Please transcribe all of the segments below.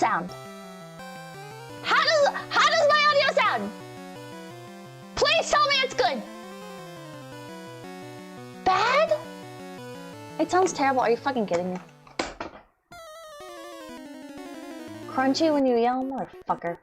sound? How does my audio sound? Please tell me it's good. Bad? It sounds terrible. Are you fucking kidding me? Crunchy when you yell, motherfucker.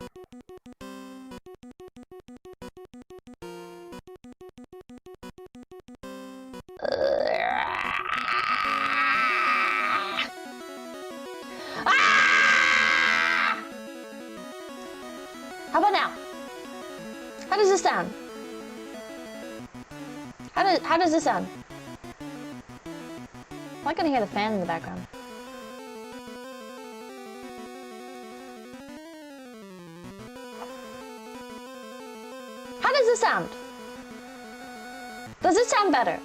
How about now? How does this sound? How does this sound? I'm not gonna hear the fan in the background. How does this sound? Does it sound better?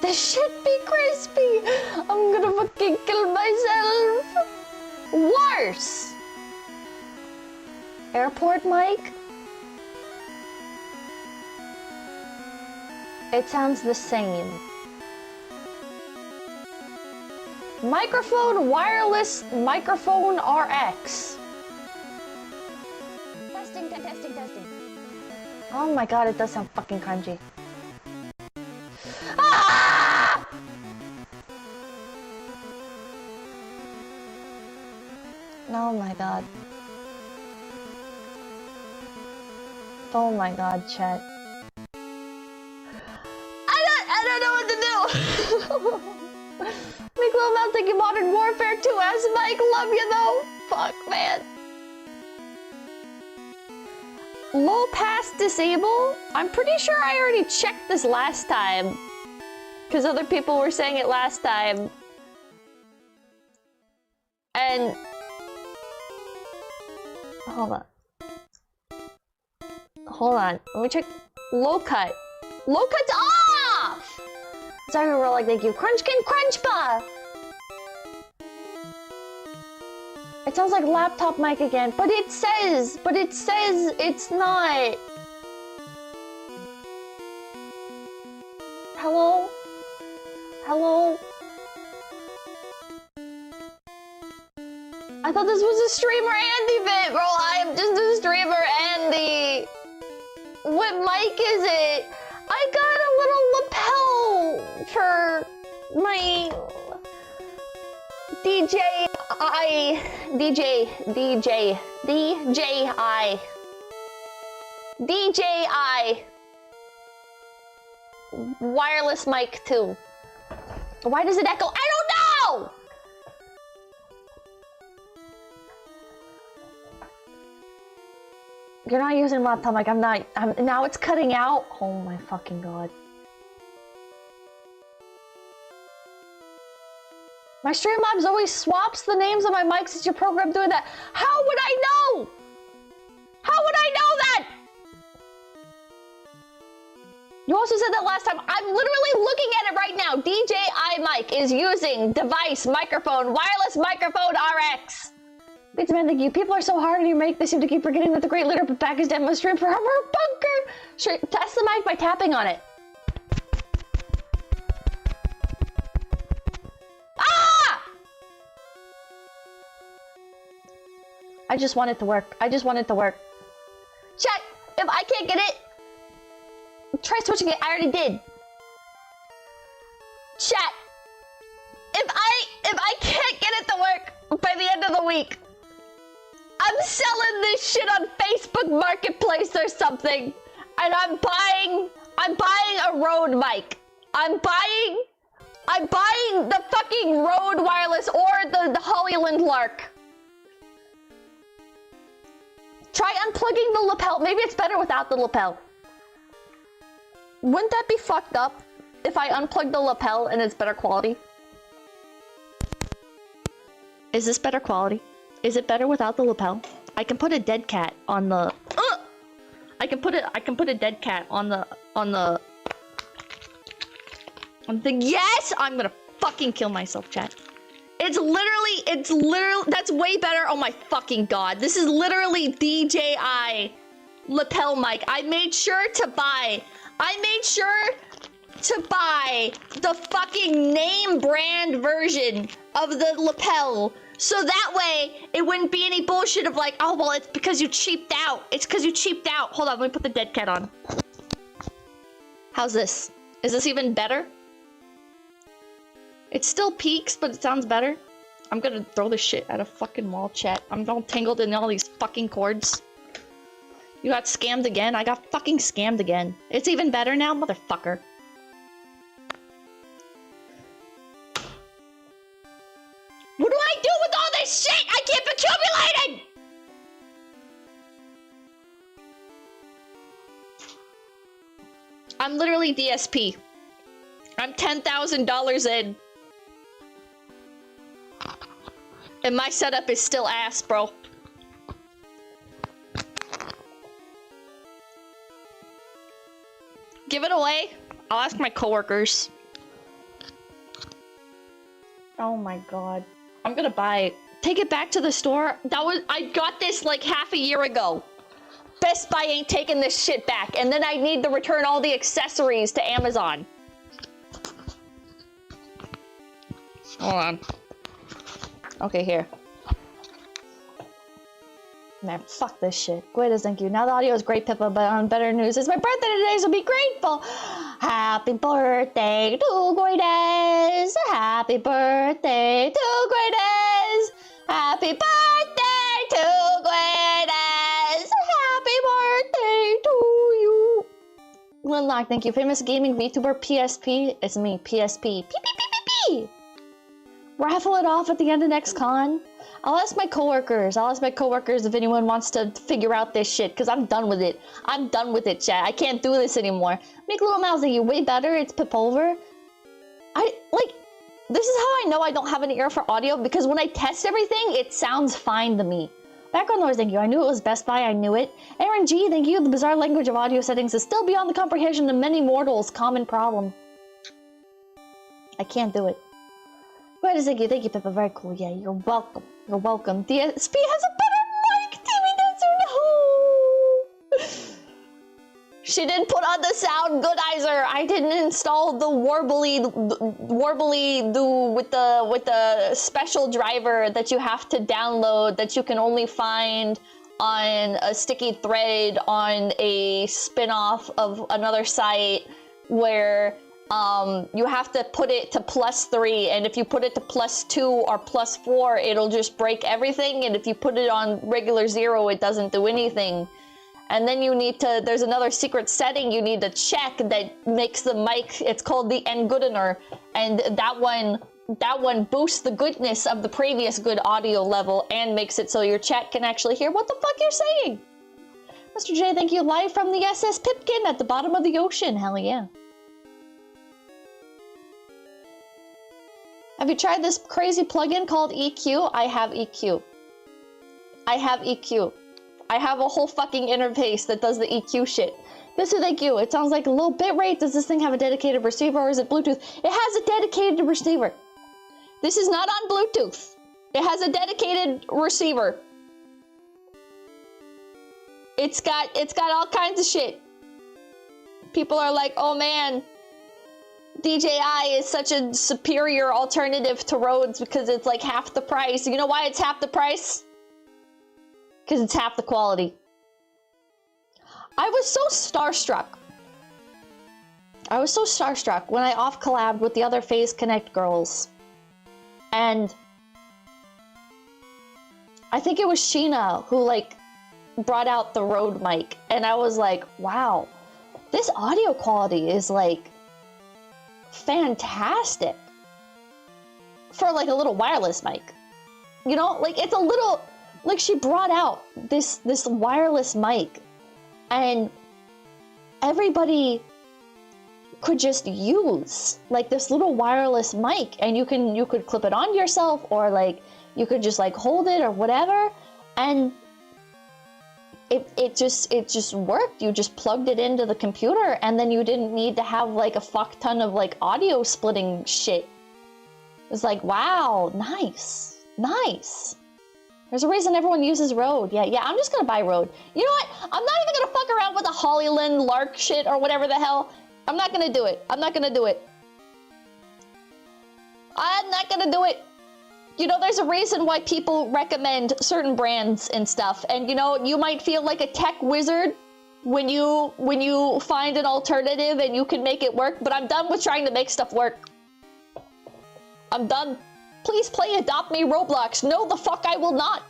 This shit be crispy! I'm gonna fucking kill myself! Worse! Airport mic? It sounds the same. Microphone, wireless microphone RX. Testing, testing, testing. Oh my god, it does sound fucking crunchy. Ah! Oh my god. Oh my god, chat. I don't know what to do! Make Lil Mel thinking Modern Warfare 2S, Mike, love you though! Fuck, man. Low pass disable? I'm pretty sure I already checked this last time. Because other people were saying it last time. And... Hold on. Hold on. Let me check. Low cut. Low cut's off! Sorry, we're like, thank you. Crunchkin Crunchpa! It sounds like laptop mic again, but it says it's not. Hello? Hello? I thought this was a streamer Andy bit, bro. I am just a streamer Andy. What mic is it? I got a little lapel for my DJI wireless mic too. Why does it echo? I don't know! You're not using laptop mic, I'm not. Now it's cutting out. Oh my fucking god. My Streamlabs always swaps the names of my mics since your program doing that. How would I know? How would I know that? You also said that last time. I'm literally looking at it right now. DJI mic is using device, microphone, wireless microphone RX. It's man, thank you. People are so hard on your mic, they seem to keep forgetting that the great leader packaged demo stream for our bunker. Sure, test the mic by tapping on it. Ah! I just want it to work. I just want it to work. Chat, if I can't get it, try switching it. I already did. Chat, if I can't get it to work by the end of the week, I'm selling this shit on Facebook Marketplace or something, and I'm buying a Rode mic. I'm buying the fucking Rode wireless or the Hollyland Lark. Try unplugging the lapel. Maybe it's better without the lapel. Wouldn't that be fucked up if I unplug the lapel and it's better quality? Is this better quality? Is it better without the lapel? I can put a dead cat on the. I can put a dead cat on the. Yes, I'm gonna fucking kill myself, chat. It's literally. That's way better. Oh my fucking god! This is literally DJI lapel mic. I made sure to buy the fucking name brand version of the lapel So that way, it wouldn't be any bullshit of like, oh, well, it's because you cheaped out. It's because you cheaped out. Hold on, let me put the dead cat on. How's this? Is this even better? It still peaks, but it sounds better. I'm gonna throw this shit at a fucking wall, chat. I'm all tangled in all these fucking cords. You got scammed again? I got fucking scammed again. It's even better now, motherfucker. What do I do with all this shit? I keep accumulating! I'm literally DSP. I'm $10,000 in. And my setup is still ass, bro. Give it away. I'll ask my coworkers. Oh my god. I'm gonna buy it. Take it back to the store. I got this like half a year ago. Best Buy ain't taking this shit back. And then I need to return all the accessories to Amazon. Hold on. Okay, here. Man, fuck this shit. 𝐒𝐴𝐻𝐿, thank you. Now the audio is great, Pippa, but on better news, it's my birthday today, so be grateful. Happy birthday to 𝐒𝐴𝐻𝐿. Happy birthday to 𝐒𝐴𝐻𝐿. Happy birthday to 𝐒𝐴𝐻𝐿. Happy birthday to you. Linlock, thank you. Famous gaming VTuber PSP. It's me, PSP. P. Raffle it off at the end of next con. I'll ask my coworkers. If anyone wants to figure out this shit, because I'm done with it. I'm done with it, chat. I can't do this anymore. Make Little Mouse, you way better. It's Pipover. This is how I know I don't have an ear for audio, because when I test everything, it sounds fine to me. Background noise, thank you. I knew it was Best Buy. I knew it. Aaron G, thank you. The bizarre language of audio settings is still beyond the comprehension of many mortals. Common problem. I can't do it. Thank you, Pippa. Very cool. Yeah, you're welcome. You're welcome. DSP has a better mic. TV Dancer, no. She didn't put on the sound goodizer. I didn't install the warbly do with the special driver that you have to download that you can only find on a sticky thread on a spin-off of another site where you have to put it to +3, and if you put it to +2 or +4, it'll just break everything, and if you put it on regular 0, it doesn't do anything. And then you need to, there's another secret setting you need to check that makes the mic, it's called the Ngoodener, and that one boosts the goodness of the previous good audio level and makes it so your chat can actually hear what the fuck you're saying. Mr. J, thank you. Live from the SS Pipkin at the bottom of the ocean. Hell yeah. Have you tried this crazy plugin called EQ? I have EQ. I have EQ. I have a whole fucking interface that does the EQ shit. This is EQ. It sounds like a low bit rate. Does this thing have a dedicated receiver or is it Bluetooth? It has a dedicated receiver. This is not on Bluetooth. It has a dedicated receiver. It's got all kinds of shit. People are like, oh man, DJI is such a superior alternative to Rhodes because it's like half the price. You know why it's half the price? Because it's half the quality. I was so starstruck. When I off-collabed with the other Phase Connect girls. And I think it was Shiina who like brought out the Rode mic. And I was like, wow, this audio quality is like fantastic for like a little wireless mic. You know, like it's a little, like she brought out this wireless mic and everybody could just use like this little wireless mic, and you could clip it on yourself, or like you could just like hold it or whatever, and it just worked. You just plugged it into the computer, and then you didn't need to have like a fuck ton of like audio splitting shit. It was like, wow, nice. There's a reason everyone uses Rode. Yeah, I'm just gonna buy Rode. You know what? I'm not even gonna fuck around with the Hollyland Lark shit or whatever the hell. I'm not gonna do it. You know, there's a reason why people recommend certain brands and stuff. And you know, you might feel like a tech wizard when you find an alternative and you can make it work, but I'm done with trying to make stuff work. I'm done. Please play Adopt Me Roblox. No, the fuck I will not.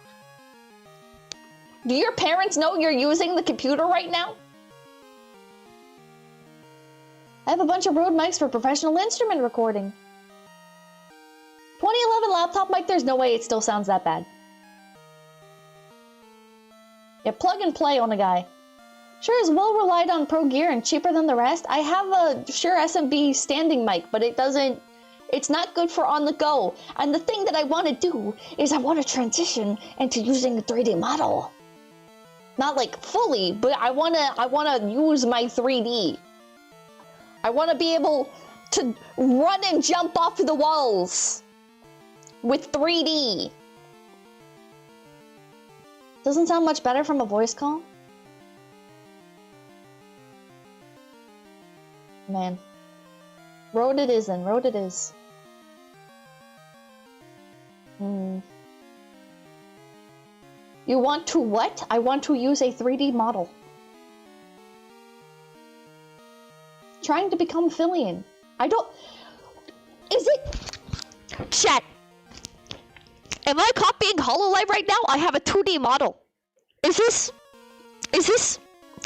Do your parents know you're using the computer right now? I have a bunch of Rode mics for professional instrument recording. 2011 laptop mic, there's no way it still sounds that bad. Yeah, plug and play on a guy. Sure is well relied on pro gear and cheaper than the rest. I have a Shure SMB standing mic, but it's not good for on the go. And the thing that I want to do is I want to transition into using a 3D model. Not like fully, but I want to use my 3D. I want to be able to run and jump off the walls with 3D. Doesn't sound much better from a voice call. Man. Rode it is then, Rode it is. You want to what? I want to use a 3D model. Trying to become Fillion. I don't... Is it... Chat. Am I copying HoloLive right now? I have a 2D model. Is this...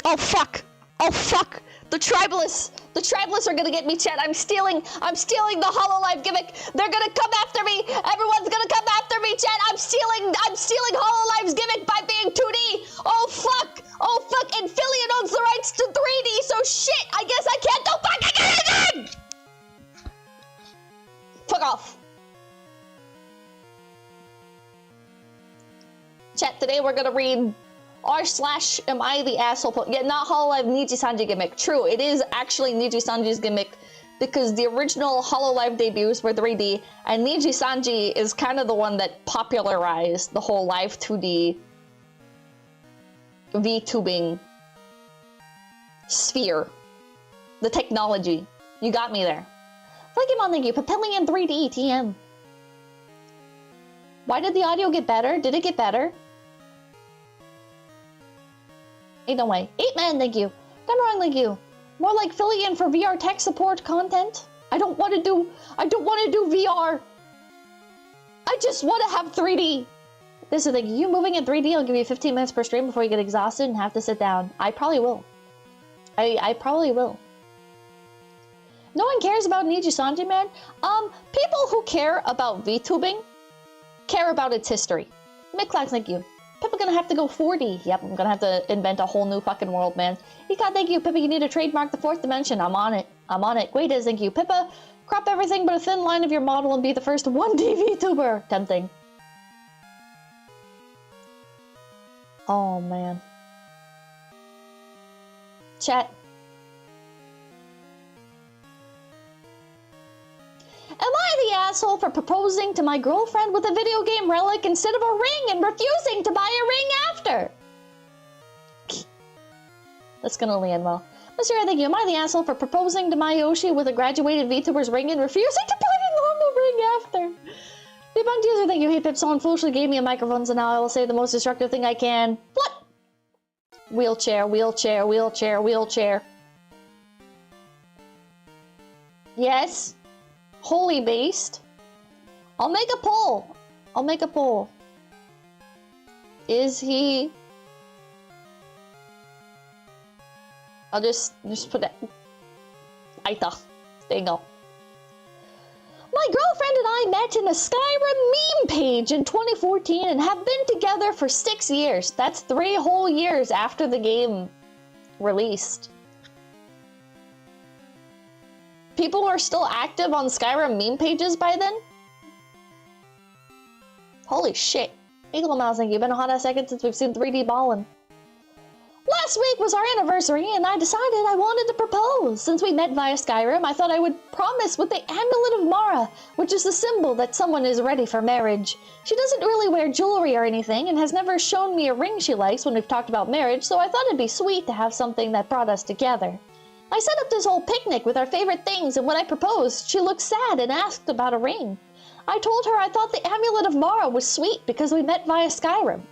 Oh fuck. Oh fuck. The tribalists are gonna get me, chat. I'm stealing the HoloLive gimmick. They're gonna come after me. Everyone's gonna come after me, chat. I'm stealing HoloLive's gimmick by being 2D. Oh fuck. Oh fuck. And Fillion owns the rights to 3D, so shit. I guess I can't do fucking anything. Fuck off. Chat, today we're gonna read r/am I the asshole? Yeah, not HoloLive Niji-sanji gimmick. True, it is actually Niji-sanji's gimmick because the original HoloLive debuts were 3D, and Niji-sanji is kind of the one that popularized the whole live 2D VTubing sphere. The technology. You got me there. Pokemon, thank you. Papillion 3D, TM. Why did the audio get better? Did it get better? Either way. 8man, thank you. Gunrong, thank you. More like Fillion for VR tech support content. I don't want to do VR. I just want to have 3D. This is like, you moving in 3D, I'll give you 15 minutes per stream before you get exhausted and have to sit down. I probably will. I probably will. No one cares about Niji-sanji, man. People who care about VTubing care about its history. Micklax, thank you. Pippa gonna have to go 4D. Yep, I'm gonna have to invent a whole new fucking world, man. Ika, thank you. Pippa, you need to trademark the 4th dimension. I'm on it. I'm on it. Guides, thank you. Pippa, crop everything but a thin line of your model and be the first 1D VTuber. Tempting. Oh, man. Chat. Am I the asshole for proposing to my girlfriend with a video game relic instead of a ring and refusing to buy a ring after? That's gonna land well. Monsieur, thank you. Am I the asshole for proposing to my Yoshi with a graduated VTuber's ring and refusing to buy a normal ring after? Debunked user, thank you. Hey Pip, someone foolishly gave me a microphone, so now I will say the most destructive thing I can. What? Wheelchair, wheelchair, wheelchair, wheelchair. Yes. Holy based. I'll make a poll. I'll make a poll. Is he... I'll just put it... AITA. There you go. My girlfriend and I met in a Skyrim meme page in 2014 and have been together for 6 years. That's 3 whole years after the game released. People are still active on Skyrim meme pages by then? Holy shit. Eagle Mouse, thank you. Been a hot ass second since we've seen 3D ballin'. Last week was our anniversary and I decided I wanted to propose. Since we met via Skyrim, I thought I would promise with the Amulet of Mara, which is the symbol that someone is ready for marriage. She doesn't really wear jewelry or anything and has never shown me a ring she likes when we've talked about marriage, so I thought it'd be sweet to have something that brought us together. I set up this whole picnic with our favorite things, and when I proposed, she looked sad and asked about a ring. I told her I thought the Amulet of Mara was sweet because we met via Skyrim.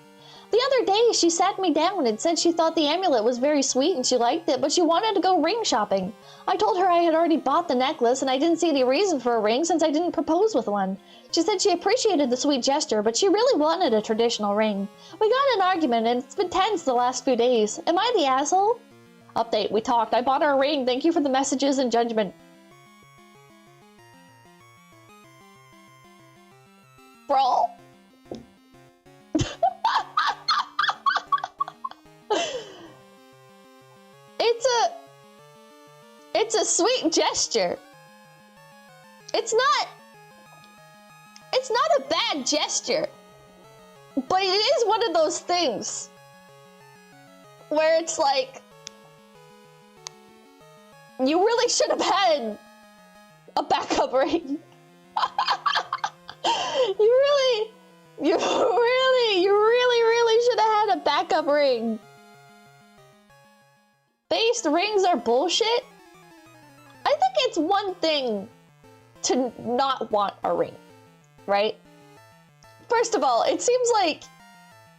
The other day, she sat me down and said she thought the amulet was very sweet and she liked it, but she wanted to go ring shopping. I told her I had already bought the necklace and I didn't see any reason for a ring since I didn't propose with one. She said she appreciated the sweet gesture, but she really wanted a traditional ring. We got in an argument and it's been tense the last few days. Am I the asshole? Update, we talked. I bought her a ring. Thank you for the messages and judgment. Bro? It's a sweet gesture. It's not a bad gesture. But it is one of those things where it's like, you really should have had a backup ring. You really should have had a backup ring. Based rings are bullshit. I think it's one thing to not want a ring, right? First of all, it seems like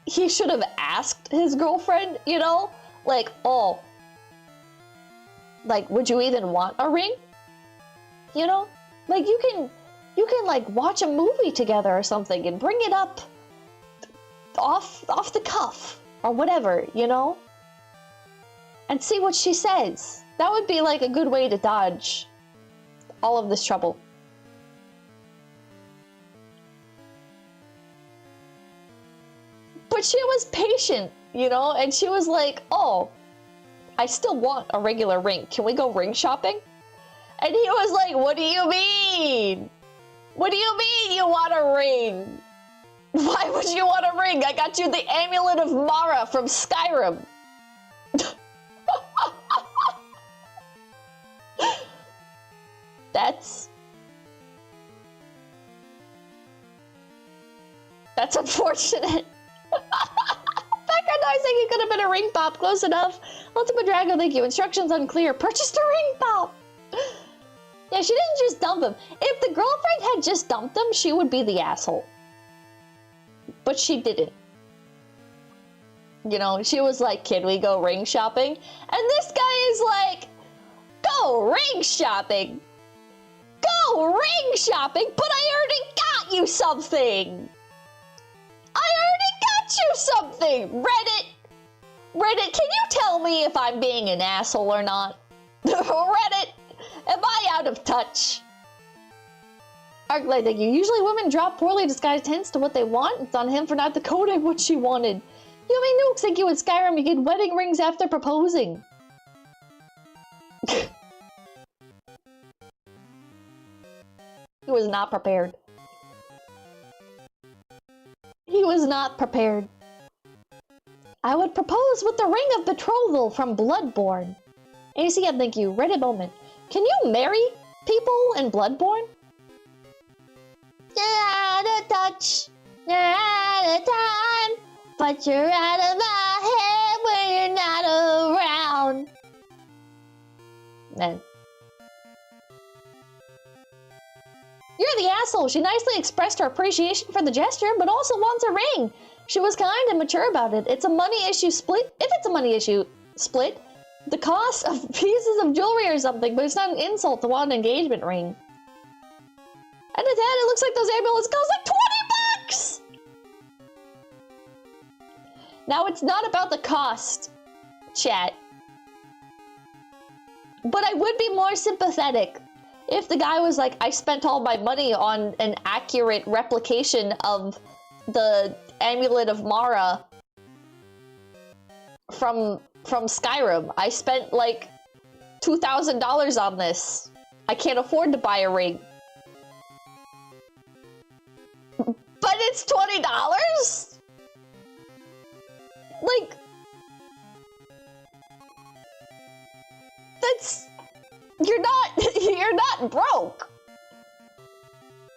he should have asked his girlfriend, you know? Like, oh, like, would you even want a ring? You know? Like, you can like watch a movie together or something and bring it up off the cuff or whatever, you know? And see what she says. That would be like a good way to dodge all of this trouble. But she was patient, you know? And she was like, oh, I still want a regular ring. Can we go ring shopping? And he was like, what do you mean? What do you mean you want a ring? Why would you want a ring? I got you the Amulet of Mara from Skyrim. That's unfortunate. Background noise saying it could have been a ring pop. Close enough. Ultimate Dragon, thank you. Instructions unclear. Purchased a ring pop. Yeah, she didn't just dump him. If the girlfriend had just dumped him, she would be the asshole. But she didn't. You know, she was like, can we go ring shopping? And this guy is like, go ring shopping. Go ring shopping, but I already got you something. I already got you something. Reddit, can you tell me if I'm being an asshole or not? Reddit, am I out of touch? Arclight, thank you. Usually women drop poorly disguised hints to what they want. It's on him for not decoding what she wanted. Yumi Nukes, thank you. In Skyrim, you get wedding rings after proposing. He was not prepared. He was not prepared. I would propose with the ring of betrothal from Bloodborne. ACM, thank you. Reddit moment. Can you marry people in Bloodborne? You're out of touch. You're out of time. But you're out of my head when you're not around. Man. You're the asshole. She nicely expressed her appreciation for the gesture, but also wants a ring. She was kind and mature about it. It's a money issue split. If it's a money issue split, the cost of pieces of jewelry or something, but it's not an insult to want an engagement ring. And at that, it looks like those amulets cost like 20 bucks! Now, it's not about the cost, chat. But I would be more sympathetic if the guy was like, I spent all my money on an accurate replication of the Amulet of Mara from Skyrim. I spent like $2,000 on this. I can't afford to buy a ring. But it's $20? Like, that's, you're not broke.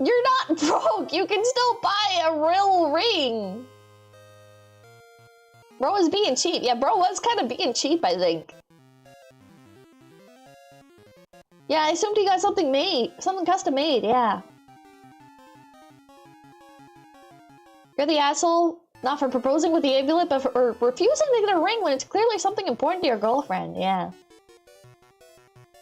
You're not broke. You can still buy a real ring. Bro was being cheap. Yeah, bro was kind of being cheap, I think. Yeah, I assumed he got something made. Something custom made, yeah. You're the asshole, not for proposing with the amulet, but for refusing to get a ring when it's clearly something important to your girlfriend. Yeah.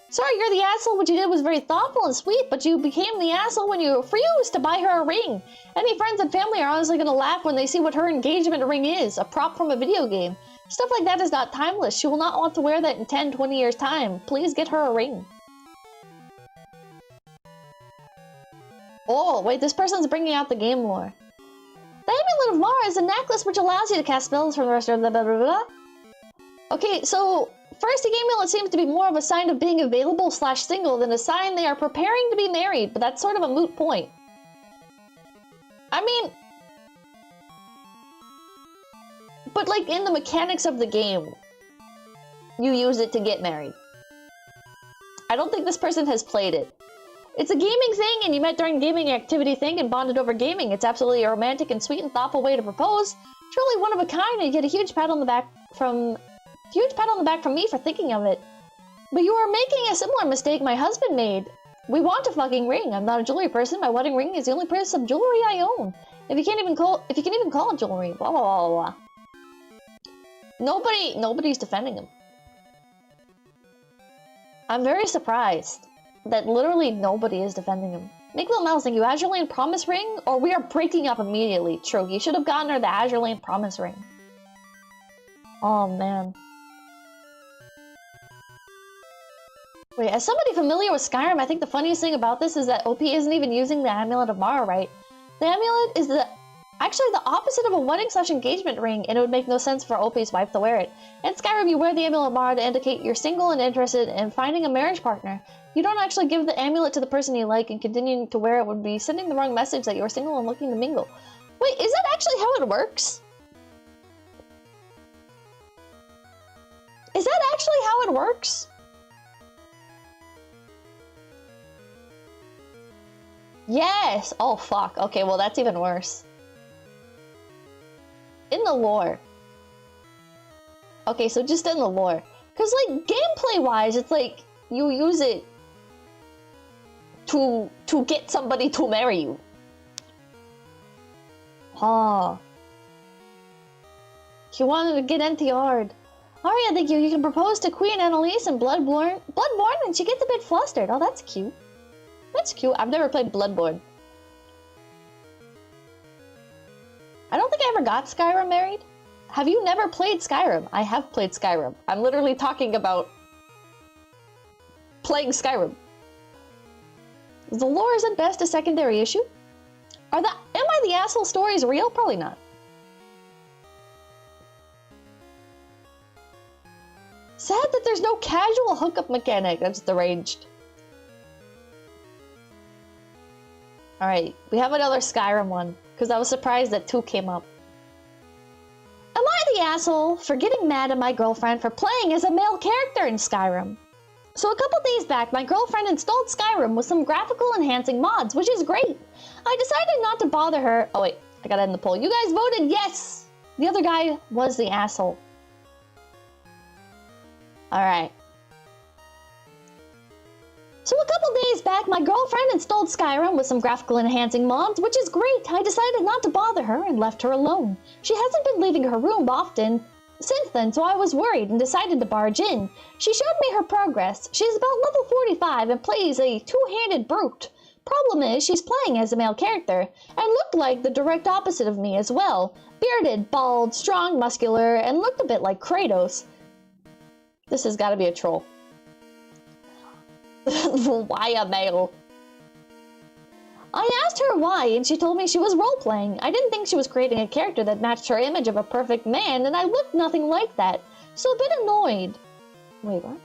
Sorry, you're the asshole. What you did was very thoughtful and sweet, but you became the asshole when you refused to buy her a ring. Any friends and family are honestly gonna laugh when they see what her engagement ring is, a prop from a video game. Stuff like that is not timeless. She will not want to wear that in 10, 20 years' time. Please get her a ring. Oh, wait, this person's bringing out the game lore. The Amulet of Mara is a necklace which allows you to cast spells from the rest of the blah blah blah. Okay, so first the amulet seems to be more of a sign of being available / single than a sign they are preparing to be married, but that's sort of a moot point. I mean, but like in the mechanics of the game, you use it to get married. I don't think this person has played it. It's a gaming thing, and you met during gaming activity thing and bonded over gaming. It's absolutely a romantic and sweet and thoughtful way to propose. Truly one of a kind, and you get a huge pat on the back from me for thinking of it. But you are making a similar mistake my husband made. We want a fucking ring. I'm not a jewelry person. My wedding ring is the only piece of jewelry I own. If you can even call it jewelry, blah blah blah blah. Nobody's defending him. I'm very surprised that literally nobody is defending him. Nicola Mouse, thank you. Azure Lane promise ring? Or we are breaking up immediately. True, you should have gotten her the Azure Lane promise ring. Oh man. Wait, as somebody familiar with Skyrim, I think the funniest thing about this is that OP isn't even using the Amulet of Mara right. The amulet is actually the opposite of a wedding / engagement ring, and it would make no sense for OP's wife to wear it. In Skyrim, you wear the Amulet of Mara to indicate you're single and interested in finding a marriage partner. You don't actually give the amulet to the person you like, and continuing to wear it would be sending the wrong message that you're single and looking to mingle. Wait, is that actually how it works? Is that actually how it works? Yes! Oh fuck, okay, well that's even worse. In the lore. Okay, so just in the lore. Because like, gameplay-wise, it's like, you use it to get somebody to marry you. Huh. She wanted to get NTR'd. Aria, thank you. You can propose to Queen Annalise and Bloodborne, and she gets a bit flustered. Oh, that's cute. That's cute. I've never played Bloodborne. I don't think I ever got Skyrim married. Have you never played Skyrim? I have played Skyrim. I'm literally talking about playing Skyrim. The lore is at best a secondary issue. Am I the asshole stories real? Probably not. Sad that there's no casual hookup mechanic. That's deranged. Alright, we have another Skyrim one, because I was surprised that 2 came up. Am I the asshole for getting mad at my girlfriend for playing as a male character in Skyrim? So a couple days back, my girlfriend installed Skyrim with some graphical enhancing mods, which is great. I decided not to bother her. Oh wait, I gotta end the poll. You guys voted yes! The other guy was the asshole. Alright. So a couple days back, my girlfriend installed Skyrim with some graphical enhancing mods, which is great. I decided not to bother her and left her alone. She hasn't been leaving her room often since then, so I was worried and decided to barge in. She showed me her progress. She's about level 45 and plays a two-handed brute. Problem is, she's playing as a male character, and looked like the direct opposite of me as well. Bearded, bald, strong, muscular, and looked a bit like Kratos. This has got to be a troll. Why a male? I asked her why, and she told me she was role-playing. I didn't think she was creating a character that matched her image of a perfect man, and I looked nothing like that. So a bit annoyed. Wait, what?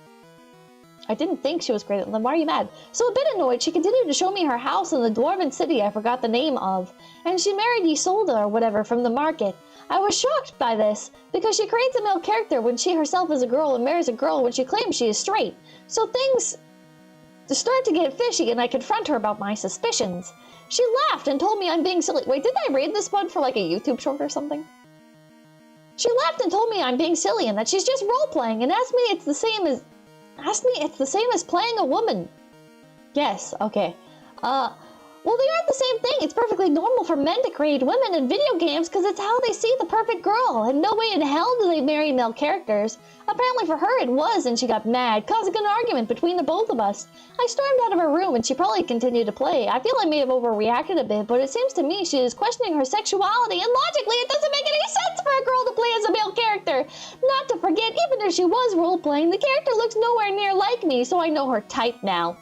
I didn't think she was creating. Then why are you mad? So a bit annoyed, she continued to show me her house in the dwarven city I forgot the name of, and she married Isolde or whatever from the market. I was shocked by this, because she creates a male character when she herself is a girl and marries a girl when she claims she is straight. So things start to get fishy, and I confront her about my suspicions. She laughed and told me I'm being silly. Wait, did I read this one for like a YouTube short or something? She laughed and told me I'm being silly and that she's just role-playing and asked me it's the same as playing a woman. Yes, okay. Well, they aren't the same thing. It's perfectly normal for men to create women in video games because it's how they see the perfect girl. And no way in hell do they marry male characters. Apparently for her it was, and she got mad, causing an argument between the both of us. I stormed out of her room and she probably continued to play. I feel I may have overreacted a bit, but it seems to me she is questioning her sexuality, and logically it doesn't make any sense for a girl to play as a male character. Not to forget, even if she was role-playing, the character looks nowhere near like me, so I know her type now.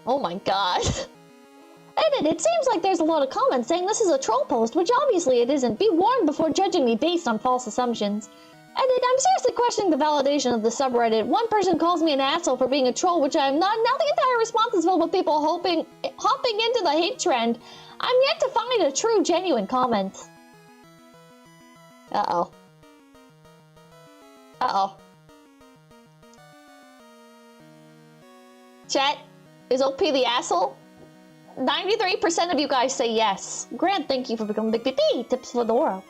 Oh my god. Edit, it seems like there's a lot of comments saying this is a troll post, which obviously it isn't. Be warned before judging me based on false assumptions. Edit, I'm seriously questioning the validation of the subreddit. One person calls me an asshole for being a troll, which I am not. Now the entire response is filled with people hopping into the hate trend. I'm yet to find a true, genuine comment. Uh-oh. Uh-oh. Chat, is OP the asshole? 93% of you guys say yes. Grant, thank you for becoming Big PP. Tips for the world.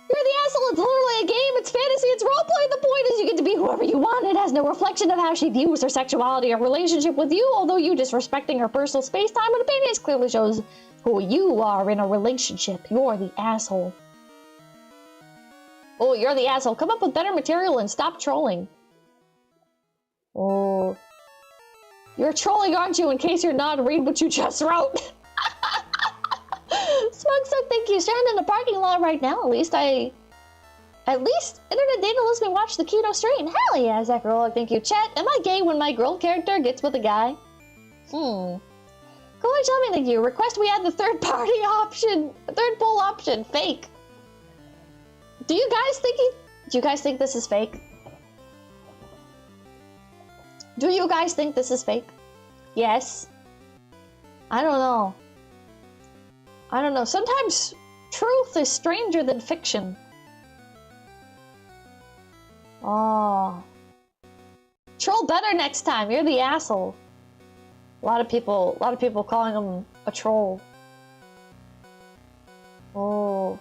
You're the asshole. It's literally a game. It's fantasy. It's roleplay. The point is you get to be whoever you want. It has no reflection of how she views her sexuality or relationship with you, although you disrespecting her personal space, time, and opinions clearly shows who you are in a relationship. You're the asshole. Oh, you're the asshole. Come up with better material and stop trolling. Oh. You're trolling, aren't you? In case you're not, read what you just wrote. Smug Suck, thank you. Stranded in the parking lot right now. At least internet data lets me watch the keto stream. Hell yeah, Zacharolog, thank you. Chat, am I gay when my girl character gets with a guy? Cool, tell me, thank you. Request we add the third party option. Third poll option. Fake. Do you guys think this is fake? Do you guys think this is fake? Yes. I don't know. I don't know. Sometimes truth is stranger than fiction. Oh. Troll better next time. You're the asshole. A lot of people calling him a troll. Oh.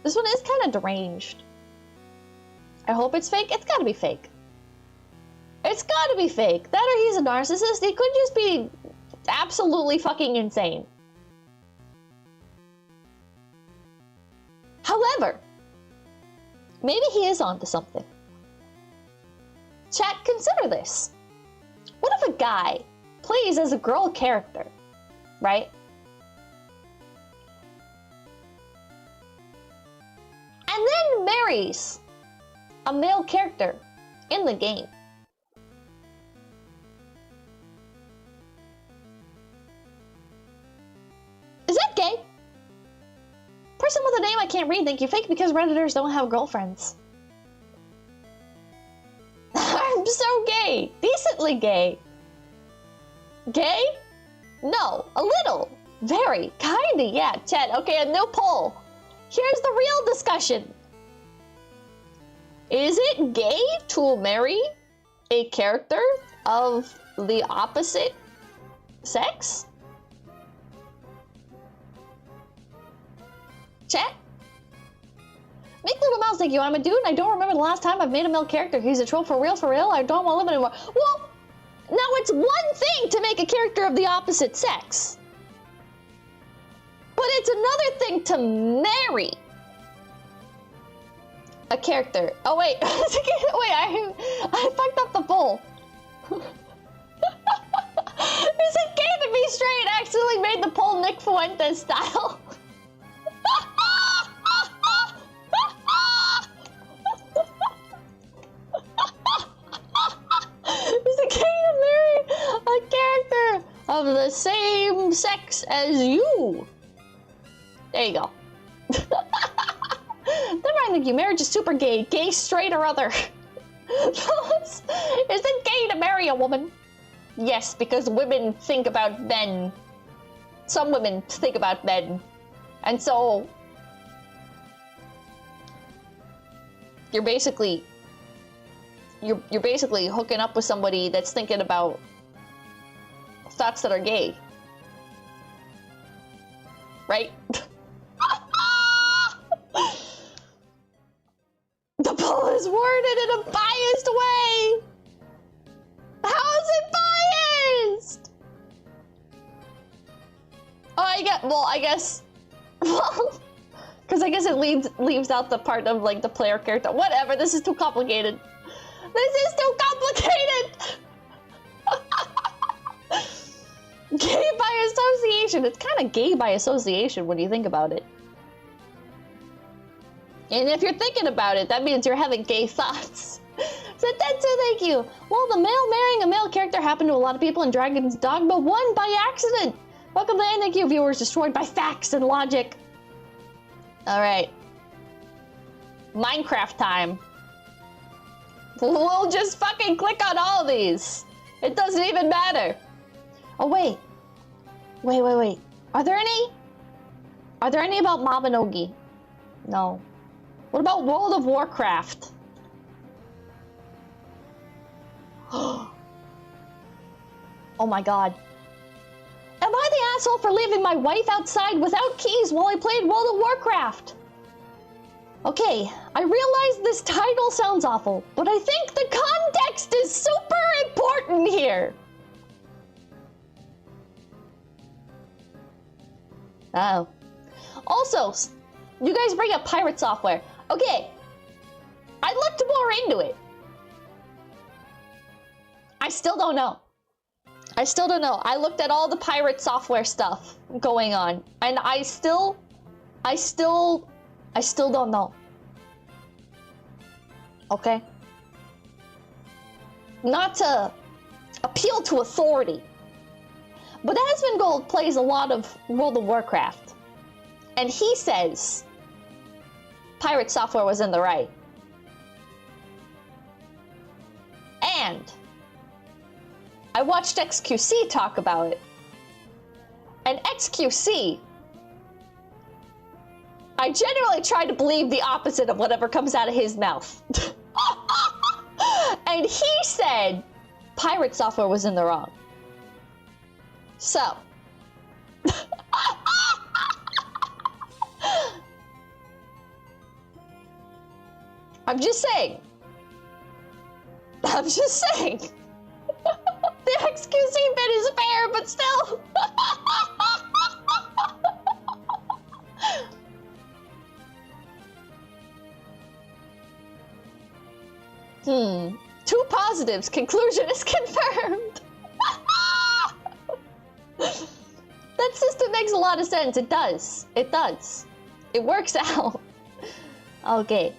This one is kind of deranged. I hope it's fake. It's gotta be fake. It's gotta be fake. That or he's a narcissist. He could just be absolutely fucking insane. However, maybe he is onto something. Chat, consider this. What if a guy plays as a girl character, right? And then marries a male character in the game. Is that gay? Person with a name I can't read, thank you. Fake because Redditors don't have girlfriends. I'm so gay. Decently gay. Gay? No, a little. Very. Kinda, yeah. Chat, okay, a new poll. Here's the real discussion. Is it gay to marry a character of the opposite sex? Chat? Make Little Mouse, thank you. I'm a dude and I don't remember the last time I've made a male character. He's a troll for real, for real. I don't want to live anymore. Well, now it's one thing to make a character of the opposite sex. But it's another thing to marry a character. Oh wait, wait, I fucked up the poll. Is it gay to be straight? I accidentally made the poll Nick Fuentes style. Is it gay to marry a character of the same sex as you? There you go. Never mind, thank you. Marriage is super gay. Gay, straight, or other. Is it gay to marry a woman? Yes, because women think about men. Some women think about men. And so you're basically hooking up with somebody that's thinking about thoughts that are gay. Right? The poll is worded in a biased way! How is it biased? Oh, I guess, well, because I guess it leaves out the part of like the player character. Whatever, this is too complicated. This is too complicated! Gay by association. It's kind of gay by association when you think about it. And if you're thinking about it, that means you're having gay thoughts. So that's so thank you. Well, the male marrying a male character happened to a lot of people in Dragon's Dogma 1 by accident. Welcome to thank you, viewers destroyed by facts and logic. Alright. Minecraft time. We'll just fucking click on all of these. It doesn't even matter. Oh, wait. Wait. Are there any about Mabinogi? No. What about World of Warcraft? Oh my god. Am I the asshole for leaving my wife outside without keys while I played World of Warcraft? Okay, I realize this title sounds awful, but I think the context is super important here. Oh. Also, you guys bring up pirate software. Okay, I looked more into it. I still don't know. I looked at all the pirate software stuff going on, and I still don't know. Okay? Not to appeal to authority, but Asmongold plays a lot of World of Warcraft, and he says pirate software was in the right. And I watched XQC talk about it. And XQC, I generally try to believe the opposite of whatever comes out of his mouth. And he said pirate software was in the wrong. So. I'm just saying. The XQC bit is fair, but still. Two positives. Conclusion is confirmed. That system makes a lot of sense. It does. It works out. Okay.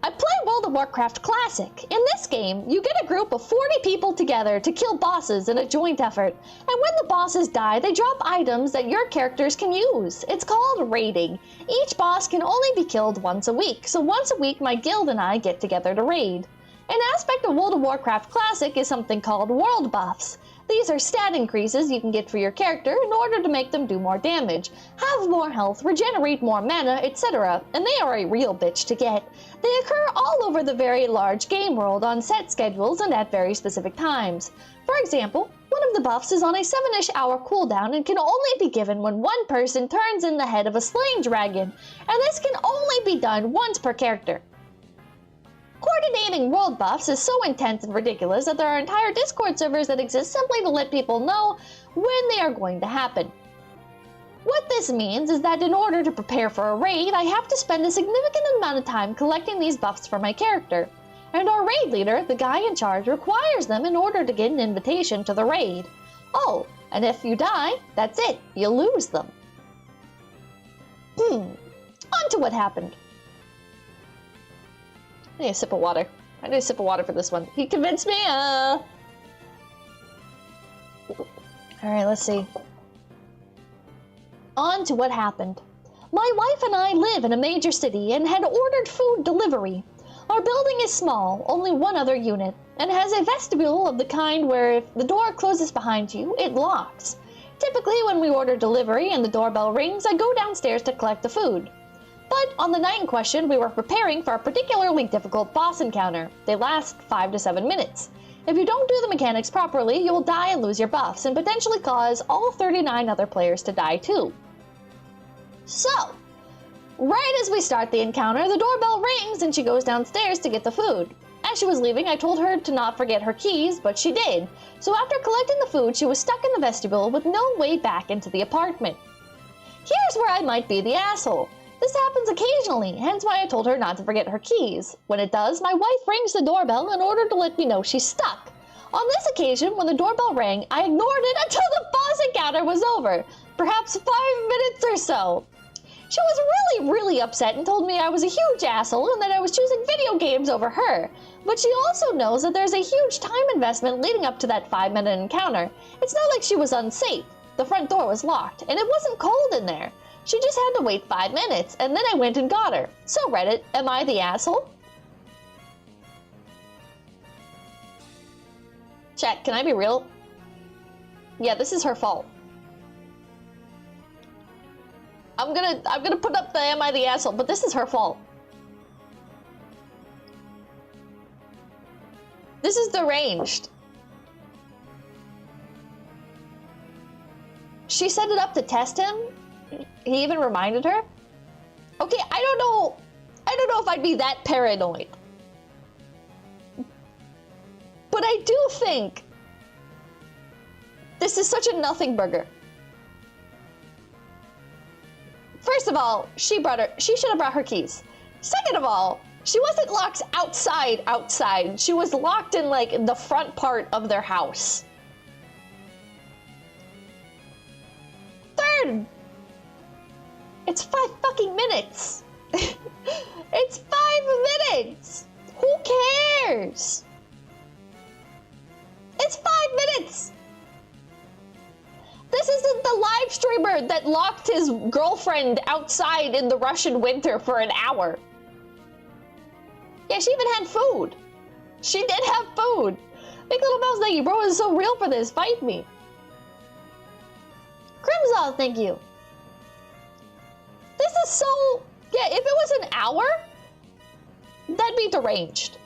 I play World of Warcraft Classic. In this game, you get a group of 40 people together to kill bosses in a joint effort. And when the bosses die, they drop items that your characters can use. It's called raiding. Each boss can only be killed once a week, so once a week my guild and I get together to raid. An aspect of World of Warcraft Classic is something called world buffs. These are stat increases you can get for your character in order to make them do more damage, have more health, regenerate more mana, etc., and they are a real bitch to get. They occur all over the very large game world on set schedules and at very specific times. For example, one of the buffs is on a 7-ish hour cooldown and can only be given when one person turns in the head of a slain dragon, and this can only be done once per character. Coordinating world buffs is so intense and ridiculous that there are entire Discord servers that exist simply to let people know when they are going to happen. What this means is that in order to prepare for a raid, I have to spend a significant amount of time collecting these buffs for my character, and our raid leader, the guy in charge, requires them in order to get an invitation to the raid. Oh, and if you die, that's it, you lose them. On to what happened. I need a sip of water. For this one. He convinced me, Alright, let's see. On to what happened. My wife and I live in a major city and had ordered food delivery. Our building is small, only one other unit, and has a vestibule of the kind where if the door closes behind you, it locks. Typically, when we order delivery and the doorbell rings, I go downstairs to collect the food. But on the night in question, we were preparing for a particularly difficult boss encounter. They last 5 to 7 minutes. If you don't do the mechanics properly, you will die and lose your buffs, and potentially cause all 39 other players to die too. So, right as we start the encounter, the doorbell rings and she goes downstairs to get the food. As she was leaving, I told her to not forget her keys, but she did. So after collecting the food, she was stuck in the vestibule with no way back into the apartment. Here's where I might be the asshole. This happens occasionally, hence why I told her not to forget her keys. When it does, my wife rings the doorbell in order to let me know she's stuck. On this occasion, when the doorbell rang, I ignored it until the boss encounter was over, perhaps 5 minutes or so. She was really upset and told me I was a huge asshole and that I was choosing video games over her. But she also knows that there's a huge time investment leading up to that 5-minute encounter. It's not like she was unsafe. The front door was locked, and it wasn't cold in there. She just had to wait 5 minutes, and then I went and got her. So Reddit, am I the asshole? Chat, can I be real? Yeah, this is her fault. I'm gonna put up the am I the asshole, but this is her fault. This is deranged. She set it up to test him. He even reminded her. Okay, I don't know if I'd be that paranoid. But I do think this is such a nothing burger. First of all, she should have brought her keys. Second of all, she wasn't locked outside. She was locked in like the front part of their house. Third, it's 5 fucking minutes. It's 5 minutes. Who cares? It's 5 minutes. This isn't the live streamer that locked his girlfriend outside in the Russian winter for an hour. Yeah, she even had food. She did have food. Big Little Mouse, thank you. Bro is so real for this. Fight me. Crimson, thank you. This is so... Yeah, if it was an hour, that'd be deranged.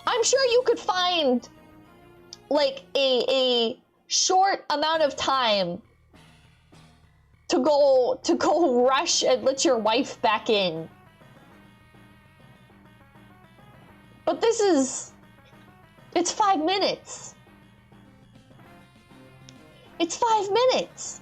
I'm sure you could find like a short amount of time to go rush and let your wife back in. But this is... It's 5 minutes. It's 5 minutes.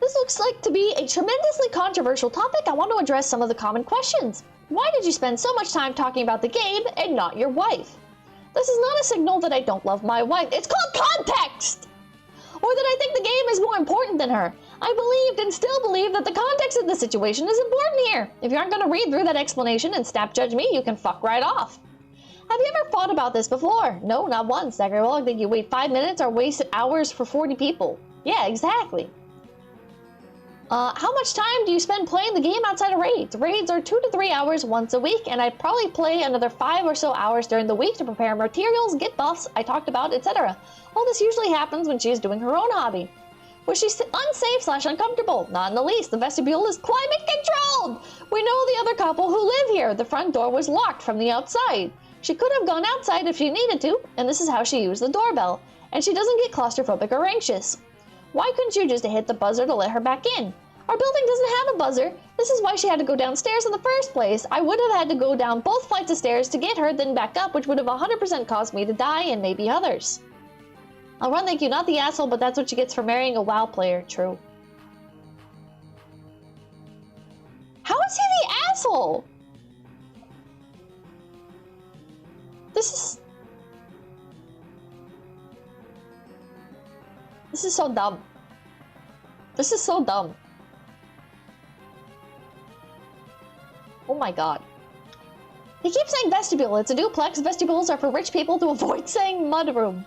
This looks like to be a tremendously controversial topic. I want to address some of the common questions. Why did you spend so much time talking about the game and not your wife? This is not a signal that I don't love my wife. It's called context! Or that I think the game is more important than her. I believed and still believe that the context of the situation is important here. If you aren't going to read through that explanation and snap judge me, you can fuck right off. Have you ever thought about this before? No, not once. Zachary, think you wait 5 minutes or wasted hours for 40 people. Yeah, exactly. How much time do you spend playing the game outside of raids? Raids are 2 to 3 hours once a week, and I'd probably play another 5 or so hours during the week to prepare materials, get buffs I talked about, etc. All this usually happens when she is doing her own hobby. Was she unsafe/uncomfortable? Not in the least. The vestibule is climate controlled! We know the other couple who live here. The front door was locked from the outside. She could have gone outside if she needed to, and this is how she used the doorbell. And she doesn't get claustrophobic or anxious. Why couldn't you just hit the buzzer to let her back in? Our building doesn't have a buzzer. This is why she had to go downstairs in the first place. I would have had to go down both flights of stairs to get her, then back up, which would have 100% caused me to die and maybe others. I'll run, thank you. Not the asshole, but that's what she gets for marrying a WoW player. True. How is he the asshole? This is so dumb. This is so dumb. Oh my god. He keeps saying vestibule. It's a duplex. Vestibules are for rich people to avoid saying mudroom.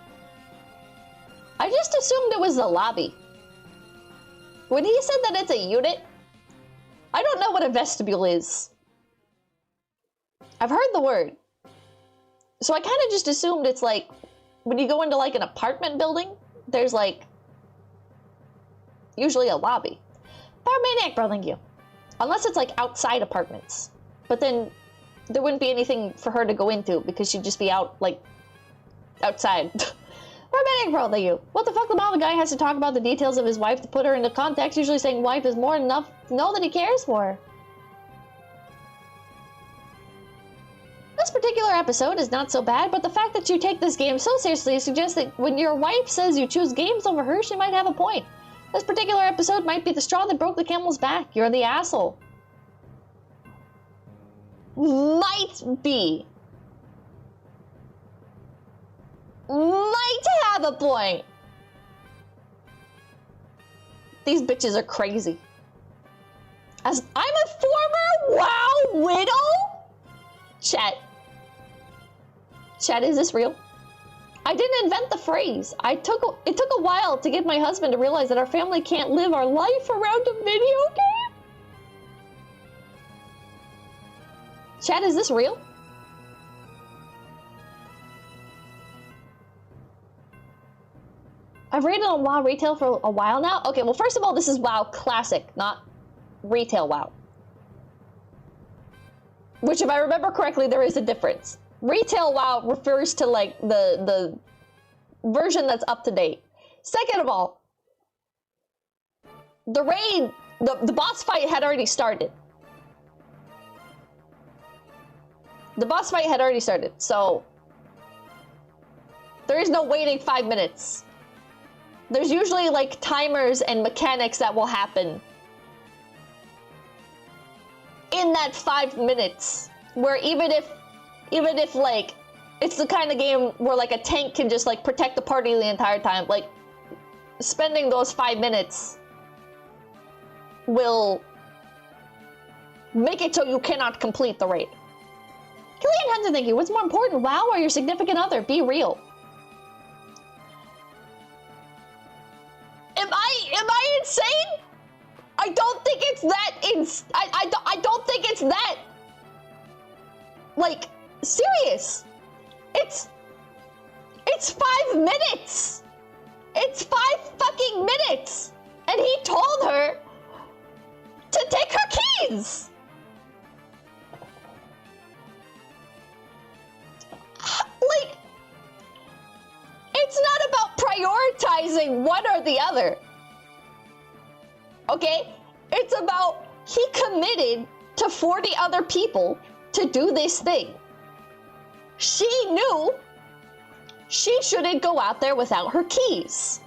I just assumed it was the lobby. When he said that it's a unit, I don't know what a vestibule is. I've heard the word. So I kind of just assumed it's like, when you go into like an apartment building, there's like, usually a lobby. Power Maniac, bro, thank you. Unless it's like outside apartments. But then there wouldn't be anything for her to go into because she'd just be out, like, outside. Power Maniac, bro, thank you. What the fuck, the guy has to talk about the details of his wife to put her into context, usually saying wife is more than enough to know that he cares for her. particular episode is not so bad, but the fact that you take this game so seriously suggests that when your wife says you choose games over her, she might have a point. This particular episode might be the straw that broke the camel's back. You're the asshole. Might be. Might have a point. These bitches are crazy. As I'm a former WoW widow? Chat. Chat, is this real? I didn't invent the phrase. It took a while to get my husband to realize that our family can't live our life around a video game. Chat, is this real? I've rated on WoW Retail for a while now. Okay, well, first of all, this is WoW Classic, not Retail WoW. Which, if I remember correctly, there is a difference. Retail WoW refers to, like, the version that's up to date. Second of all, the raid, the boss fight had already started. The boss fight had already started, so there is no waiting 5 minutes. There's usually, like, timers and mechanics that will happen in that 5 minutes, where even if like it's the kind of game where like a tank can just like protect the party the entire time, like spending those 5 minutes will make it so you cannot complete the raid. Killian Hunter, thank you. What's more important, WoW or your significant other? Be real. Am I insane? I don't think it's that I don't think it's that, like, serious. It's 5 minutes. It's 5 fucking minutes. And he told her to take her keys. Like, it's not about prioritizing one or the other. Okay? It's about he committed to 40 other people to do this thing. She knew she shouldn't go out there without her keys.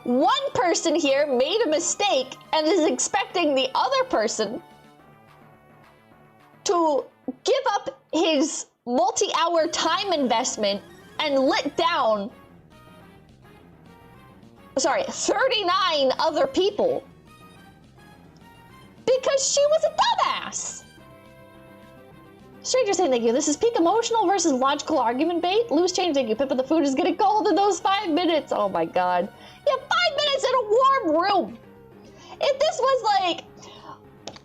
One person here made a mistake and is expecting the other person to give up his multi-hour time investment and let down 39 other people because she was a dumbass. Stranger saying thank you. This is peak emotional versus logical argument bait. Loose change, thank you. Pippa, the food is getting cold in those 5 minutes. Oh my god. Yeah, 5 minutes in a warm room. If this was like...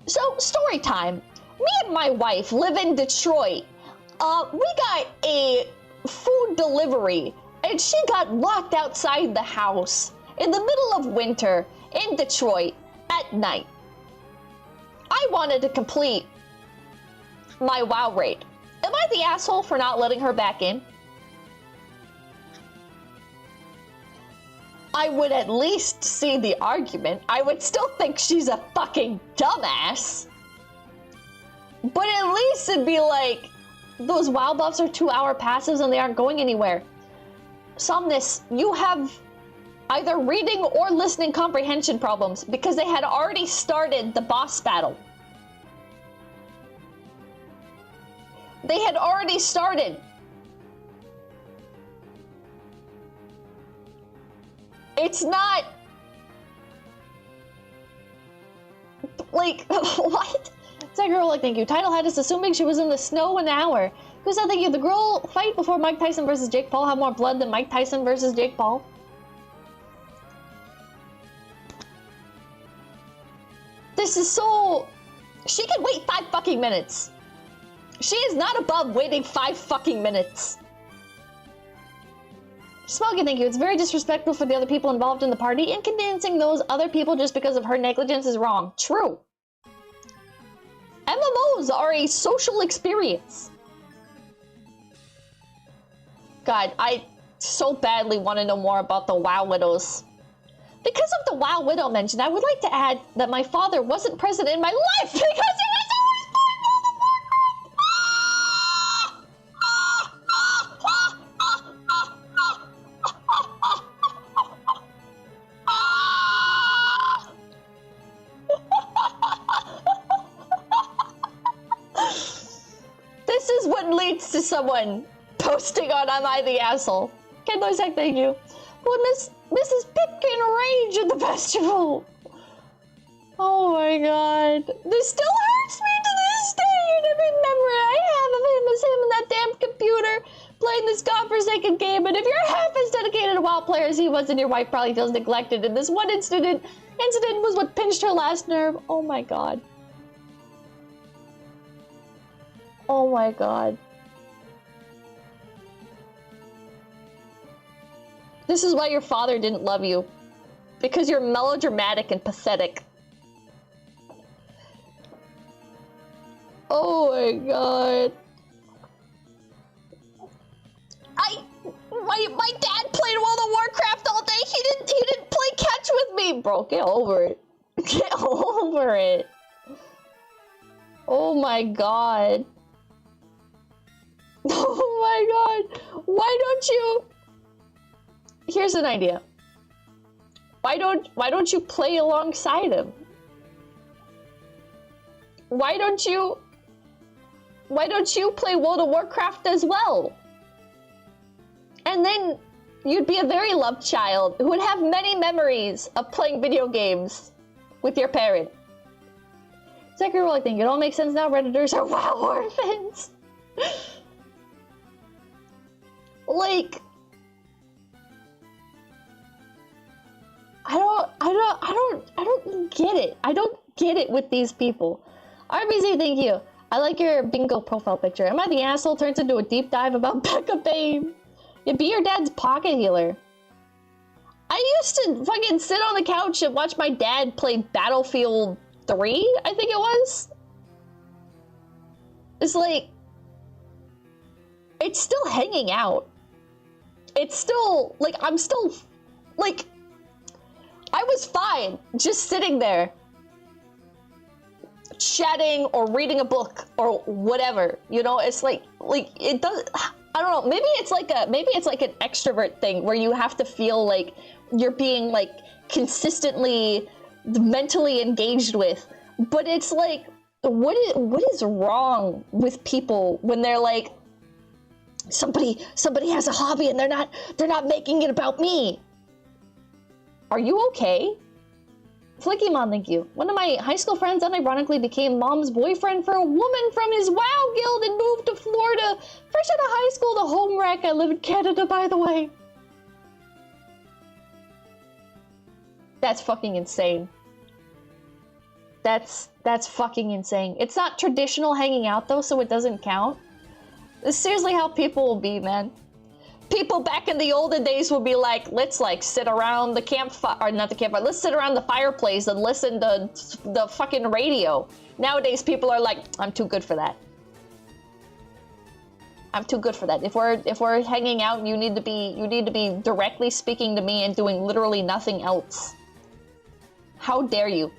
So, story time. Me and my wife live in Detroit. We got a food delivery and she got locked outside the house in the middle of winter in Detroit at night. I wanted to complete my WoW raid. Am I the asshole for not letting her back in? I would at least see the argument. I would still think she's a fucking dumbass. But at least it'd be like, those WoW buffs are 2-hour passives and they aren't going anywhere. Somnus, you have either reading or listening comprehension problems because they had already started the boss battle. They had already started. It's not... Like, what? That girl, like, thank you. Title had us assuming she was in the snow an hour. Who's that, thank you? The girl fight before Mike Tyson versus Jake Paul have more blood than Mike Tyson versus Jake Paul? This is so... She can wait 5 fucking minutes. She is not above waiting 5 fucking minutes. Smoggy, thank you. It's very disrespectful for the other people involved in the party. Inconveniencing those other people just because of her negligence is wrong. True. MMOs are a social experience. God, I so badly want to know more about the WoW Widows. Because of the WoW Widow mention, I would like to add that my father wasn't present in my life because he was always playing World of Warcraft. someone posting on Am I the Asshole? Ken Loisek, thank you. Well, Mrs. Pipkin rage at the festival. Oh my god. This still hurts me to this day. And every memory I have of him is him in that damn computer playing this godforsaken game. And if you're half as dedicated to WoW player as he was, then your wife probably feels neglected. And this one incident was what pinched her last nerve. Oh my god. Oh my god. This is why your father didn't love you. Because you're melodramatic and pathetic. Oh my god. My dad played World of Warcraft all day. He didn't play catch with me, bro. Get over it. Get over it. Oh my god. Oh my god. Why don't you? Here's an idea. Why don't you play alongside him? Why don't you play World of Warcraft as well? And then you'd be a very loved child who would have many memories of playing video games with your parent. Zachary, I think it all makes sense now. Redditors are WoW orphans. Like, I don't get it. I don't get it with these people. RBZ, thank you. I like your bingo profile picture. Am I the Asshole turns into a deep dive about Becca Babe? Yeah, be your dad's pocket healer. I used to fucking sit on the couch and watch my dad play Battlefield 3, I think it was. It's like, it's still hanging out. It's still, like, I'm still, like, I was fine just sitting there chatting or reading a book or whatever, you know. It's like it does, I don't know, maybe it's like an extrovert thing where you have to feel like you're being like consistently mentally engaged with, but it's like what is wrong with people when they're like somebody has a hobby and they're not making it about me. Are you okay? Flickymon, thank you. One of my high school friends unironically became mom's boyfriend for a woman from his WoW guild and moved to Florida. Fresh out of high school, the home wreck. I live in Canada, by the way. That's fucking insane. That's fucking insane. It's not traditional hanging out though, so it doesn't count. It's seriously how people will be, man. People back in the olden days would be like, let's like sit around the campfire, or not the campfire, let's sit around the fireplace and listen to the fucking radio. Nowadays people are like, I'm too good for that. I'm too good for that. If we're hanging out, you need to be directly speaking to me and doing literally nothing else. How dare you?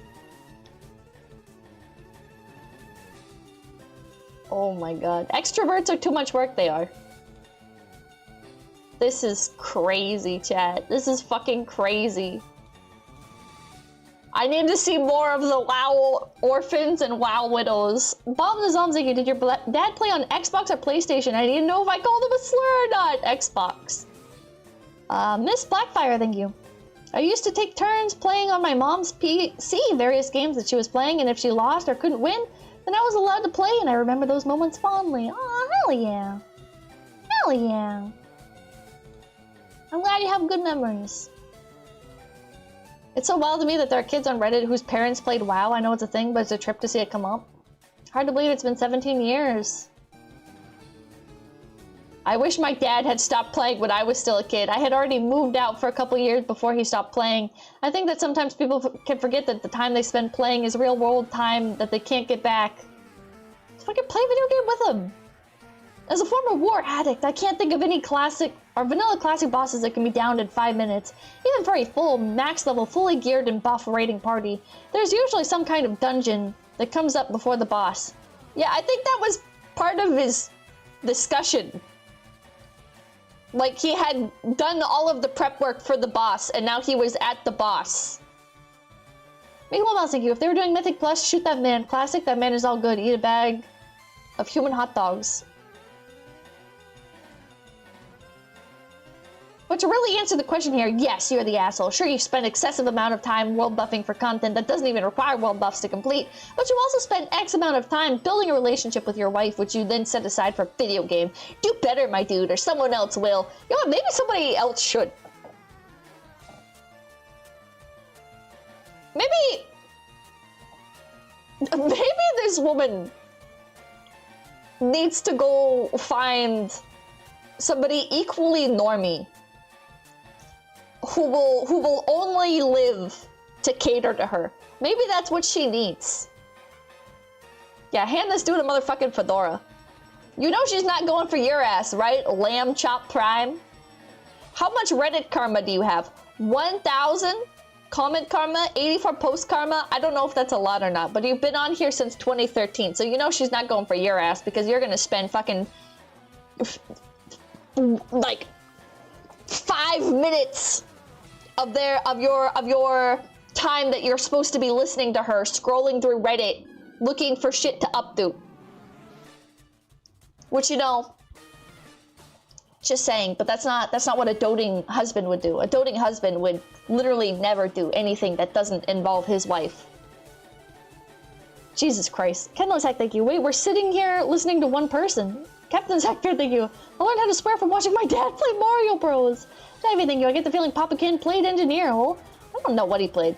Oh my god. Extroverts are too much work, they are. This is crazy, chat. This is fucking crazy. I need to see more of the WoW orphans and WoW widows. Bob the Zomziggy, did your dad play on Xbox or PlayStation? I didn't know if I called him a slur or not. Xbox. Miss Blackfire, thank you. I used to take turns playing on my mom's PC various games that she was playing, and if she lost or couldn't win, then I was allowed to play, and I remember those moments fondly. Aw, hell yeah. Hell yeah. I'm glad you have good memories. It's so wild to me that there are kids on Reddit whose parents played WoW. I know it's a thing, but it's a trip to see it come up. Hard to believe it's been 17 years. I wish my dad had stopped playing when I was still a kid. I had already moved out for a couple years before he stopped playing. I think that sometimes people can forget that the time they spend playing is real world time that they can't get back. Just fucking play a video game with them. As a former war addict, I can't think of any classic or vanilla classic bosses that can be downed in 5 minutes. Even for a full, max level, fully geared and buff raiding party, there's usually some kind of dungeon that comes up before the boss. Yeah, I think that was part of his discussion. Like, he had done all of the prep work for the boss, and now he was at the boss. Meanwhile, Mouse, thank you. If they were doing Mythic Plus, shoot that man. Classic, that man is all good. Eat a bag of human hot dogs. But to really answer the question here, yes, you're the asshole. Sure, you spend excessive amount of time world buffing for content that doesn't even require world buffs to complete, but you also spend X amount of time building a relationship with your wife, which you then set aside for video game. Do better, my dude, or someone else will. You know what, maybe somebody else should. Maybe this woman needs to go find somebody equally normie who will only live to cater to her. Maybe that's what she needs. Yeah, hand this dude a motherfucking fedora. You know she's not going for your ass, right? Lamb Chop Prime. How much Reddit karma do you have? 1,000? Comment karma, 84 post karma. I don't know if that's a lot or not, but you've been on here since 2013, so you know she's not going for your ass because you're gonna spend fucking like 5 minutes of your time that you're supposed to be listening to her, scrolling through Reddit, looking for shit to updo. Which, you know, just saying, but that's not what a doting husband would do. A doting husband would literally never do anything that doesn't involve his wife. Jesus Christ. Kenlo's Hack, thank you. Wait, we're sitting here listening to one person. Captain Hector, thank you. I learned how to swear from watching my dad play Mario Bros. Davey, thank you. I get the feeling Papakin played engineer. Well, I don't know what he played.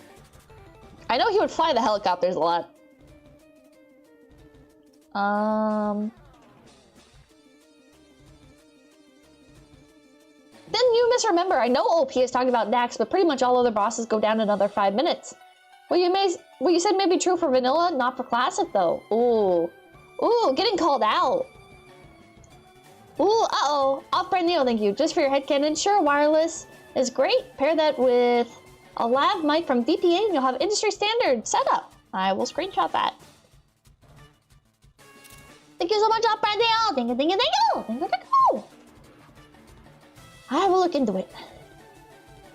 I know he would fly the helicopters a lot. Then you misremember. I know OP is talking about Dax, but pretty much all other bosses go down another 5 minutes. What you said may be true for vanilla, not for classic though. Ooh. Ooh, getting called out. Ooh, uh-oh. Off-brand Neo, thank you. Just for your headcanon, sure, wireless is great. Pair that with a lav mic from VPA and you'll have industry standard setup. I will screenshot that. Thank you so much, Off-brand Neo. Thank you, thank you, thank you. Thank you, thank you. I will look into it.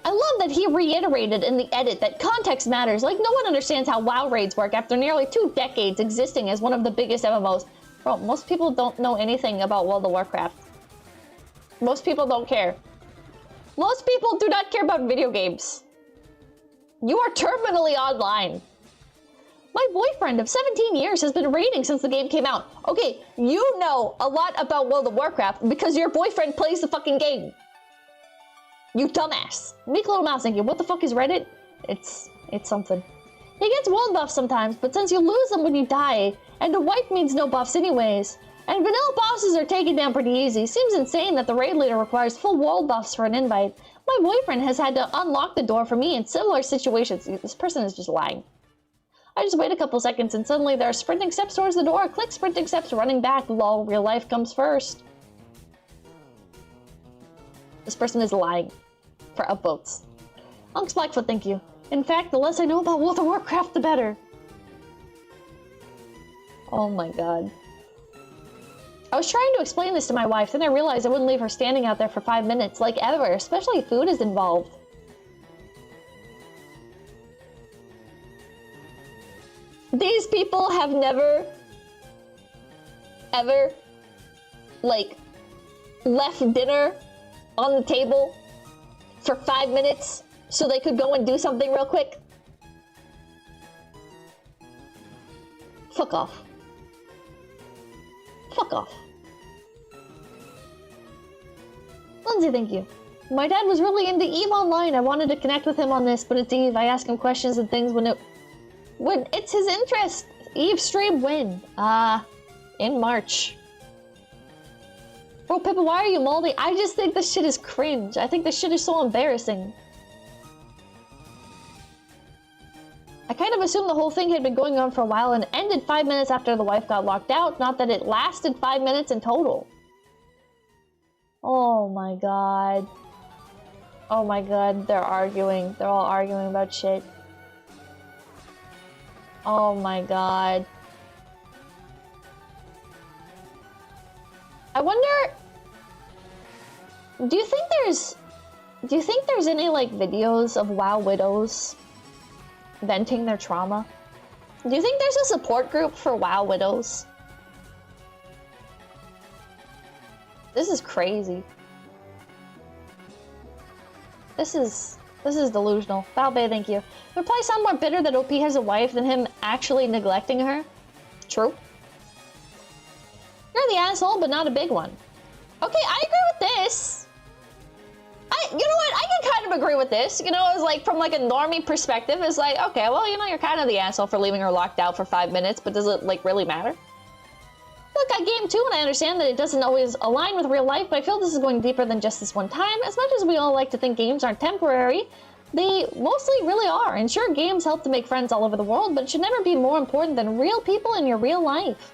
I love that he reiterated in the edit that context matters. Like, no one understands how WoW raids work after nearly 2 decades existing as one of the biggest MMOs. Bro, most people don't know anything about World of Warcraft. Most people don't care. Most people do not care about video games. You are terminally online. My boyfriend of 17 years has been raiding since the game came out. Okay, you know a lot about World of Warcraft because your boyfriend plays the fucking game. You dumbass. Meek Little Mouse, thank you. What the fuck is Reddit? It's something. He gets world buffs sometimes, but since you lose them when you die, and a wipe means no buffs anyways, and vanilla bosses are taken down pretty easy, seems insane that the raid leader requires full world buffs for an invite. My boyfriend has had to unlock the door for me in similar situations. This person is just lying. I just wait a couple seconds and suddenly there are sprinting steps towards the door. Click sprinting steps, running back. Lol, real life comes first. This person is lying. For upvotes. Unks Blackfoot, thank you. In fact, the less I know about World of Warcraft, the better. Oh my god. I was trying to explain this to my wife, then I realized I wouldn't leave her standing out there for 5 minutes, like ever, especially if food is involved. These people have never, ever, like, left dinner on the table for 5 minutes so they could go and do something real quick. Fuck off. Fuck off. Lindsay, thank you. My dad was really into EVE Online. I wanted to connect with him on this, but it's EVE. I ask him questions and things when it's his interest. EVE stream when? In March. Bro, Pippa, why are you moldy? I just think this shit is cringe. I think this shit is so embarrassing. I kind of assumed the whole thing had been going on for a while and ended 5 minutes after the wife got locked out, not that it lasted 5 minutes in total. Oh my god. Oh my god, they're arguing. They're all arguing about shit. Oh my god. I wonder, do you think there's any like videos of WoW widows venting their trauma? Do you think there's a support group for WoW widows? This is crazy. This is delusional. 𝐿𝐏𝗶𝗽𝗍, thank you. It would probably sound more bitter that OP has a wife than him actually neglecting her. True. You're the asshole, but not a big one. Okay, I agree with this. You know what? I can kind of agree with this. You know, it's like from like a normie perspective, it's like, okay, well, you know, you're kind of the asshole for leaving her locked out for 5 minutes, but does it like really matter? Look, I game too, and I understand that it doesn't always align with real life, but I feel this is going deeper than just this one time. As much as we all like to think games aren't temporary, they mostly really are. And sure, games help to make friends all over the world, but it should never be more important than real people in your real life.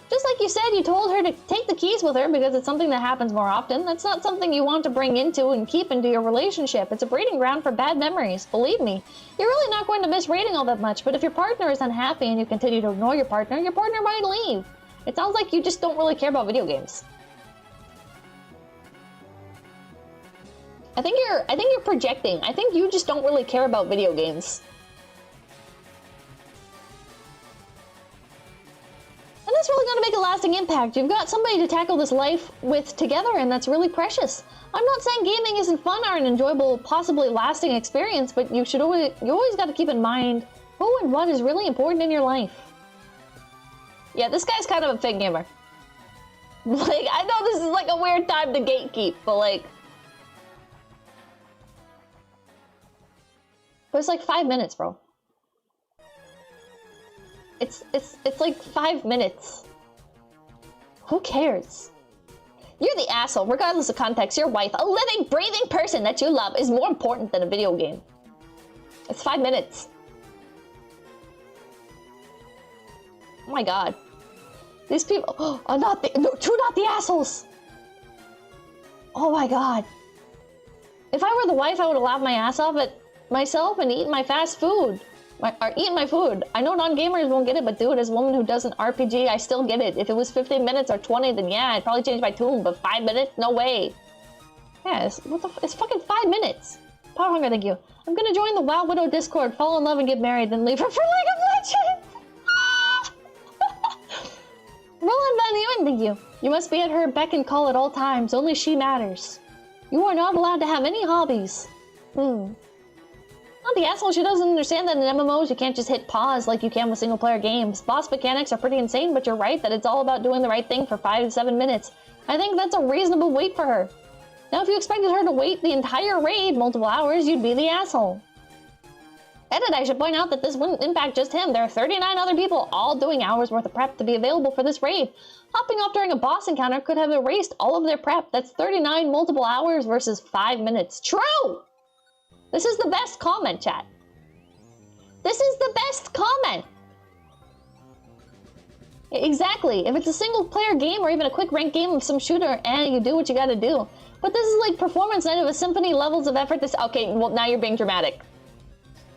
Just like you said, you told her to take the keys with her because it's something that happens more often. That's not something you want to bring into and keep into your relationship. It's a breeding ground for bad memories. Believe me, you're really not going to miss raiding all that much, but if your partner is unhappy and you continue to ignore your partner might leave. It sounds like you just don't really care about video games. I think you're projecting. I think you just don't really care about video games. And that's really going to make a lasting impact. You've got somebody to tackle this life with together, and that's really precious. I'm not saying gaming isn't fun or an enjoyable, possibly lasting experience, but you always got to keep in mind who and what is really important in your life. Yeah, this guy's kind of a fake gamer. Like, I know this is like a weird time to gatekeep, but like... But it's like 5 minutes, bro. It's like 5 minutes. Who cares? You're the asshole, regardless of context. Your wife, a living, breathing person that you love, is more important than a video game. It's 5 minutes. Oh my god. These people are not the not the assholes. Oh my god. If I were the wife, I would have laughed my ass off at myself and eaten my fast food. Or eat my food. I know non-gamers won't get it, but dude, as a woman who does an RPG, I still get it. If it was 15 minutes or 20, then yeah, I'd probably change my tune, but 5 minutes? No way. Yeah, it's fucking 5 minutes. Power Hunger, thank you. I'm gonna join the WoW Widow Discord, fall in love and get married, then leave her for League of Legends! Roland Van Ewan, thank you. You must be at her beck and call at all times. Only she matters. You are not allowed to have any hobbies. Not the asshole, she doesn't understand that in MMOs you can't just hit pause like you can with single-player games. Boss mechanics are pretty insane, but you're right that it's all about doing the right thing for 5 to 7 minutes. I think that's a reasonable wait for her. Now, if you expected her to wait the entire raid multiple hours, you'd be the asshole. Edit, I should point out that this wouldn't impact just him. There are 39 other people all doing hours worth of prep to be available for this raid. Hopping off during a boss encounter could have erased all of their prep. That's 39 multiple hours versus 5 minutes. True! This is the best comment, chat. This is the best comment. Exactly. If it's a single-player game or even a quick ranked game of some shooter, you do what you gotta do. But this is like performance night of a symphony levels of effort. Okay, well, now you're being dramatic.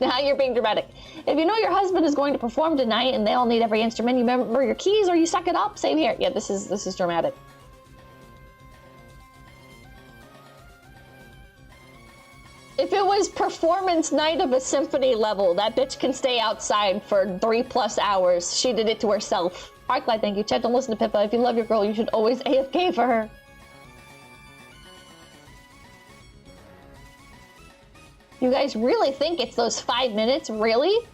Now you're being dramatic. If you know your husband is going to perform tonight and they all need every instrument, you remember your keys or you suck it up, same here. Yeah, this is dramatic. If it was performance night of a symphony level, that bitch can stay outside for 3+ hours. She did it to herself. Arclight, thank you. Chat, don't listen to Pippa. If you love your girl, you should always AFK for her. You guys really think it's those 5 minutes? Really?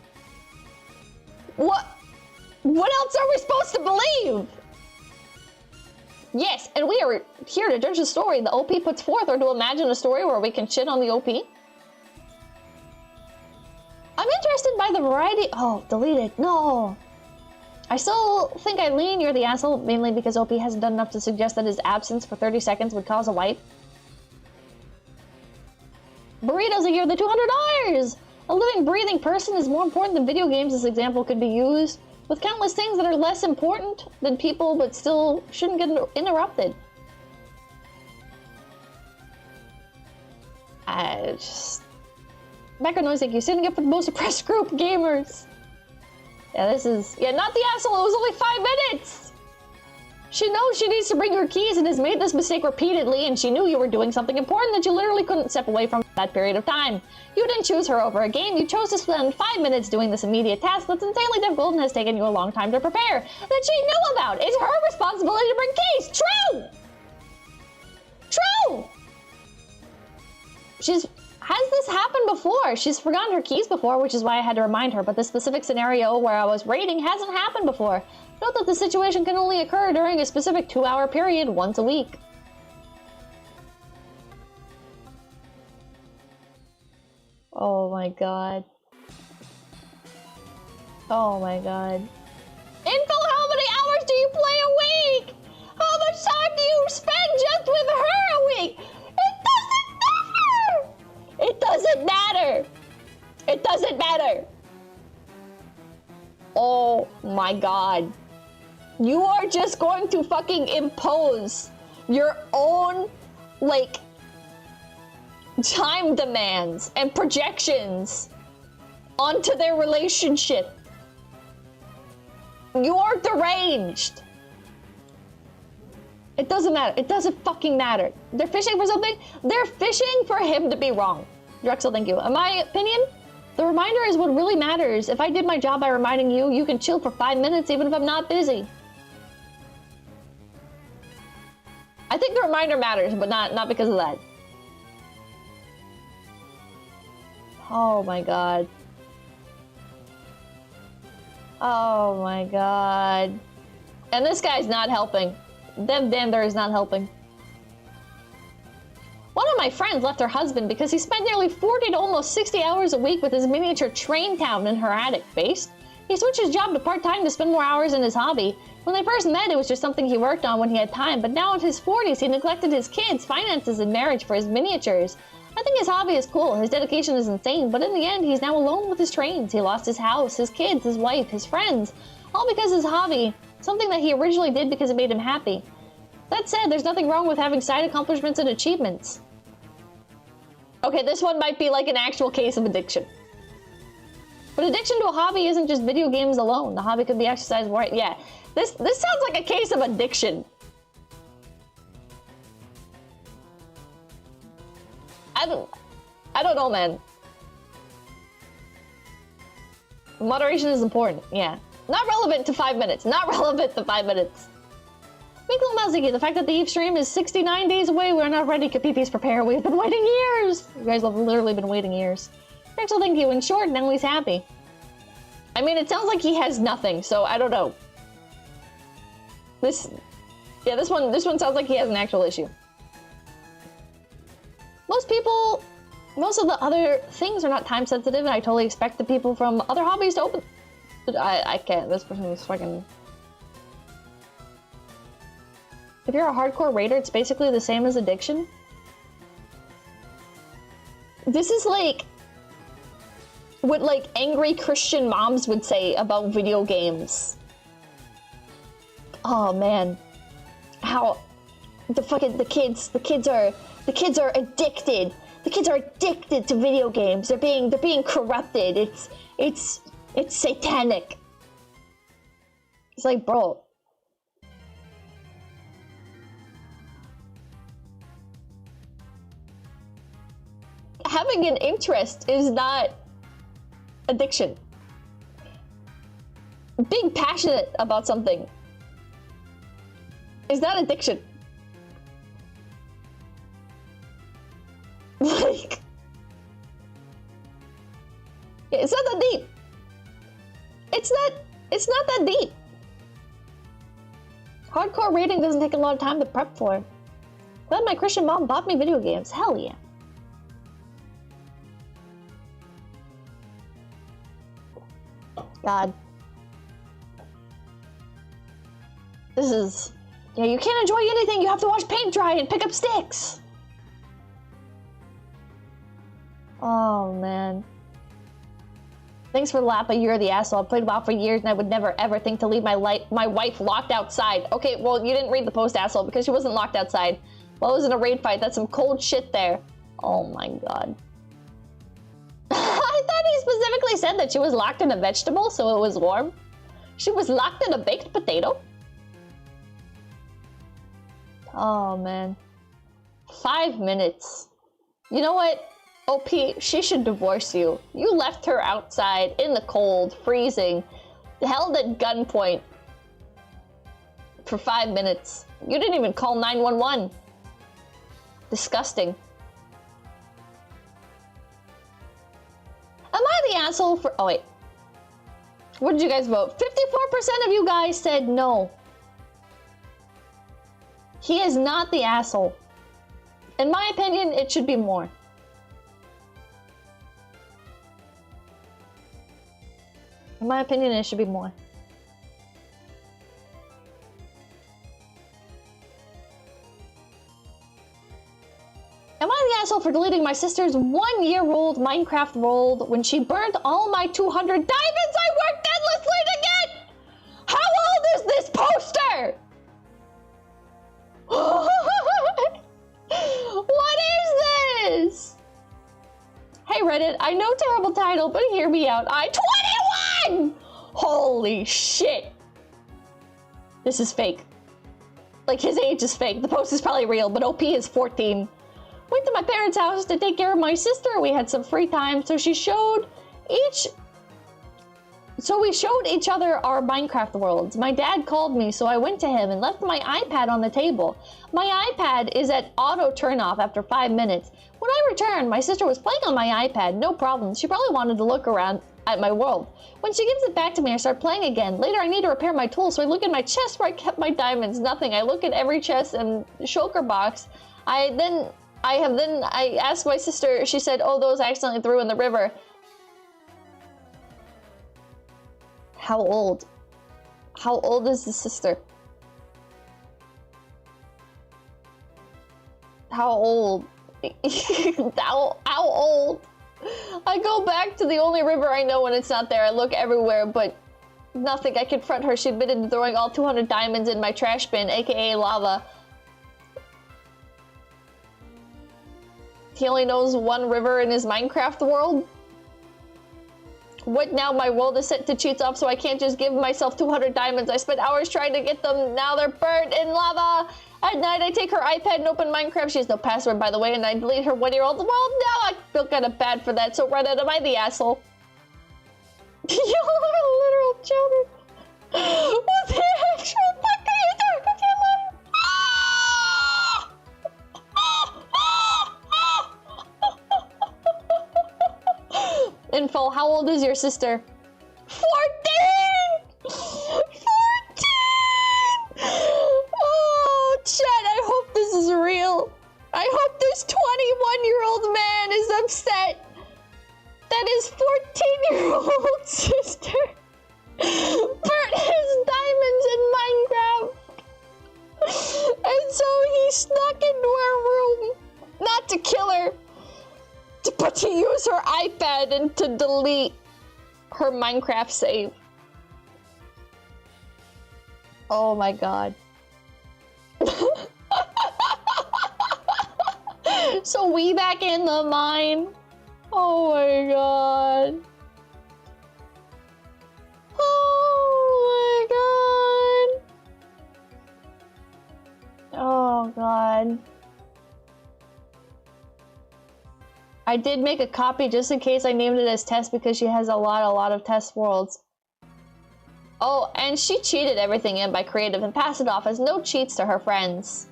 What else are we supposed to believe? Yes, and we are here to judge the story the OP puts forth or to imagine a story where we can shit on the OP. I'm interested by the variety. Oh, deleted. No. I still think Eileen, you're the asshole, mainly because OP hasn't done enough to suggest that his absence for 30 seconds would cause a wipe. Burritos a year, the $200! A living, breathing person is more important than video games. This example could be used with countless things that are less important than people, but still shouldn't get interrupted. Background noise, thank you. Standing up for the most oppressed group, gamers. Yeah, this is... Yeah, not the asshole, it was only 5 minutes! She knows she needs to bring her keys and has made this mistake repeatedly, and she knew you were doing something important that you literally couldn't step away from that period of time. You didn't choose her over a game, you chose to spend 5 minutes doing this immediate task that's insanely difficult and has taken you a long time to prepare, that she knew about. It's her responsibility to bring keys. True! True! Has this happened before? She's forgotten her keys before, which is why I had to remind her, but this specific scenario where I was raiding hasn't happened before. Note that the situation can only occur during a specific 2-hour period once a week. Oh my god. Oh my god. Info, how many hours do you play a week? How much time do you spend just with her a week? It doesn't matter! It doesn't matter! Oh my god. You are just going to fucking impose your own, like, time demands and projections onto their relationship. You're deranged. It doesn't matter. It doesn't fucking matter. They're fishing for something. They're fishing for him to be wrong. Drexel, thank you. In my opinion, the reminder is what really matters. If I did my job by reminding you, you can chill for 5 minutes even if I'm not busy. I think the reminder matters, but not because of that. Oh my god. Oh my god. And this guy's not helping. Dev Dander is not helping. One of my friends left her husband because he spent nearly 40 to almost 60 hours a week with his miniature train town in her attic base. He switched his job to part-time to spend more hours in his hobby. When they first met, it was just something he worked on when he had time, but now in his 40s, he neglected his kids, finances, and marriage for his miniatures. I think his hobby is cool, his dedication is insane, but in the end, he's now alone with his trains. He lost his house, his kids, his wife, his friends, all because his hobby, something that he originally did because it made him happy. That said, there's nothing wrong with having side accomplishments and achievements. Okay, this one might be like an actual case of addiction. But addiction to a hobby isn't just video games alone. The hobby could be exercise, right? Yeah, this sounds like a case of addiction. I don't know, man. Moderation is important, yeah. Not relevant to 5 minutes. Not relevant to 5 minutes. Miklo Maziki, the fact that the Eve stream is 69 days away, we're not ready. Kapipis prepare. We've been waiting years. You guys have literally been waiting years. Rachel, thank you. In short, now he's happy. I mean, it sounds like he has nothing, so I don't know. This one sounds like he has an actual issue. Most of the other things are not time sensitive, and I totally expect the people from other hobbies to open. I can't. This person is fucking. If you're a hardcore raider, it's basically the same as addiction. This is like what like angry Christian moms would say about video games. Oh man, how the kids are addicted. The kids are addicted to video games. They're being corrupted. It's satanic. It's like, bro. Having an interest is not addiction. Being passionate about something is not addiction. Like, it's not that deep. It's not that deep. Hardcore raiding doesn't take a lot of time to prep for. Glad my Christian mom bought me video games. Hell yeah. God. This is... Yeah, you can't enjoy anything. You have to watch paint dry and pick up sticks. Oh, man. Thanks for the lap, but you're the asshole. I played WoW for years and I would never ever think to leave my wife locked outside. Okay, well, you didn't read the post, asshole, because she wasn't locked outside. Well, it was in a raid fight. That's some cold shit there. Oh my god. I thought he specifically said that she was locked in a vegetable, so it was warm. She was locked in a baked potato? Oh, man. 5 minutes. You know what? OP, she should divorce you. You left her outside in the cold, freezing, held at gunpoint for 5 minutes. You didn't even call 911. Disgusting. asshole for... Oh, wait. What did you guys vote? 54% of you guys said no. He is not the asshole. In my opinion, it should be more. In my opinion, it should be more. Am I the asshole for deleting my sister's 1-year-old Minecraft world when she burned all my 200 diamonds I worked endlessly to get? How old is this poster? What is this? Hey Reddit, I know terrible title, but hear me out. I 21! Holy shit. This is fake. Like, his age is fake. The post is probably real, but OP is 14. Went to my parents' house to take care of my sister. We had some free time, so we showed each other our Minecraft worlds. My dad called me, so I went to him and left my iPad on the table. My iPad is at auto turn off after 5 minutes. When I returned, my sister was playing on my iPad, no problem. She probably wanted to look around at my world. When she gives it back to me, I start playing again. Later, I need to repair my tools, so I look in my chest where I kept my diamonds. Nothing. I look at every chest and shulker box. I asked my sister, she said, oh, those I accidentally threw in the river. How old? How old is the sister? How old? how old? I go back to the only river I know when it's not there. I look everywhere, but nothing. I confront her. She admitted to throwing all 200 diamonds in my trash bin, aka lava. He only knows one river in his Minecraft world? What now? My world is set to cheats off, so I can't just give myself 200 diamonds. I spent hours trying to get them. Now they're burnt in lava. At night, I take her iPad and open Minecraft. She has no password, by the way, and I delete her 1-year-old. Well, now I feel kind of bad for that, so Reddit, am I the asshole? You literal children. What the actual fuck are you doing with your life? Info, how old is your sister? 14! 14! Oh, chat, I hope this is real. I hope this 21-year-old man is upset that his 14-year-old sister burnt his diamonds in Minecraft. And so he snuck into her room, not to kill her, but to use her iPad and to delete her Minecraft save. Oh my god. So we back in the mine. Oh my god. Oh my god. Oh god. I did make a copy just in case I named it as Tess because she has a lot of Tess worlds. Oh, and she cheated everything in by creative and passed it off as no cheats to her friends.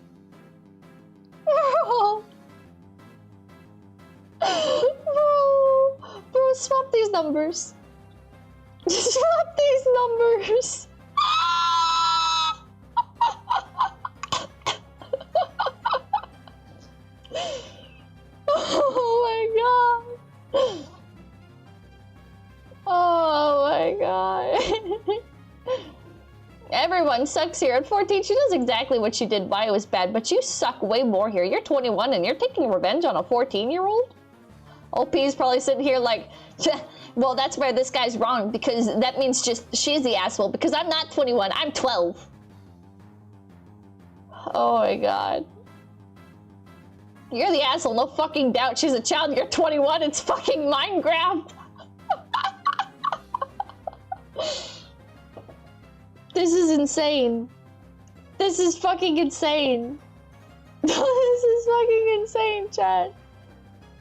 Bro, swap these numbers. Swap these numbers. Oh my god. Oh my god. Everyone sucks here. At 14, she knows exactly what she did, why it was bad, but you suck way more here. You're 21 and you're taking revenge on a 14-year-old? OP's probably sitting here like, well, that's where this guy's wrong, because that means just she's the asshole, because I'm not 21, I'm 12. Oh my god. You're the asshole, no fucking doubt. She's a child, you're 21, it's fucking Minecraft. This is insane. This is fucking insane. This is fucking insane, chat.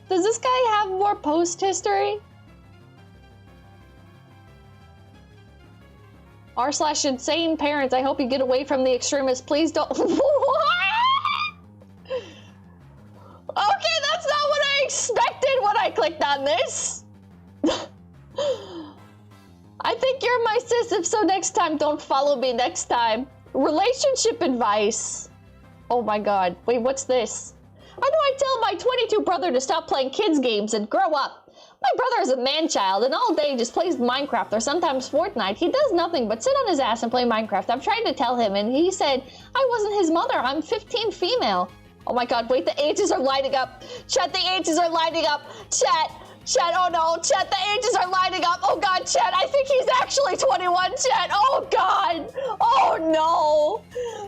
Does this guy have more post history? r/insane parents, I hope you get away from the extremists. Please don't. What? Okay, that's not what I expected when I clicked on this. sis, if so next time, don't follow me next time. Relationship advice. Oh my god. Wait, what's this? How do I tell my 22 brother to stop playing kids games and grow up? My brother is a man-child and all day just plays Minecraft or sometimes Fortnite. He does nothing but sit on his ass and play Minecraft. I've tried to tell him and he said, I wasn't his mother, I'm 15 female. Oh my god, wait, the ages are lighting up. Chat, the ages are lighting up. Chat, oh no, chat, the ages are lining up. Oh god, chat, I think he's actually 21, chat. Oh god, oh no.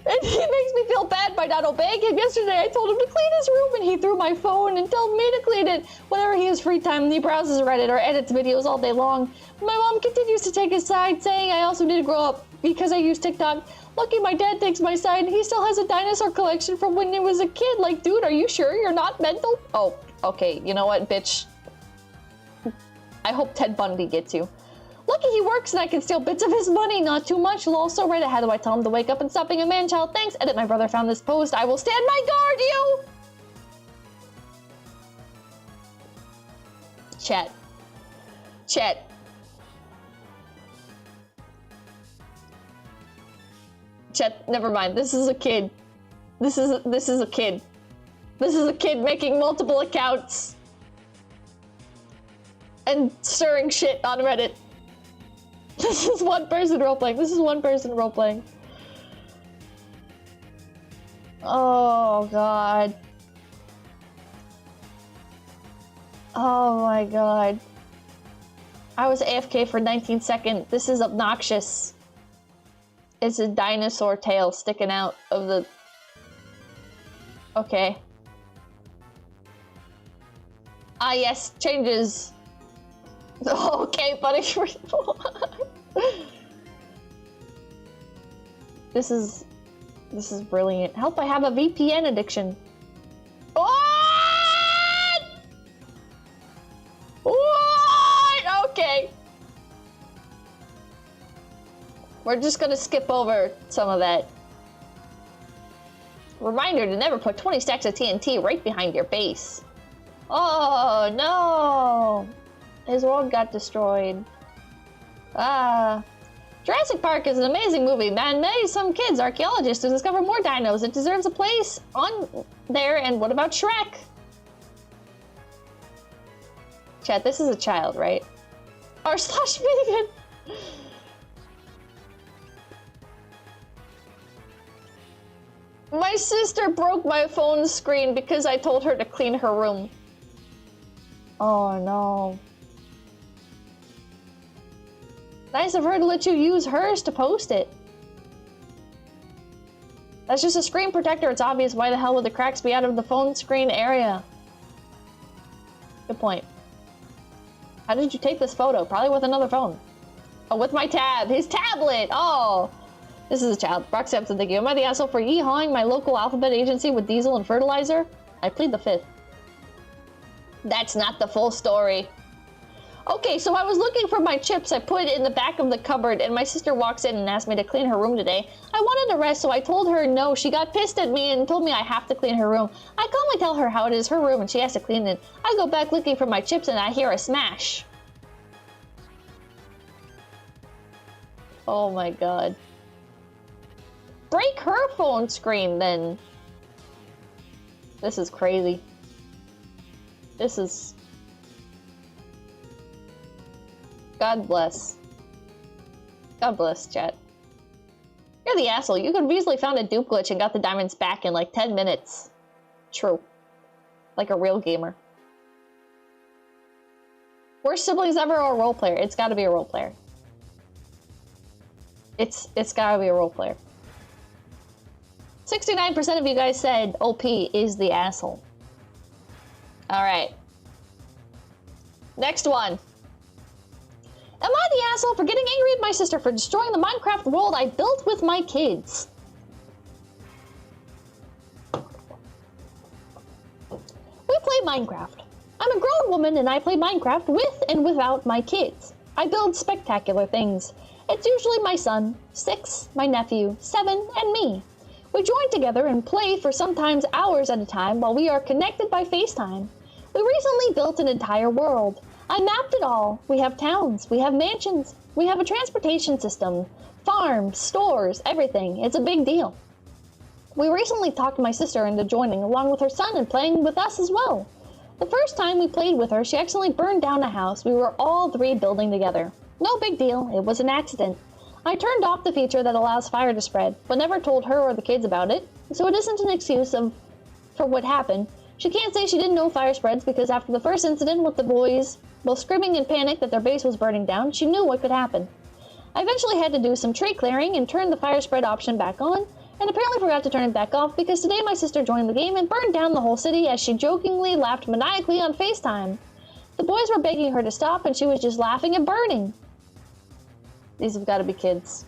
And he makes me feel bad by not obeying him. Yesterday, I told him to clean his room and he threw my phone and told me to clean it. Whenever he has free time, he browses Reddit or edits videos all day long. My mom continues to take his side, saying I also need to grow up because I use TikTok. Lucky my dad takes my side. He still has a dinosaur collection from when he was a kid. Like, dude, are you sure you're not mental? Oh, okay, you know what, bitch? I hope Ted Bundy gets you. Lucky he works and I can steal bits of his money, not too much. Lol, so right, how do I tell him to wake up and stop being a man-child? Thanks, edit, my brother found this post. I will stand my guard, you! Chat. Chat. Chat, never mind, this is a kid. This is a kid. This is a kid making multiple accounts. And stirring shit on Reddit. This is one person roleplaying. This is one person roleplaying. Oh god. Oh my god. I was AFK for 19 seconds. This is obnoxious. It's a dinosaur tail sticking out of the... Okay. Ah yes, changes. Okay, buddy. This is brilliant. Help, I have a VPN addiction. What? What? Okay. We're just gonna skip over some of that. Reminder to never put 20 stacks of TNT right behind your base. Oh no. His world got destroyed. Jurassic Park is an amazing movie, man. Many some kids, archaeologists, to discover more dinos. It deserves a place on there. And what about Shrek? Chat, this is a child, right? r/Minion. My sister broke my phone screen because I told her to clean her room. Oh no. Nice of her to let you use hers to post it. That's just a screen protector. It's obvious. Why the hell would the cracks be out of the phone screen area? Good point. How did you take this photo? Probably with another phone. Oh, with my tab. His tablet! Oh! This is a child. Brock Sampson, thank you. Am I the asshole for yeehawing my local alphabet agency with diesel and fertilizer? I plead the fifth. That's not the full story. Okay, so I was looking for my chips. I put it in the back of the cupboard, and my sister walks in and asked me to clean her room today. I wanted to rest, so I told her no. She got pissed at me and told me I have to clean her room. I calmly tell her how it is her room, and she has to clean it. I go back looking for my chips, and I hear a smash. Oh my god. Break her phone screen, then. This is crazy. This is... God bless. God bless, chat. You're the asshole. You could have easily found a dupe glitch and got the diamonds back in like 10 minutes. True. Like a real gamer. Worst siblings ever or a role player? It's gotta be a role player. It's gotta be a role player. 69% of you guys said OP is the asshole. Alright. Next one. Am I the asshole for getting angry at my sister for destroying the Minecraft world I built with my kids? We play Minecraft. I'm a grown woman and I play Minecraft with and without my kids. I build spectacular things. It's usually my son, 6, my nephew, 7, and me. We join together and play for sometimes hours at a time while we are connected by FaceTime. We recently built an entire world. I mapped it all. We have towns, we have mansions, We have a transportation system, farms, stores, everything. It's a big deal. We recently talked my sister into joining along with her son and playing with us as well. The first time we played with her, she accidentally burned down a house we were all three building together. No big deal, it was an accident. I turned off the feature that allows fire to spread, but never told her or the kids about it, so it isn't an excuse for what happened. She can't say she didn't know fire spreads because after the first incident with the boys, both screaming in panic that their base was burning down, she knew what could happen. I eventually had to do some tree clearing and turn the fire spread option back on, and apparently forgot to turn it back off because today my sister joined the game and burned down the whole city as she jokingly laughed maniacally on FaceTime. The boys were begging her to stop and she was just laughing and burning. These have got to be kids.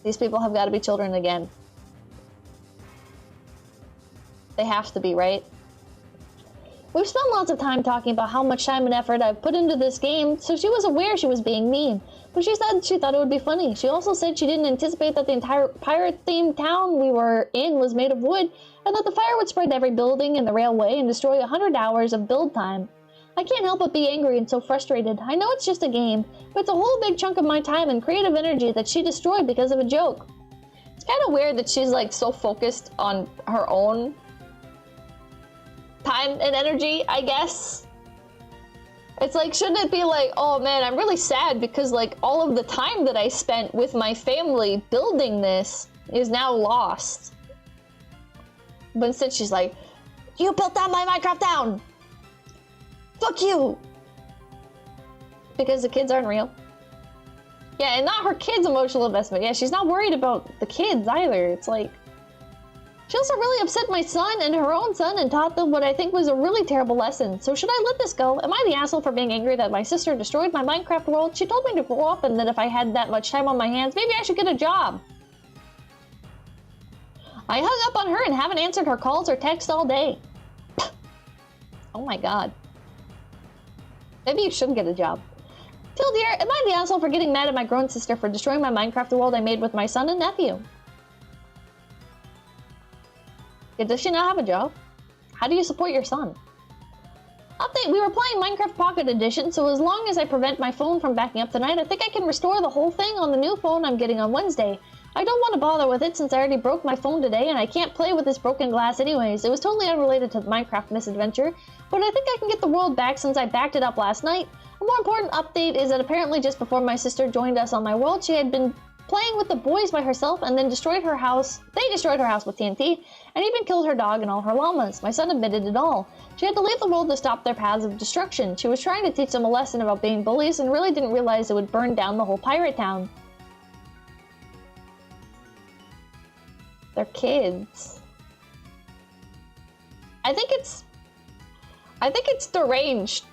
These people have got to be children again. They have to be, right? We've spent lots of time talking about how much time and effort I've put into this game, so she was aware she was being mean. But she said she thought it would be funny. She also said she didn't anticipate that the entire pirate-themed town we were in was made of wood, and that the fire would spread to every building and the railway and destroy 100 hours of build time. I can't help but be angry and so frustrated. I know it's just a game, but it's a whole big chunk of my time and creative energy that she destroyed because of a joke. It's kind of weird that she's like so focused on her own time and energy, I guess. It's like, shouldn't it be like, oh man, I'm really sad because like all of the time that I spent with my family building this is now lost. But instead she's like, you built down my Minecraft town! Fuck you! Because the kids aren't real. Yeah, and not her kids' emotional investment. Yeah, she's not worried about the kids either. It's like, she also really upset my son and her own son and taught them what I think was a really terrible lesson. So should I let this go? Am I the asshole for being angry that my sister destroyed my Minecraft world? She told me to grow up and that if I had that much time on my hands, maybe I should get a job. I hung up on her and haven't answered her calls or texts all day. Oh my god. Maybe you should get a job. Till dear, am I the asshole for getting mad at my grown sister for destroying my Minecraft world I made with my son and nephew? Does she not have a job? How do you support your son? Update, we were playing Minecraft Pocket Edition, so as long as I prevent my phone from backing up tonight, I think I can restore the whole thing on the new phone I'm getting on Wednesday. I don't want to bother with it since I already broke my phone today and I can't play with this broken glass anyways. It was totally unrelated to the Minecraft misadventure, but I think I can get the world back since I backed it up last night. A more important update is that apparently just before my sister joined us on my world, she had been playing with the boys by herself and then destroyed her house. They destroyed her house with TNT and even killed her dog and all her llamas. My son admitted it all. She had to leave the world to stop their paths of destruction. She was trying to teach them a lesson about being bullies and really didn't realize it would burn down the whole pirate town. They're kids. I think it's deranged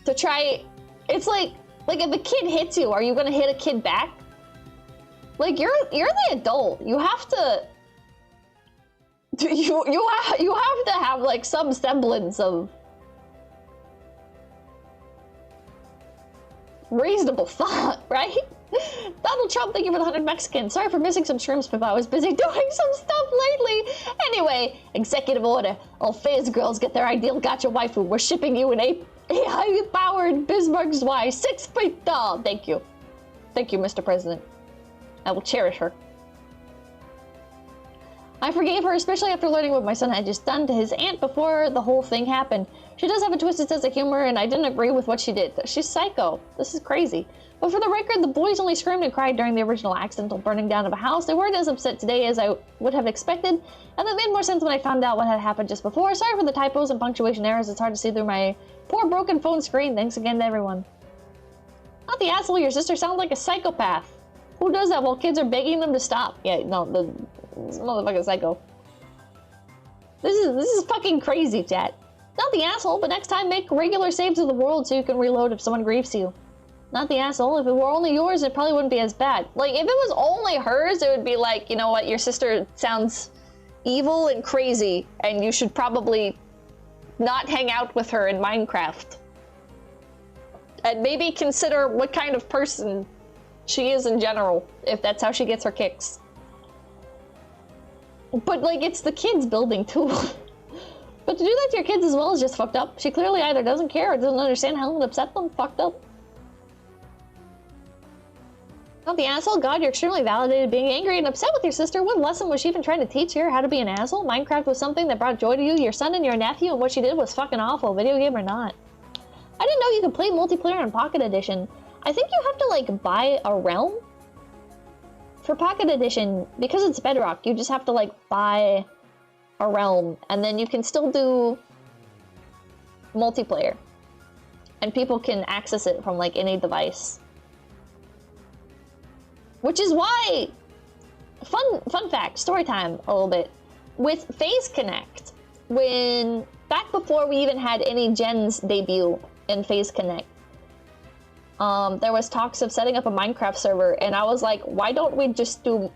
to try. It's like if a kid hits you, are you gonna hit a kid back? Like you're the adult. You have to. You have to have like some semblance of reasonable thought, right? Donald Trump, thank you for the 100 Mexicans. Sorry for missing some shrooms, but I was busy doing some stuff lately. Anyway, executive order. All Fizz girls get their ideal gotcha waifu. We're shipping you an AI-powered Bismarck's Y, 6 feet tall. Thank you. Thank you, Mr. President. I will cherish her. I forgave her, especially after learning what my son had just done to his aunt before the whole thing happened. She does have a twisted sense of humor, and I didn't agree with what she did. She's psycho. This is crazy. But for the record, the boys only screamed and cried during the original accidental burning down of a house. They weren't as upset today as I would have expected, and that made more sense when I found out what had happened just before. Sorry for the typos and punctuation errors. It's hard to see through my poor broken phone screen. Thanks again to everyone. Not the asshole. Your sister sounds like a psychopath. Who does that while kids are begging them to stop? Yeah, no, this motherfucking psycho. This is fucking crazy, chat. Not the asshole, but next time make regular saves of the world so you can reload if someone griefs you. Not the asshole. If it were only yours, it probably wouldn't be as bad. Like, if it was only hers, it would be like, you know what, your sister sounds evil and crazy, and you should probably not hang out with her in Minecraft. And maybe consider what kind of person she is in general, if that's how she gets her kicks. But, like, it's the kids building, too. But to do that to your kids as well is just fucked up. She clearly either doesn't care or doesn't understand how it would upset them. Fucked up. Not the asshole? God, you're extremely validated. Being angry and upset with your sister. What lesson was she even trying to teach her? How to be an asshole? Minecraft was something that brought joy to you, your son and your nephew, and what she did was fucking awful. Video game or not. I didn't know you could play multiplayer in Pocket Edition. I think you have to, like, buy a realm for Pocket Edition. Because it's Bedrock, you just have to, like, buy a realm, and then you can still do multiplayer. And people can access it from, like, any device. Which is why, fun fact, story time a little bit. With Phase Connect, back before we even had any gens debut in Phase Connect, there was talks of setting up a Minecraft server, and I was like, why don't we just do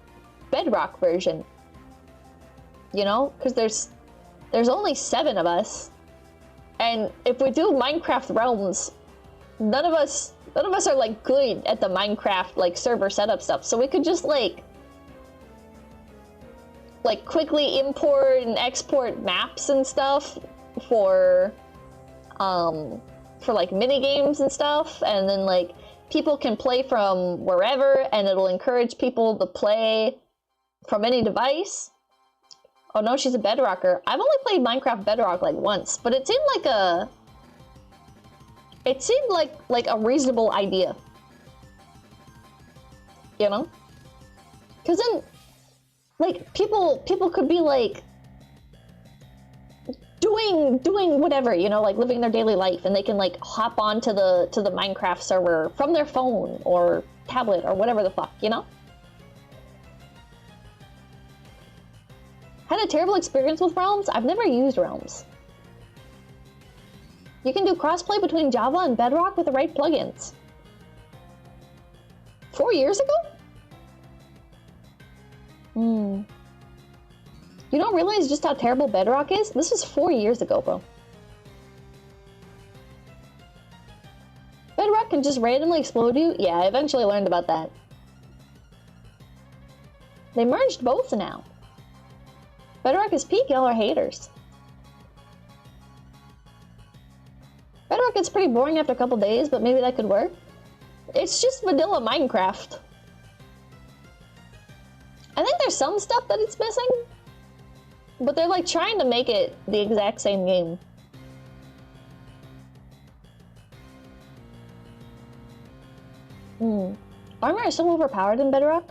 Bedrock version? You know, because there's only 7 of us, and if we do Minecraft realms, none of us are like good at the Minecraft like server setup stuff, so we could just like quickly import and export maps and stuff for like mini games and stuff, and then like people can play from wherever, and it'll encourage people to play from any device. Oh no, she's a Bedrocker. I've only played Minecraft Bedrock like once, but it seemed like a reasonable idea. You know? Cause then like people could be like doing whatever, you know, like living their daily life, and they can like hop on to the Minecraft server from their phone or tablet or whatever the fuck, you know? Had a terrible experience with Realms? I've never used Realms. You can do crossplay between Java and Bedrock with the right plugins. 4 years ago? You don't realize just how terrible Bedrock is? This was 4 years ago, bro. Bedrock can just randomly explode you? Yeah, I eventually learned about that. They merged both now. Bedrock is peak, y'all are haters. Bedrock gets pretty boring after a couple days, but maybe that could work. It's just vanilla Minecraft. I think there's some stuff that it's missing, but they're like trying to make it the exact same game. Armor is so overpowered in Bedrock.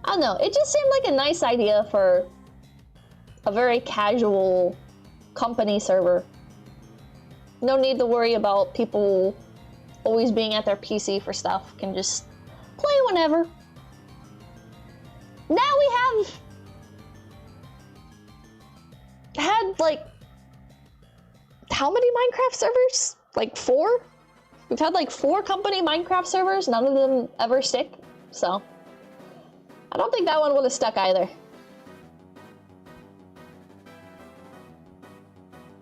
I don't know, it just seemed like a nice idea for a very casual company server. No need to worry about people always being at their PC for stuff. Can just play whenever. Now we have had like, how many Minecraft servers? Like 4? We've had like 4 company Minecraft servers, none of them ever stick, so. I don't think that one would have stuck either.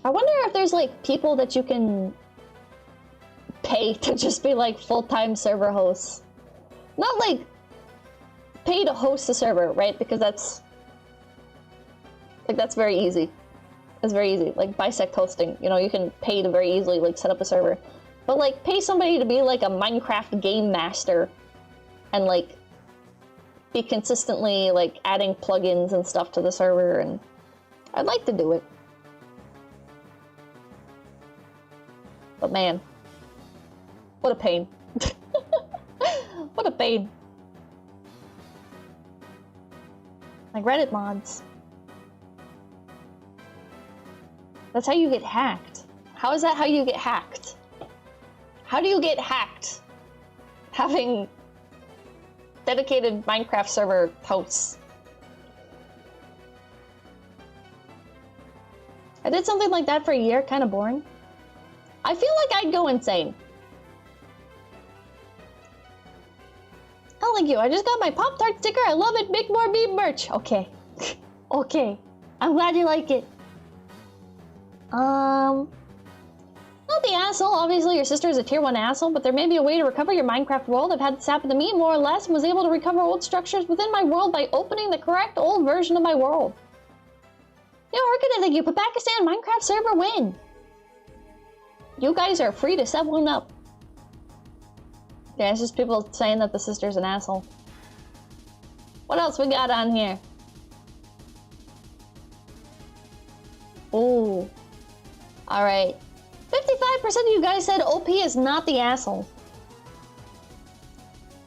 I wonder if there's like people that you can pay to just be like full-time server hosts. Not like pay to host a server, right? Because that's very easy. It's very easy. Like bisect hosting, you know, you can pay to very easily like set up a server. But like pay somebody to be like a Minecraft game master and like be consistently like adding plugins and stuff to the server, and I'd like to do it. But man, what a pain. What a pain. Like Reddit mods. That's how you get hacked. How is that how you get hacked? How do you get hacked? Having dedicated Minecraft server hosts. I did something like that for a year, kind of boring. I feel like I'd go insane. Oh, thank you. I just got my Pop-Tart sticker. I love it. Make more meme merch. Okay. Okay. I'm glad you like it. Not the asshole. Obviously, your sister is a tier 1 asshole, but there may be a way to recover your Minecraft world. I've had this happen to me more or less and was able to recover old structures within my world by opening the correct old version of my world. Yo, Herkina, thank you, but Pakistan Minecraft server win. You guys are free to set one up. Yeah, it's just people saying that the sister's an asshole. What else we got on here? Ooh. Alright. 55% of you guys said OP is not the asshole.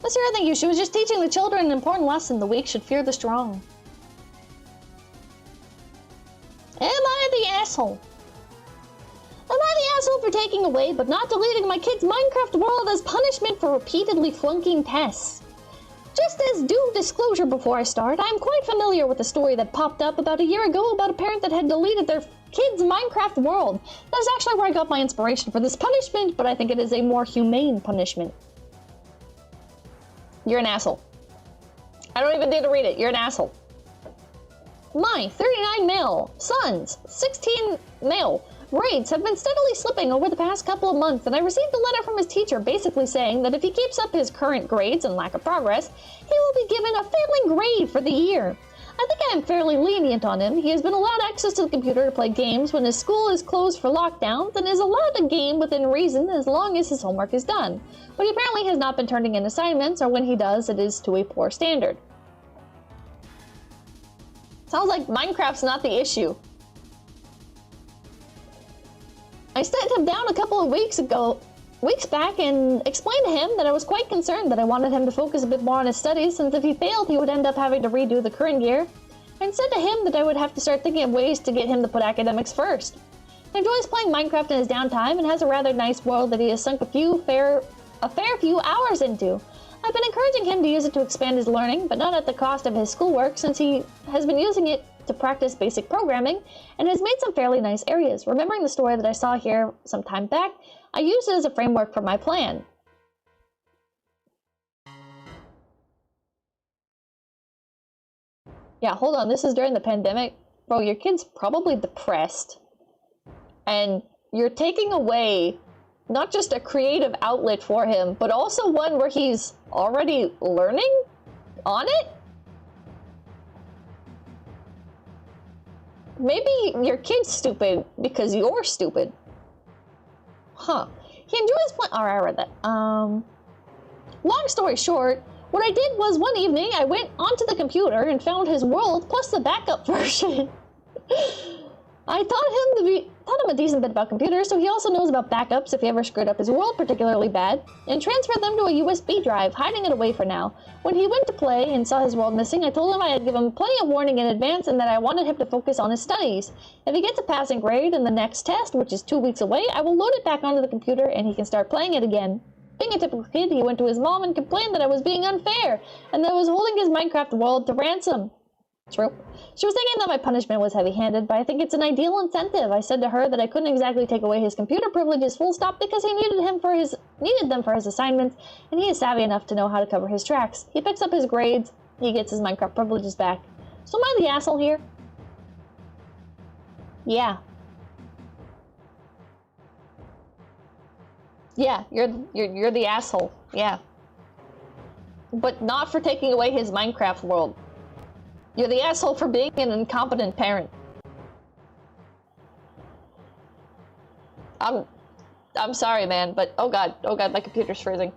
Let's hear it, thank you. She was just teaching the children an important lesson. The weak should fear the strong. Am I the asshole? Am I the asshole for taking away but not deleting my kid's Minecraft world as punishment for repeatedly flunking tests? Just as due disclosure before I start, I am quite familiar with the story that popped up about a year ago about a parent that had deleted their kid's Minecraft world. That is actually where I got my inspiration for this punishment, but I think it is a more humane punishment. You're an asshole. I don't even need to read it. You're an asshole. My 39 male sons, 16 male grades have been steadily slipping over the past couple of months, and I received a letter from his teacher basically saying that if he keeps up his current grades and lack of progress, he will be given a failing grade for the year. I think I am fairly lenient on him. He has been allowed access to the computer to play games when his school is closed for lockdowns and is allowed to game within reason as long as his homework is done. But he apparently has not been turning in assignments, or when he does, it is to a poor standard. Sounds like Minecraft's not the issue. I sent him down a couple of weeks back and explained to him that I was quite concerned that I wanted him to focus a bit more on his studies, since if he failed he would end up having to redo the current year, and said to him that I would have to start thinking of ways to get him to put academics first. He enjoys playing Minecraft in his downtime and has a rather nice world that he has sunk a fair few hours into. I've been encouraging him to use it to expand his learning, but not at the cost of his schoolwork, since he has been using it to practice basic programming and has made some fairly nice areas. Remembering the story that I saw here some time back, I used it as a framework for my plan. Yeah, hold on, this is during the pandemic. Bro, your kid's probably depressed. And you're taking away not just a creative outlet for him, but also one where he's already learning on it? Maybe your kid's stupid because you're stupid. Huh. He enjoys playing. Alright, I read that. Long story short, what I did was one evening I went onto the computer and found his world plus the backup version. I taught him a decent bit about computers, so he also knows about backups if he ever screwed up his world particularly bad, and transferred them to a USB drive, hiding it away for now. When he went to play and saw his world missing, I told him I had given him plenty of warning in advance and that I wanted him to focus on his studies. If he gets a passing grade in the next test, which is 2 weeks away, I will load it back onto the computer and he can start playing it again. Being a typical kid, he went to his mom and complained that I was being unfair, and that I was holding his Minecraft world to ransom. True. She was thinking that my punishment was heavy-handed, but I think it's an ideal incentive. I said to her that I couldn't exactly take away his computer privileges full stop because he needed them for his assignments, and he is savvy enough to know how to cover his tracks. He picks up his grades, he gets his Minecraft privileges back. So am I the asshole here? Yeah. Yeah, you're the asshole. Yeah. But not for taking away his Minecraft world. You're the asshole for being an incompetent parent. I'm sorry, man, but oh god, my computer's freezing.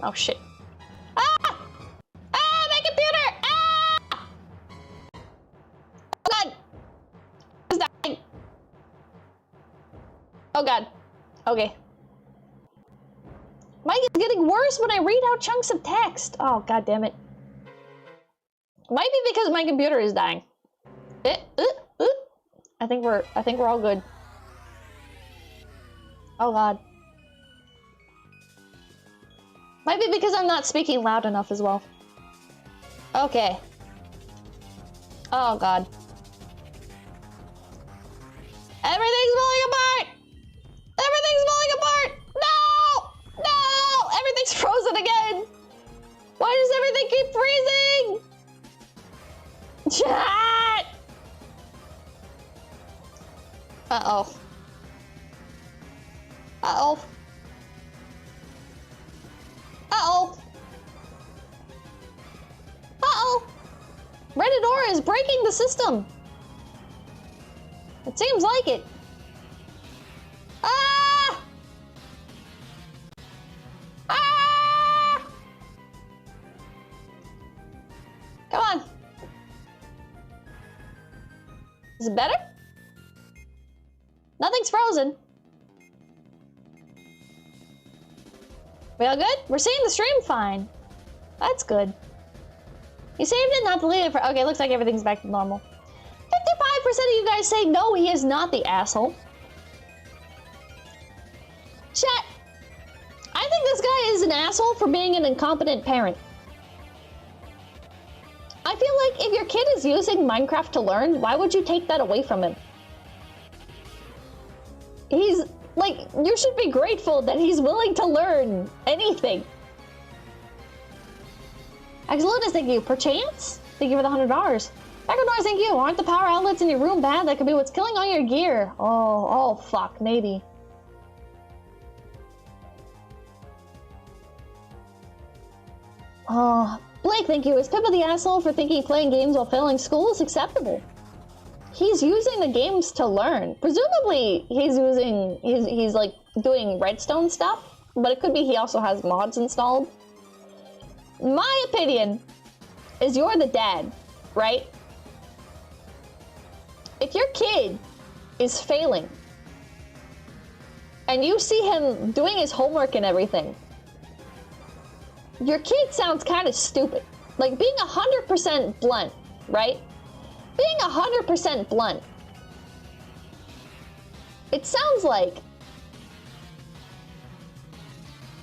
Oh shit. Ah! Ah, my computer! Ah! Oh god! It's dying. Oh god. Okay. Mike is getting worse when I read out chunks of text. Oh god damn it. Might be because my computer is dying. I think we're all good. Oh god. Might be because I'm not speaking loud enough as well. Okay. Oh god. Everything's falling apart! Everything's falling apart! No! No! Everything's frozen again! Why does everything keep freezing? Chat! Uh-oh. Uh-oh. Uh-oh. Uh-oh. Reddit is breaking the system. It seems like it. Ah! Ah! Come on. Is it better? Nothing's frozen. We all good? We're seeing the stream fine. That's good. You saved it, not deleted it for— okay, looks like everything's back to normal. 55% of you guys say no, he is not the asshole. Chat, I think this guy is an asshole for being an incompetent parent. I feel like if your kid is using Minecraft to learn, why would you take that away from him? He's like, you should be grateful that he's willing to learn anything. Axolotus, thank you. Perchance? Thank you for the $100. Backdoors, thank you. Aren't the power outlets in your room bad? That could be what's killing all your gear. Oh, fuck, maybe. Blake, thank you. Is Pippa the asshole for thinking playing games while failing school is acceptable? He's using the games to learn. Presumably, he's using, he's like doing redstone stuff, but it could be he also has mods installed. My opinion is you're the dad, right? If your kid is failing and you see him doing his homework and everything, your kid sounds kind of stupid. Like, being 100% blunt, right? Being 100% blunt, it sounds like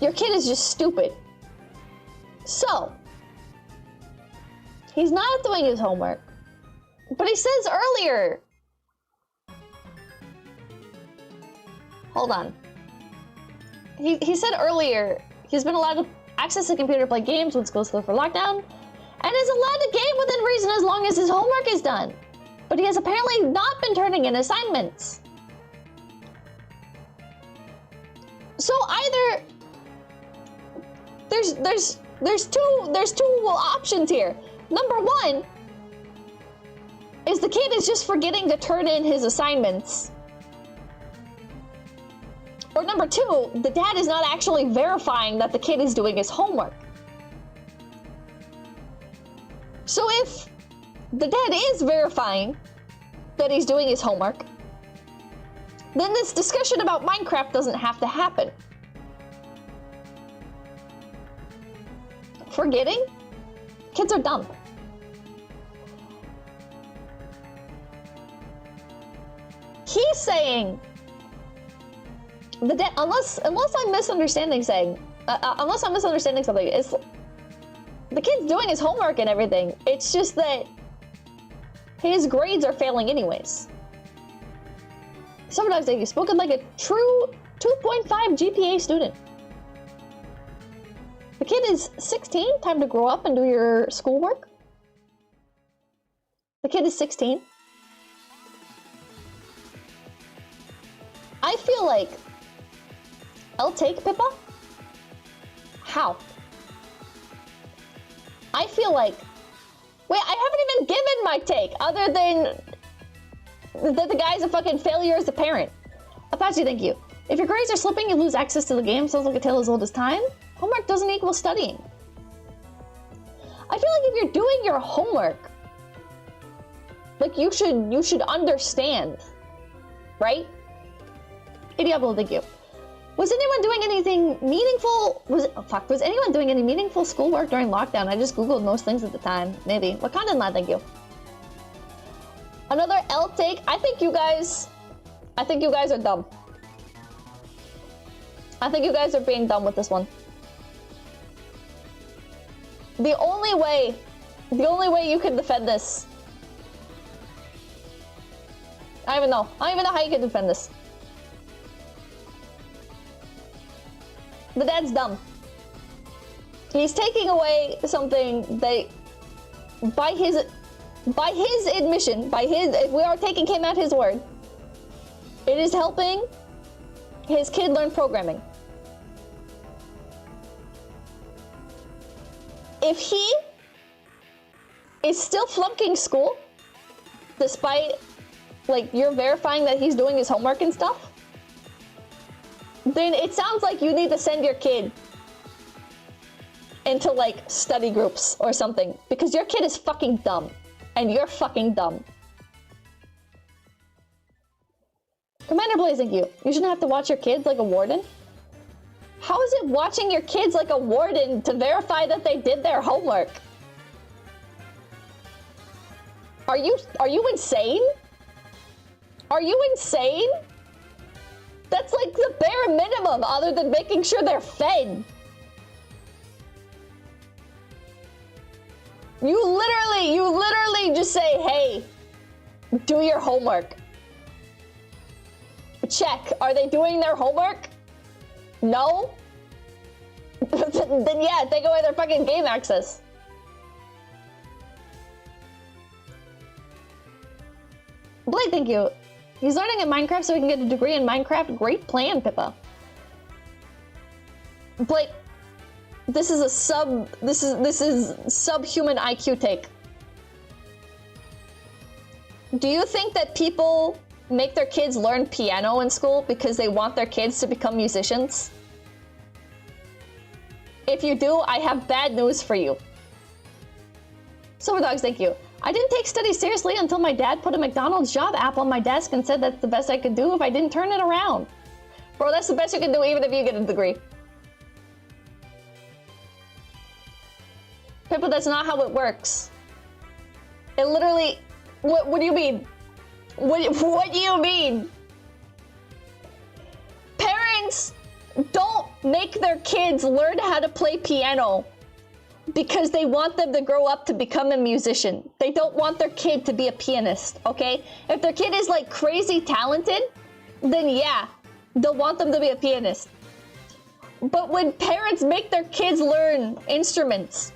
your kid is just stupid. So, he's not doing his homework, but he says earlier— hold on. He said earlier he's been allowed to access the computer to play games when school's closed for lockdown, and is allowed to game within reason as long as his homework is done. But he has apparently not been turning in assignments. So either there's two options here. Number one is the kid is just forgetting to turn in his assignments. Or number two, the dad is not actually verifying that the kid is doing his homework. So if the dad is verifying that he's doing his homework, then this discussion about Minecraft doesn't have to happen. Forgetting? Kids are dumb. He's saying the dad, unless I'm misunderstanding something, it's the kid's doing his homework and everything. It's just that his grades are failing anyways. Sometimes you've spoken like a true 2.5 GPA student. The kid is 16, time to grow up and do your schoolwork. The kid is 16. I feel like I'll take Pippa. How? I feel like, wait, I haven't even given my take other than that the guy's a fucking failure as a parent. Apache, thank you. If your grades are slipping, you lose access to the game. Sounds like a tale as old as time. Homework doesn't equal studying. I feel like if you're doing your homework, like you should understand, right? Diablo, thank you. Was anyone doing anything meaningful? Was anyone doing any meaningful schoolwork during lockdown? I just googled most things at the time. Maybe. Wakandan lad, thank you. Another L take. I think you guys are dumb. I think you guys are being dumb with this one. The only way you can defend this. I don't even know how you can defend this. The dad's dumb. He's taking away something that, by his admission, if we are taking him at his word, it is helping his kid learn programming. If he is still flunking school, despite like, you're verifying that he's doing his homework and stuff, then it sounds like you need to send your kid into, like, study groups or something. Because your kid is fucking dumb. And you're fucking dumb. Commander Blaze, thank you. You shouldn't have to watch your kids like a warden? How is it watching your kids like a warden to verify that they did their homework? Are you insane? Are you insane? That's like the bare minimum other than making sure they're fed. You literally just say, hey, do your homework. Check, are they doing their homework? No? Then yeah, take away their fucking game access. Blade, thank you. He's learning in Minecraft so he can get a degree in Minecraft. Great plan, Pippa. Blade, this is subhuman IQ take. Do you think that people make their kids learn piano in school because they want their kids to become musicians? If you do, I have bad news for you. Silver Dogs, thank you. I didn't take studies seriously until my dad put a McDonald's job app on my desk and said that's the best I could do if I didn't turn it around. Bro, that's the best you can do even if you get a degree. Pippa, that's not how it works. It literally... What do you mean? What do you mean? Parents don't make their kids learn how to play piano because they want them to grow up to become a musician. They don't want their kid to be a pianist, okay? If their kid is like crazy talented, then yeah, they'll want them to be a pianist. But when parents make their kids learn instruments,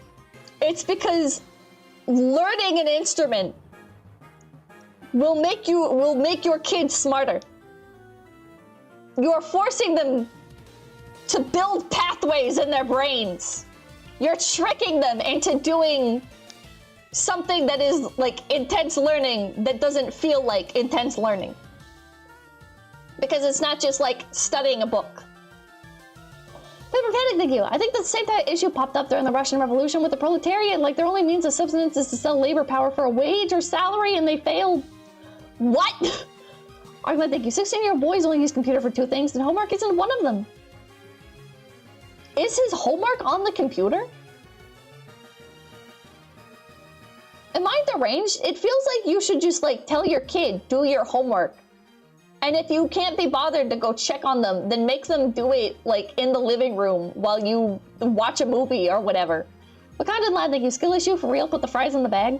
it's because learning an instrument will make your kids smarter. You are forcing them to build pathways in their brains. You're tricking them into doing something that is like intense learning that doesn't feel like intense learning. Because it's not just like studying a book. Paper Panic, thank you. I think the same type of issue popped up during the Russian Revolution with the proletariat. Like their only means of subsistence is to sell labor power for a wage or salary, and they failed. What? Argument, thank you. 16-year-old boys only use computer for 2 things, and homework isn't one of them. Is his homework on the computer? Am I deranged? It feels like you should just like tell your kid, do your homework. And if you can't be bothered to go check on them, then make them do it like in the living room while you watch a movie or whatever. Wakanda Lad, thank you. Skill issue for real? Put the fries in the bag.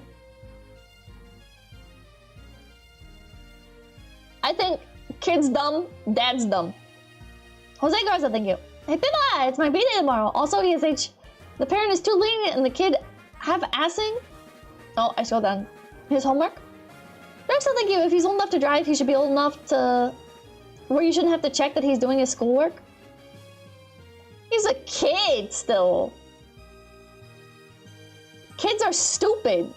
I think kid's dumb, dad's dumb. Jose Garza, thank you. Hey Pippa, it's my B-day tomorrow. Also ESH, the parent is too lenient and the kid have assing. Oh, I scrolled down. His homework? Rex, thank you. If he's old enough to drive, he should be old enough to... where you shouldn't have to check that he's doing his schoolwork. He's a kid still. Kids are stupid.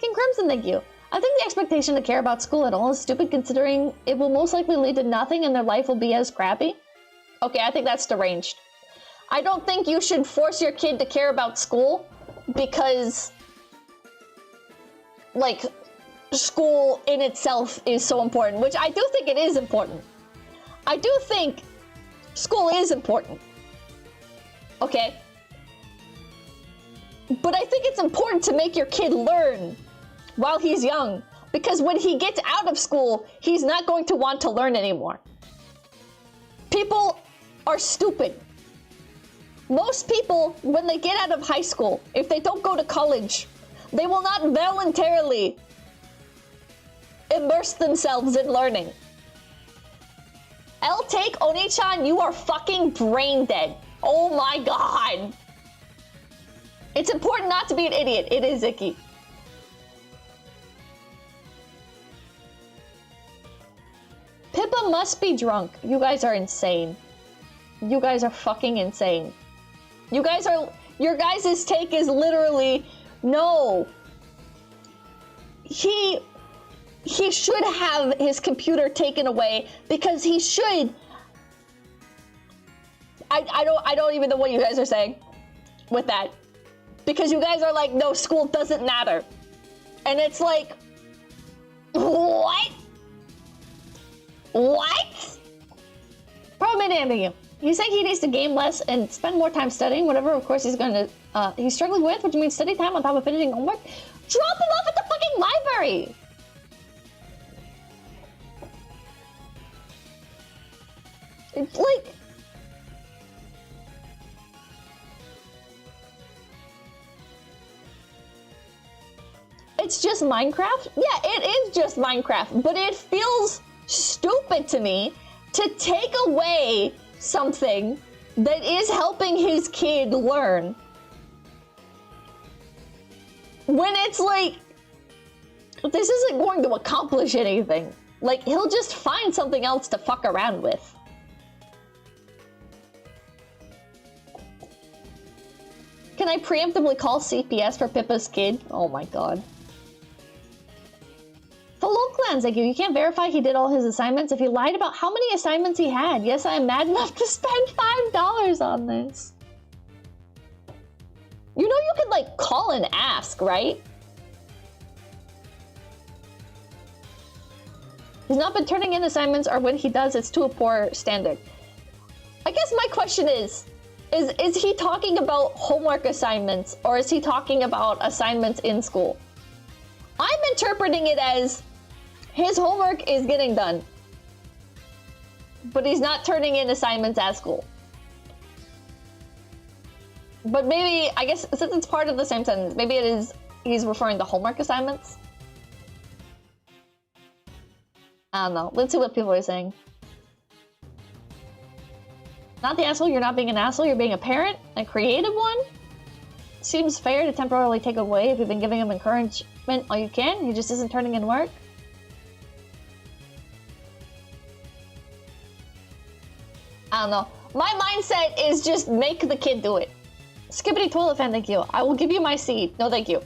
King Crimson, thank you. I think the expectation to care about school at all is stupid considering it will most likely lead to nothing and their life will be as crappy. Okay, I think that's deranged. I don't think you should force your kid to care about school because, like, school in itself is so important, which I do think it is important. I do think school is important. Okay? But I think it's important to make your kid learn while he's young, because when he gets out of school, he's not going to want to learn anymore. People are stupid. Most people, when they get out of high school, if they don't go to college, they will not voluntarily immerse themselves in learning. Take Oni-chan, you are fucking brain dead. Oh my god. It's important not to be an idiot. It is icky. Pippa must be drunk. You guys are insane. You guys are fucking insane. You guys are... your guys' take is literally... no. he should have his computer taken away because he should. I don't even know what you guys are saying with that. Because you guys are like, no, school doesn't matter. And it's like, what? What? Problem in you. He's saying he needs to game less and spend more time studying, whatever, of course, he's struggling with, which means study time on top of finishing homework. Drop him off at the fucking library! It's like... It's just Minecraft? Yeah, it is just Minecraft, but it feels stupid to me to take away something that is helping his kid learn. When it's like, this isn't going to accomplish anything. Like, he'll just find something else to fuck around with. Can I preemptively call CPS for Pippa's kid? Oh my god. Hello, Clans, thank you. You can't verify he did all his assignments if he lied about how many assignments he had. Yes, I am mad enough to spend $5 on this. You know you could, like, call and ask, right? He's not been turning in assignments, or when he does, it's to a poor standard. I guess my question is he talking about homework assignments, or is he talking about assignments in school? I'm interpreting it as his homework is getting done, but he's not turning in assignments at school. But maybe, I guess, since it's part of the same sentence, maybe it is he's referring to homework assignments. I don't know. Let's see what people are saying. Not the asshole, you're not being an asshole, you're being a parent, a creative one. Seems fair to temporarily take away if you've been giving him encouragement all you can. He just isn't turning in work. I don't know. My mindset is just make the kid do it. Skippity toilet fan, thank you. I will give you my seed. No, thank you.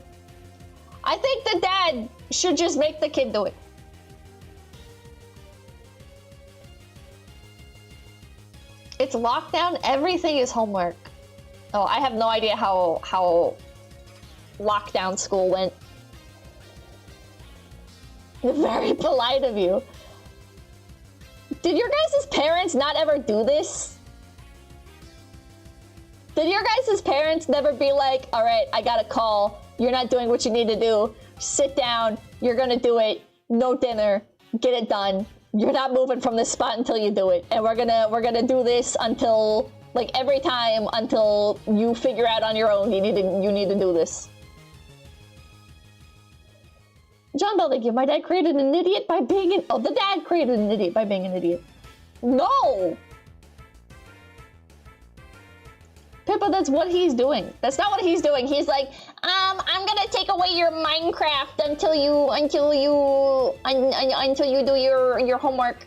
I think the dad should just make the kid do it. It's lockdown. Everything is homework. Oh, I have no idea how lockdown school went. Very polite of you. Did your guys' parents not ever do this? Did your guys' parents never be like, all right, I got a call. You're not doing what you need to do. Sit down. You're gonna do it. No dinner. Get it done. You're not moving from this spot until you do it. And we're gonna do this until, like, every time until you figure out on your own you need to do this. John Bell, thank you. My dad created an idiot by being an... Oh, the dad created an idiot by being an idiot. No! Pippa, that's what he's doing. That's not what he's doing. He's like, I'm gonna take away your Minecraft until you do your homework.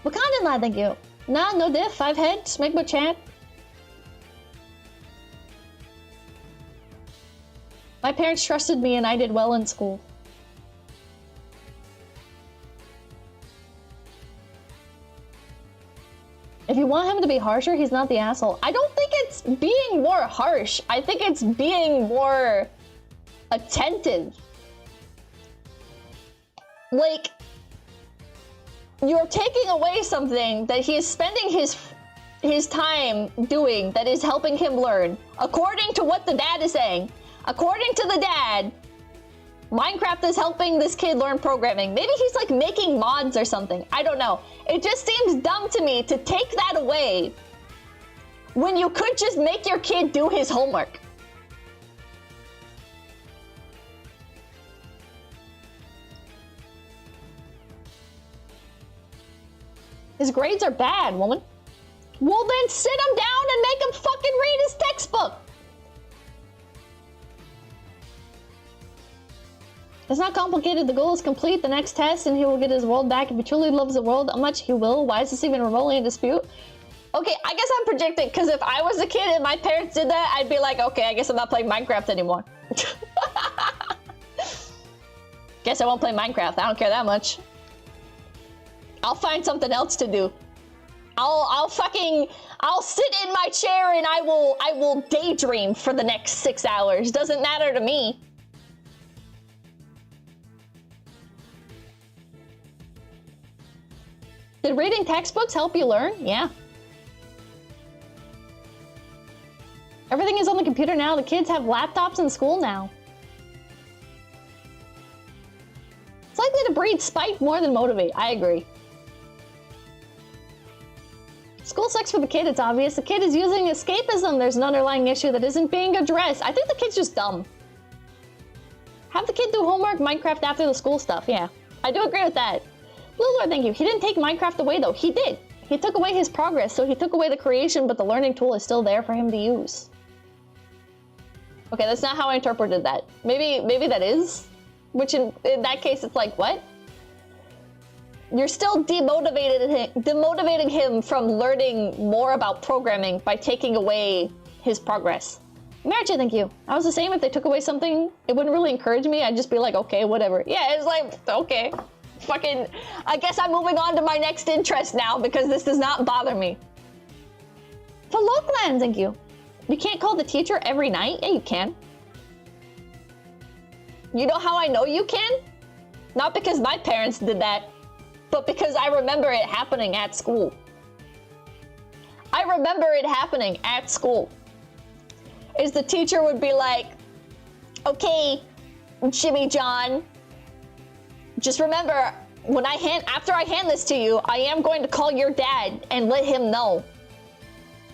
Wakandan lad, thank you. Nah, no diff, 5 head, Smegma chat. My parents trusted me and I did well in school. If you want him to be harsher, he's not the asshole. I don't think it's being more harsh. I think it's being more attentive. Like, you're taking away something that he is spending his time doing that is helping him learn. According to what the dad is saying, according to the dad, Minecraft is helping this kid learn programming. Maybe he's like making mods or something. I don't know. It just seems dumb to me to take that away when you could just make your kid do his homework. His grades are bad, woman. Well, then sit him down and make him fucking read his textbook. It's not complicated. The goal is complete the next test and he will get his world back. If he truly loves the world, how much he will. Why is this even remotely in dispute? Okay, I guess I'm projecting, because if I was a kid and my parents did that, I'd be like, okay, I guess I'm not playing Minecraft anymore. Guess I won't play Minecraft. I don't care that much. I'll find something else to do. I'll sit in my chair and I will daydream for the next 6 hours. Doesn't matter to me. Did reading textbooks help you learn? Yeah. Everything is on the computer now. The kids have laptops in school now. It's likely to breed spite more than motivate. I agree. School sucks for the kid, it's obvious. The kid is using escapism. There's an underlying issue that isn't being addressed. I think the kid's just dumb. Have the kid do homework, Minecraft after the school stuff. Yeah, I do agree with that. Lulor, thank you. He didn't take Minecraft away though. He did. He took away his progress, so he took away the creation, but the learning tool is still there for him to use. Okay, that's not how I interpreted that. Maybe that is. Which in that case, it's like, what? You're still demotivating him from learning more about programming by taking away his progress. Maricha, thank you. I was the same. If they took away something, it wouldn't really encourage me. I'd just be like, okay, whatever. Yeah, it's like, okay. Fucking, I guess I'm moving on to my next interest now because this does not bother me. Falokland, thank you. You can't call the teacher every night? Yeah, you can. You know how I know you can? Not because my parents did that, but because I remember it happening at school. I remember it happening at school. Is the teacher would be like, okay, Jimmy John, just remember, when after I hand this to you, I am going to call your dad and let him know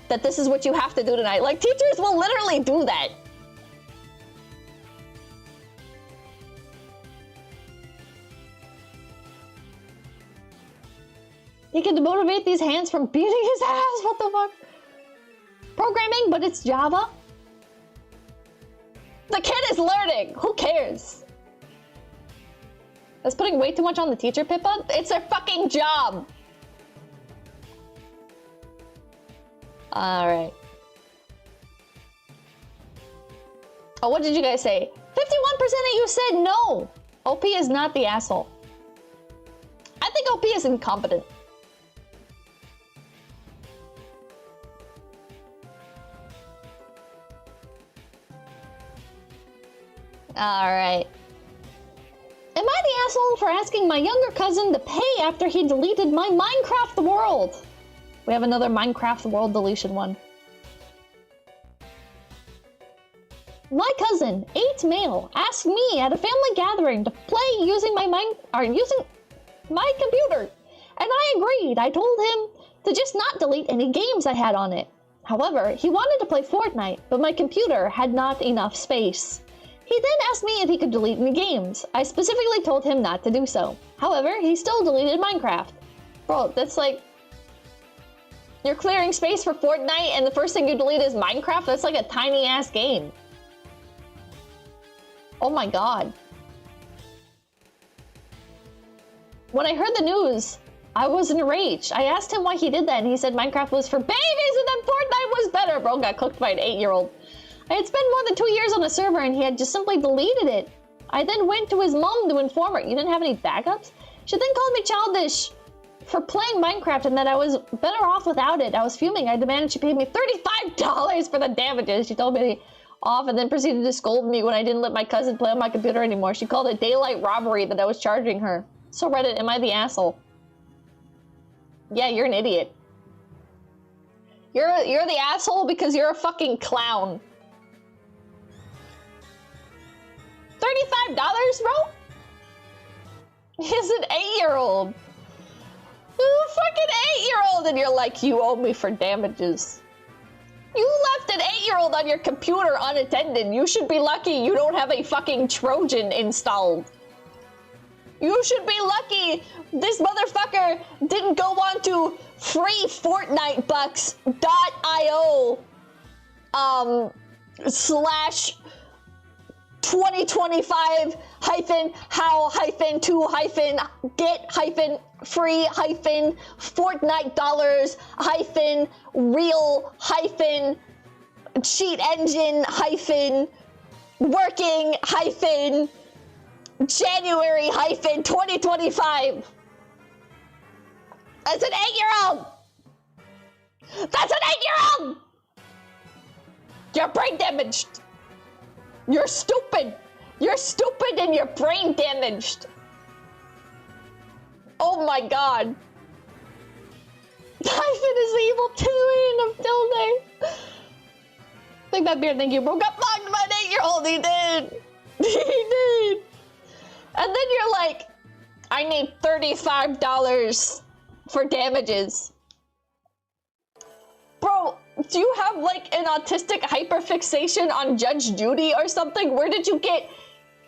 that this is what you have to do tonight. Like, teachers will literally do that. He can demotivate these hands from beating his ass. What the fuck? Programming, but it's Java. The kid is learning. Who cares? That's putting way too much on the teacher, Pippa. It's their fucking job. All right. Oh, what did you guys say? 51% of you said no. OP is not the asshole. I think OP is incompetent. Alright. Am I the asshole for asking my younger cousin to pay after he deleted my Minecraft world? We have another Minecraft world deletion one. My cousin, 8 male, asked me at a family gathering to play using my computer. And I agreed. I told him to just not delete any games I had on it. However, he wanted to play Fortnite, but my computer had not enough space. He then asked me if he could delete any games. I specifically told him not to do so. However, he still deleted Minecraft. Bro, that's like... You're clearing space for Fortnite and the first thing you delete is Minecraft? That's like a tiny-ass game. Oh my god. When I heard the news, I was enraged. I asked him why he did that and he said Minecraft was for babies and then Fortnite was better. Bro got cooked by an 8-year-old. I had spent more than 2 years on the server and he had just simply deleted it. I then went to his mom to inform her. You didn't have any backups? She then called me childish for playing Minecraft and that I was better off without it. I was fuming. I demanded she paid me $35 for the damages. She told me off and then proceeded to scold me when I didn't let my cousin play on my computer anymore. She called it daylight robbery that I was charging her. So Reddit, am I the asshole? Yeah, you're an idiot. You're the asshole because you're a fucking clown. $35, bro? He's an 8-year-old. Fucking 8-year-old, and you're like, you owe me for damages. You left an 8-year-old on your computer unattended. You should be lucky you don't have a fucking Trojan installed. You should be lucky this motherfucker didn't go on to freefortnitebucks.io /20 2025 hyphen how hyphen to hyphen get hyphen free hyphen Fortnite dollars hyphen real hyphen cheat engine hyphen working hyphen January hyphen 2025. That's an 8-year-old. That's an 8-year-old. You're brain damaged. You're stupid. You're stupid and you're brain damaged. Oh my god. Hyphen is the evil twin of Tilde. Think that beard, thank you. Bro got mugged by an 8-year-old. He did. He did. And then you're like, I need $35 for damages. Bro, do you have like an autistic hyperfixation on Judge Judy or something? Where did you get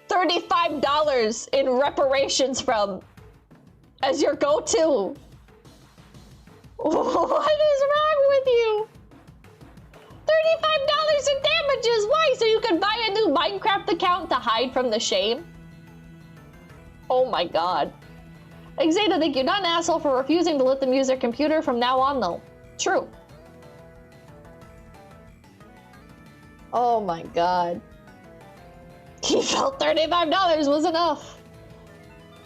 $35 in reparations from as your go-to? What is wrong with you? $35 in damages, why? So you can buy a new Minecraft account to hide from the shame? Oh my god. 𝐒𝐤𝐢𝐻𝐿, thank you. Not an asshole for refusing to let them use their computer from now on though. True. Oh my god. He felt $35 was enough.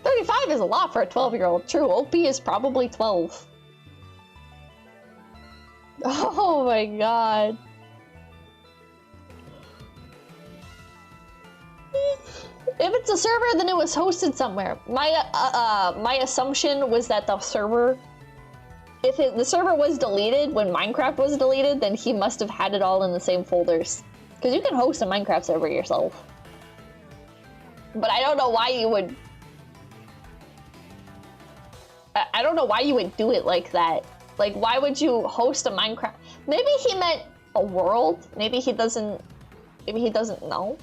35 is a lot for a 12-year-old. True, OP is probably 12. Oh my god. If it's a server, then it was hosted somewhere. My assumption was that the server, if the server was deleted when Minecraft was deleted, then he must have had it all in the same folders. Because you can host a Minecraft server yourself. But I don't know why you would... I don't know why you would do it like that. Like, why would you host a Minecraft? Maybe he meant a world. Maybe he doesn't know.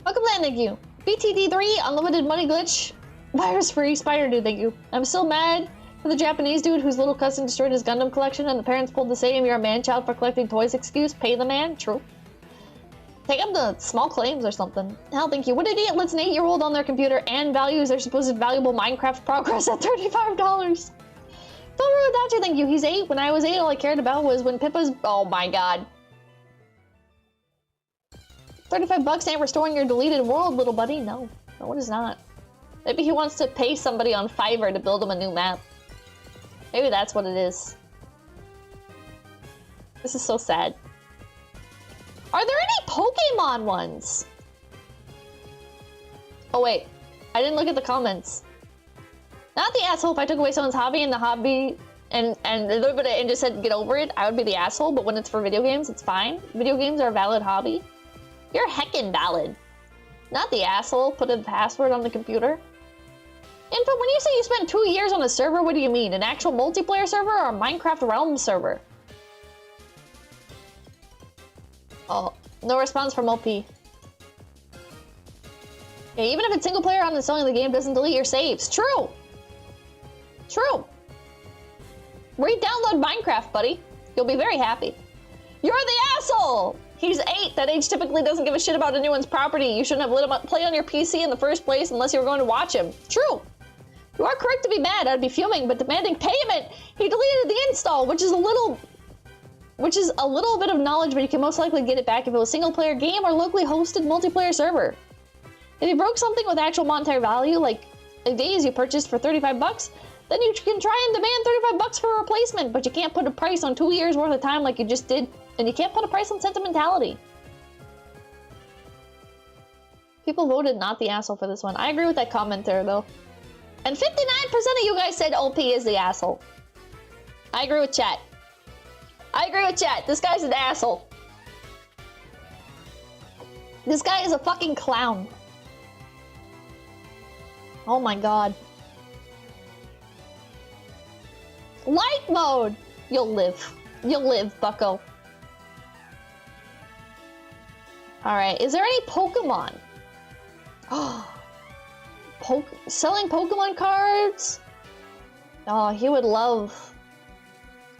Welcome to thank you. BTD3, unlimited money glitch. Virus free spider dude, thank you. I'm still mad for the Japanese dude whose little cousin destroyed his Gundam collection and the parents pulled the same "you're a man-child for collecting toys" excuse. Pay the man. True. Take up the small claims or something. Hell, thank you. What idiot lets an 8-year-old on their computer and values their supposed valuable Minecraft progress at $35? Don't ruin that, thank you. He's 8. When I was 8, all I cared about was when Pippa's... Oh my god. $35 ain't restoring your deleted world, little buddy. No. No, it is not. Maybe he wants to pay somebody on Fiverr to build him a new map. Maybe that's what it is. This is so sad. Are there any Pokemon ones? Oh wait, I didn't look at the comments. Not the asshole if I took away someone's hobby and the hobby and just said get over it, I would be the asshole, but when it's for video games, it's fine. Video games are a valid hobby. You're heckin' valid. Not the asshole, put a password on the computer. Info, when you say you spent 2 years on a server, what do you mean? An actual multiplayer server or a Minecraft Realms server? Oh, no response from OP. Yeah, even if it's single player on installing the game doesn't delete your saves. True! True! Re-download Minecraft, buddy. You'll be very happy. You're the asshole! He's 8. That age typically doesn't give a shit about anyone's property. You shouldn't have let him play on your PC in the first place unless you were going to watch him. True. You are correct to be mad. I'd be fuming, but demanding payment. He deleted the install, which is a little bit of knowledge, but you can most likely get it back if it was a single-player game or locally hosted multiplayer server. If you broke something with actual monetary value, like a days you purchased for $35, then you can try and demand $35 for a replacement, but you can't put a price on 2 years worth of time like you just did. And you can't put a price on sentimentality. People voted not the asshole for this one. I agree with that commenter, though. And 59% of you guys said OP is the asshole. I agree with chat. I agree with chat. This guy's an asshole. This guy is a fucking clown. Oh my god. Light mode! You'll live. You'll live, bucko. Alright, is there any Pokemon? Oh, selling Pokemon cards? Oh, he would love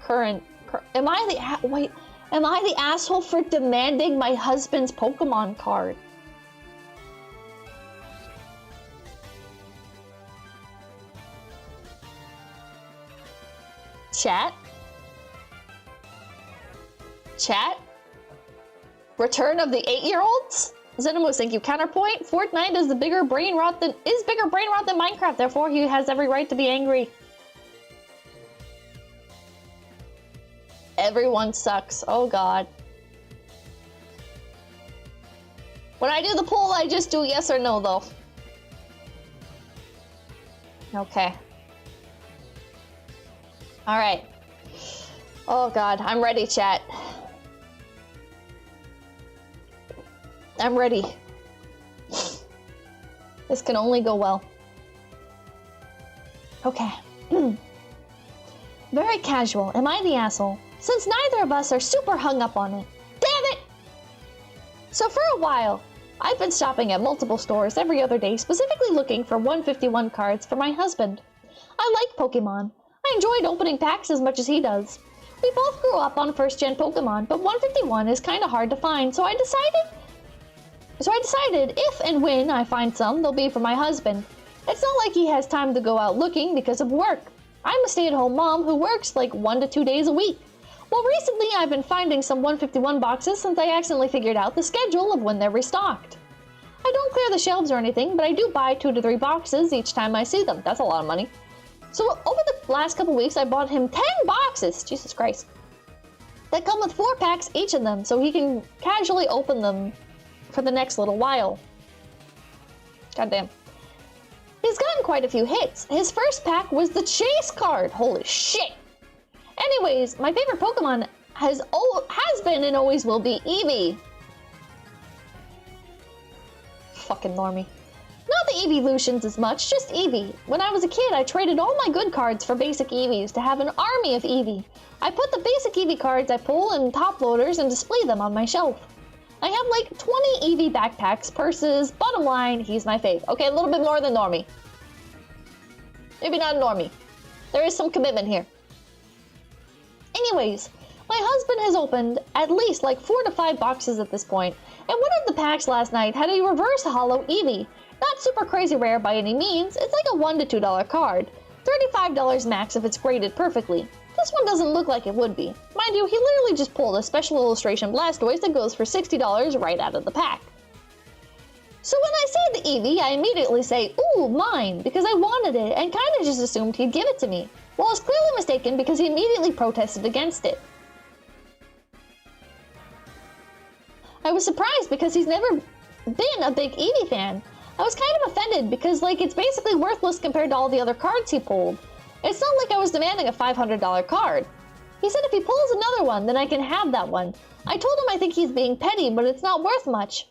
current. Am I the wait? Am I the asshole for demanding my husband's Pokemon card? Chat? Chat? Return of the 8-year-olds? Xenamos, thank you. Counterpoint, Fortnite is bigger brain rot than Minecraft, therefore he has every right to be angry. Everyone sucks. Oh god. When I do the poll, I just do yes or no though. Okay. Alright. Oh god, I'm ready, chat. I'm ready. This can only go well. Okay. Very casual. Am I the asshole? Since neither of us are super hung up on it. Damn it! So for a while, I've been shopping at multiple stores every other day, specifically looking for 151 cards for my husband. I like Pokemon. I enjoyed opening packs as much as he does. We both grew up on first-gen Pokemon, but 151 is kind of hard to find, so I decided if and when I find some, they'll be for my husband. It's not like he has time to go out looking because of work. I'm a stay-at-home mom who works like 1 to 2 days a week. Well, recently I've been finding some 151 boxes since I accidentally figured out the schedule of when they're restocked. I don't clear the shelves or anything, but I do buy 2 to 3 boxes each time I see them. That's a lot of money. So over the last couple weeks, I bought him 10 boxes, Jesus Christ, that come with 4 packs each of them, so he can casually open them for the next little while. Goddamn. He's gotten quite a few hits. His first pack was the Chase card. Holy shit. Anyways, my favorite Pokemon has been and always will be Eevee. Fucking normie. Not the Eeveelutions as much, just Eevee. When I was a kid, I traded all my good cards for basic Eevees to have an army of Eevee. I put the basic Eevee cards I pull in top loaders and display them on my shelf. I have like 20 Eevee backpacks, purses. Bottom line, he's my fave. Okay, a little bit more than normie. Maybe not normie. There is some commitment here. Anyways, my husband has opened at least like 4 to 5 boxes at this point, and one of the packs last night had a reverse hollow Eevee. Not super crazy rare by any means, it's like a $1 to $2 card. $35 max if it's graded perfectly. This one doesn't look like it would be. Mind you, he literally just pulled a special illustration Blastoise that goes for $60 right out of the pack. So when I say the Eevee, I immediately say, ooh, mine, because I wanted it and kinda just assumed he'd give it to me. Well, I was clearly mistaken because he immediately protested against it. I was surprised because he's never been a big Eevee fan. I was kind of offended because, like, it's basically worthless compared to all the other cards he pulled. It's not like I was demanding a $500 card. He said if he pulls another one, then I can have that one. I told him I think he's being petty, but it's not worth much.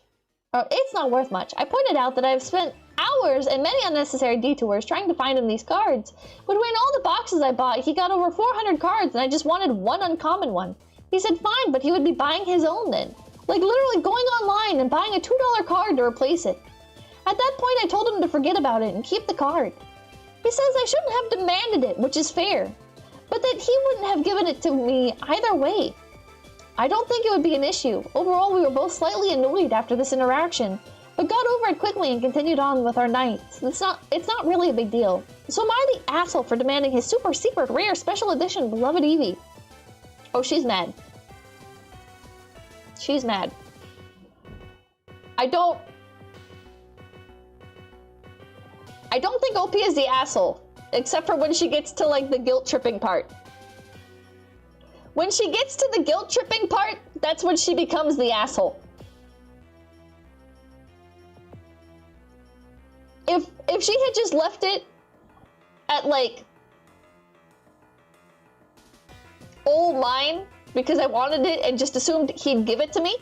It's not worth much. I pointed out that I've spent hours and many unnecessary detours trying to find him these cards. Between all the boxes I bought, he got over 400 cards and I just wanted one uncommon one. He said fine, but he would be buying his own then. Like literally going online and buying a $2 card to replace it. At that point, I told him to forget about it and keep the card. He says I shouldn't have demanded it, which is fair, but that he wouldn't have given it to me either way. I don't think it would be an issue. Overall, we were both slightly annoyed after this interaction, but got over it quickly and continued on with our nights. It's not really a big deal. So am I the asshole for demanding his super secret rare special edition beloved Eevee? Oh, she's mad. She's mad. I don't think OP is the asshole, except for when she gets to like the guilt tripping part. When she gets to the guilt tripping part, that's when she becomes the asshole. If she had just left it at like, oh mine, because I wanted it and just assumed he'd give it to me,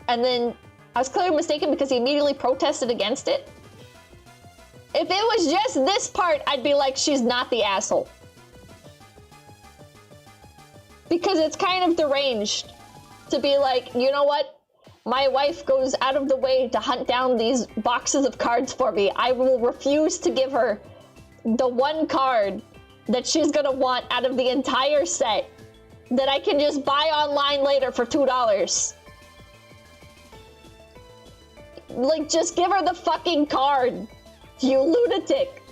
and then I was clearly mistaken because he immediately protested against it. If it was just this part, I'd be like, she's not the asshole. Because it's kind of deranged to be like, you know what? My wife goes out of the way to hunt down these boxes of cards for me. I will refuse to give her the one card that she's gonna want out of the entire set that I can just buy online later for $2. Like, just give her the fucking card, you lunatic.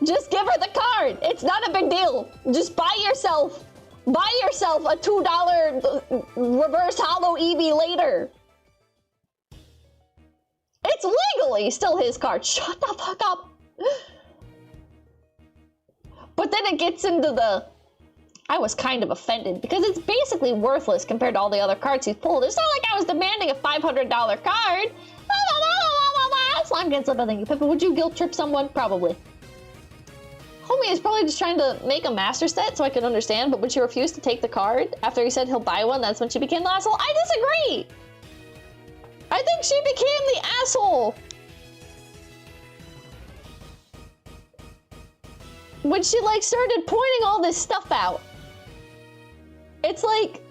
Just give her the card. It's not a big deal. Just buy yourself a $2 reverse hollow Eevee later. It's legally still his card. Shut the fuck up. But then it gets into the... I was kind of offended because it's basically worthless compared to all the other cards he's pulled. It's not like I was demanding a $500 card. Slime gets up, I think. Pippa, would you guilt trip someone? Probably. Homie is probably just trying to make a master set so I can understand, but when she refused to take the card after he said he'll buy one, that's when she became the asshole. I disagree! I think she became the asshole when she, like, started pointing all this stuff out. It's like,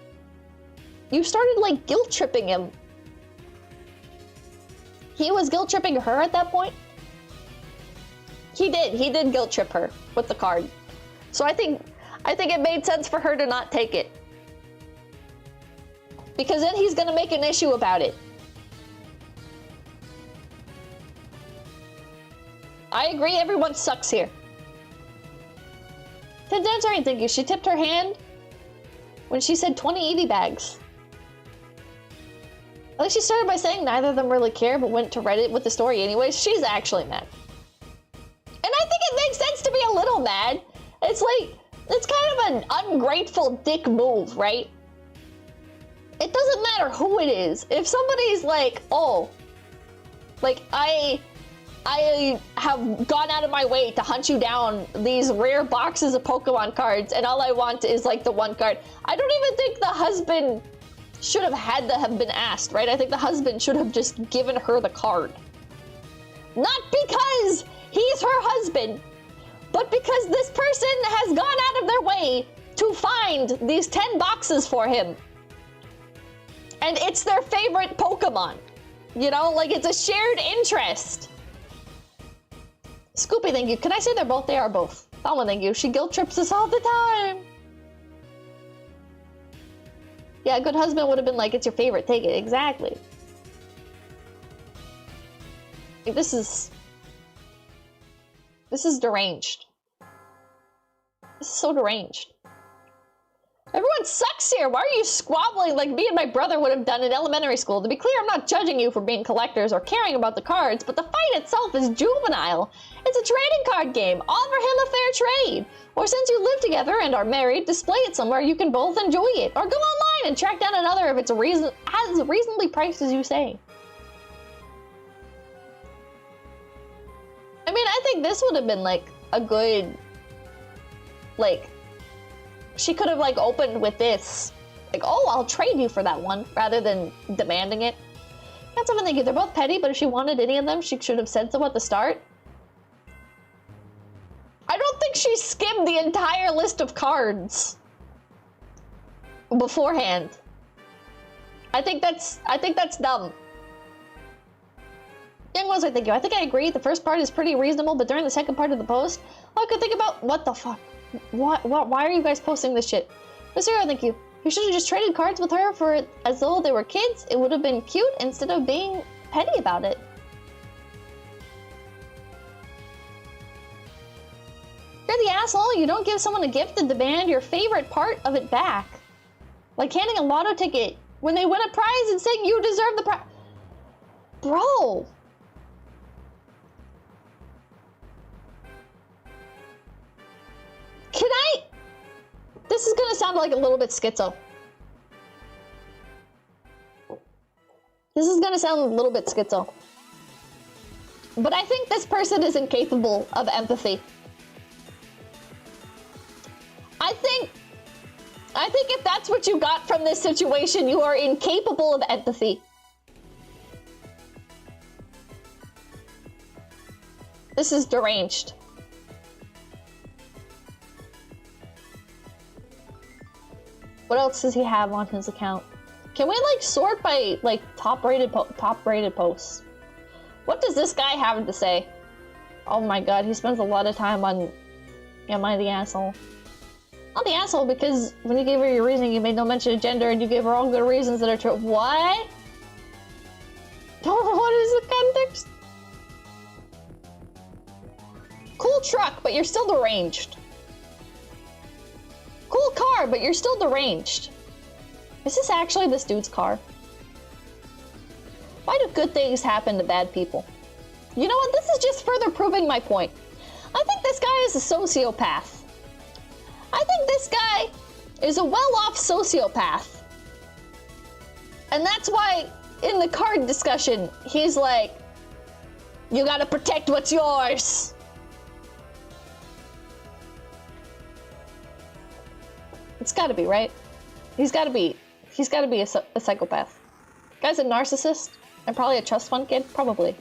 you started, like, guilt-tripping him. He was guilt-tripping her at that point? He did guilt-trip her with the card. So I think it made sense for her to not take it. Because then he's gonna make an issue about it. I agree, everyone sucks here. Sorry, thank you. She tipped her hand when she said 20 Eevee bags. I think she started by saying neither of them really care, but went to Reddit with the story anyways. She's actually mad. And I think it makes sense to be a little mad. It's like, it's kind of an ungrateful dick move, right? It doesn't matter who it is. If somebody's like, oh, like, I have gone out of my way to hunt you down these rare boxes of Pokemon cards, and all I want is, like, the one card. I don't even think the husband should have had to have been asked, right? I think the husband should have just given her the card. Not because he's her husband, but because this person has gone out of their way to find these 10 boxes for him. And it's their favorite Pokemon. You know, like, it's a shared interest. Scoopy, thank you. Can I say they're both? They are both. Thalma, thank you. She guilt trips us all the time. Yeah, a good husband would have been like, it's your favorite, take it. Exactly. Like, this is deranged. This is so deranged. Everyone sucks here. Why are you squabbling like me and my brother would have done in elementary school? To be clear, I'm not judging you for being collectors or caring about the cards, but the fight itself is juvenile. It's a trading card game. Offer him a fair trade. Or since you live together and are married, display it somewhere you can both enjoy it. Or go online and track down another if it's as reasonably priced as you say. I mean, I think this would have been like a good, like, she could have, like, opened with this. Like, oh, I'll trade you for that one, rather than demanding it. That's something thinking. They're both petty, but if she wanted any of them, she should have said so at the start. I don't think she skimmed the entire list of cards beforehand. I think that's dumb. Young ones, I think I agree. The first part is pretty reasonable, but during the second part of the post, all I could think about, what the fuck? What? Why are you guys posting this shit? Zero, thank you. You should have just traded cards with her for it as though they were kids. It would have been cute instead of being petty about it. You're the asshole. You don't give someone a gift and demand your favorite part of it back. Like handing a lotto ticket when they win a prize and saying you deserve the prize. Bro. Can I? This is gonna sound like a little bit schizo. This is gonna sound a little bit schizo. But I think this person is incapable of empathy. I think if that's what you got from this situation, you are incapable of empathy. This is deranged. What else does he have on his account? Can we, like, sort by, like, top-rated posts? What does this guy have to say? Oh my god, he spends a lot of time on... Am I the asshole? Not the asshole, because when you gave her your reasoning, you made no mention of gender, and you gave her all good reasons that are true. What? What is the context? Cool truck, but you're still deranged. Cool car, but you're still deranged. Is this actually this dude's car? Why do good things happen to bad people? You know what? This is just further proving my point. I think this guy is a sociopath. I think this guy is a well-off sociopath. And that's why in the card discussion, he's like, you gotta protect what's yours. It's gotta be, right? He's gotta be a psychopath. Guy's a narcissist and probably a trust fund kid, probably.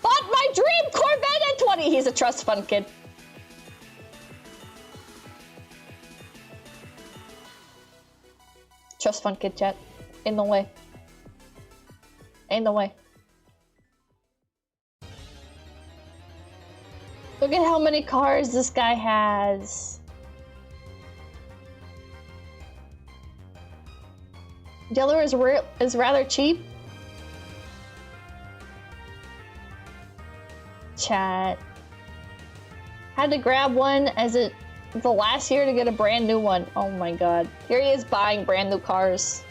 Bought my dream Corvette at 20. He's a trust fund kid. Trust fund kid, chat. Ain't no way. Ain't no way. Look at how many cars this guy has. Dealer is rather cheap. Chat. Had to grab one as the last year to get a brand new one. Oh my god. Here he is buying brand new cars.